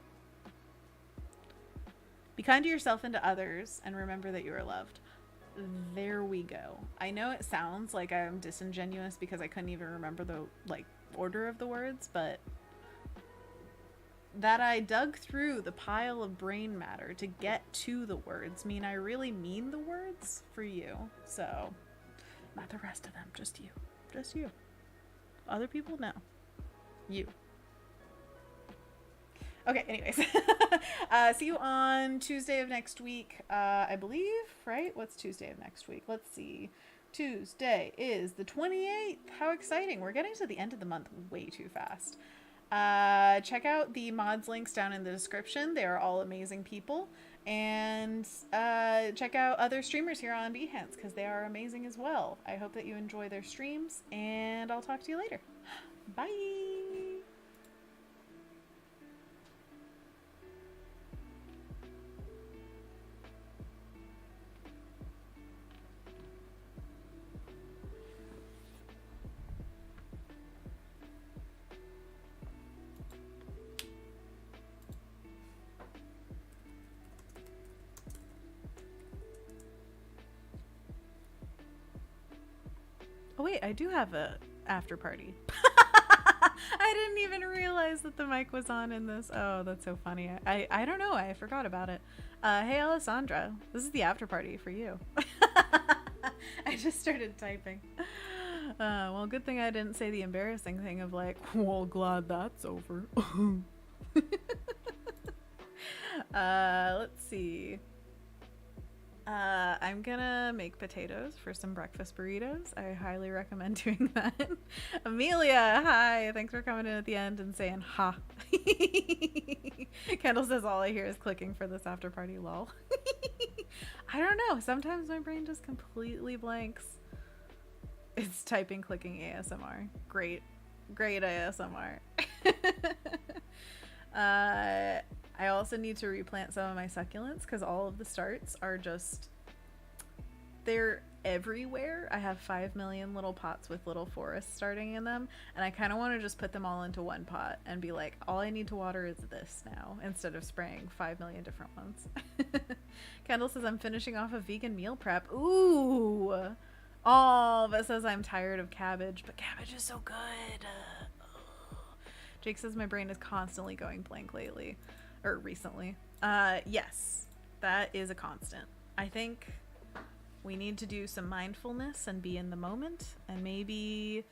Be kind to yourself and to others, and remember that you are loved. There we go. I know it sounds like I'm disingenuous because I couldn't even remember the order of the words, but that I dug through the pile of brain matter to get to the words mean I really mean the words for you. So, not the rest of them, just you. Just you. Other people, no. You. Okay, anyways. See you on Tuesday of next week, I believe, right? What's Tuesday of next week? Let's see. Tuesday is the 28th. How exciting. We're getting to the end of the month way too fast. Check out the mods links down in the description. They are all amazing people. And check out other streamers here on Behance because they are amazing as well. I hope that you enjoy their streams, and I'll talk to you later. Bye! Oh wait, I do have a after party. I didn't even realize that the mic was on in this. Oh, that's so funny. I don't know. I forgot about it. Hey, Alessandra. This is the after party for you. I just started typing. Well, good thing I didn't say the embarrassing thing of like, well, glad that's over. Let's see. I'm gonna make potatoes for some breakfast burritos. I highly recommend doing that. Amelia, hi. Thanks for coming in at the end and saying ha. Kendall says all I hear is clicking for this after party, lol. I don't know. Sometimes my brain just completely blanks. It's typing, clicking ASMR. Great ASMR. I also need to replant some of my succulents because all of the starts are just, they're everywhere. I have 5 million little pots with little forests starting in them, and I kind of want to just put them all into one pot and be like, all I need to water is this now, instead of spraying 5 million different ones. Kendall says I'm finishing off a vegan meal prep. Ooh! Oh, but says I'm tired of cabbage, but cabbage is so good. Jake says my brain is constantly going blank lately. Or recently. Yes, that is a constant. I think we need to do some mindfulness and be in the moment and maybe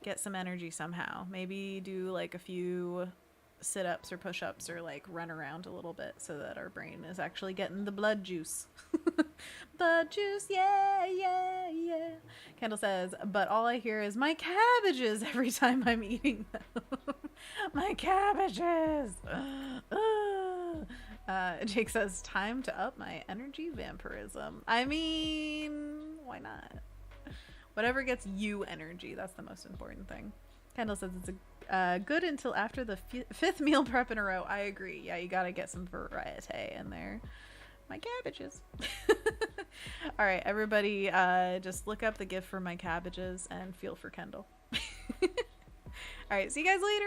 get some energy somehow. Maybe do like a few sit-ups or push-ups or like run around a little bit so that our brain is actually getting the blood juice. Blood juice, yeah, yeah, yeah. Kendall says, but all I hear is my cabbages every time I'm eating them. My cabbages. Jake says, time to up my energy vampirism. I mean, why not? Whatever gets you energy, that's the most important thing. Kendall says it's a good until after the fifth meal prep in a row. I agree. Yeah, you gotta get some variety in there. My cabbages. All right, everybody, just look up the gift for my cabbages and feel for Kendall. All right, see you guys later.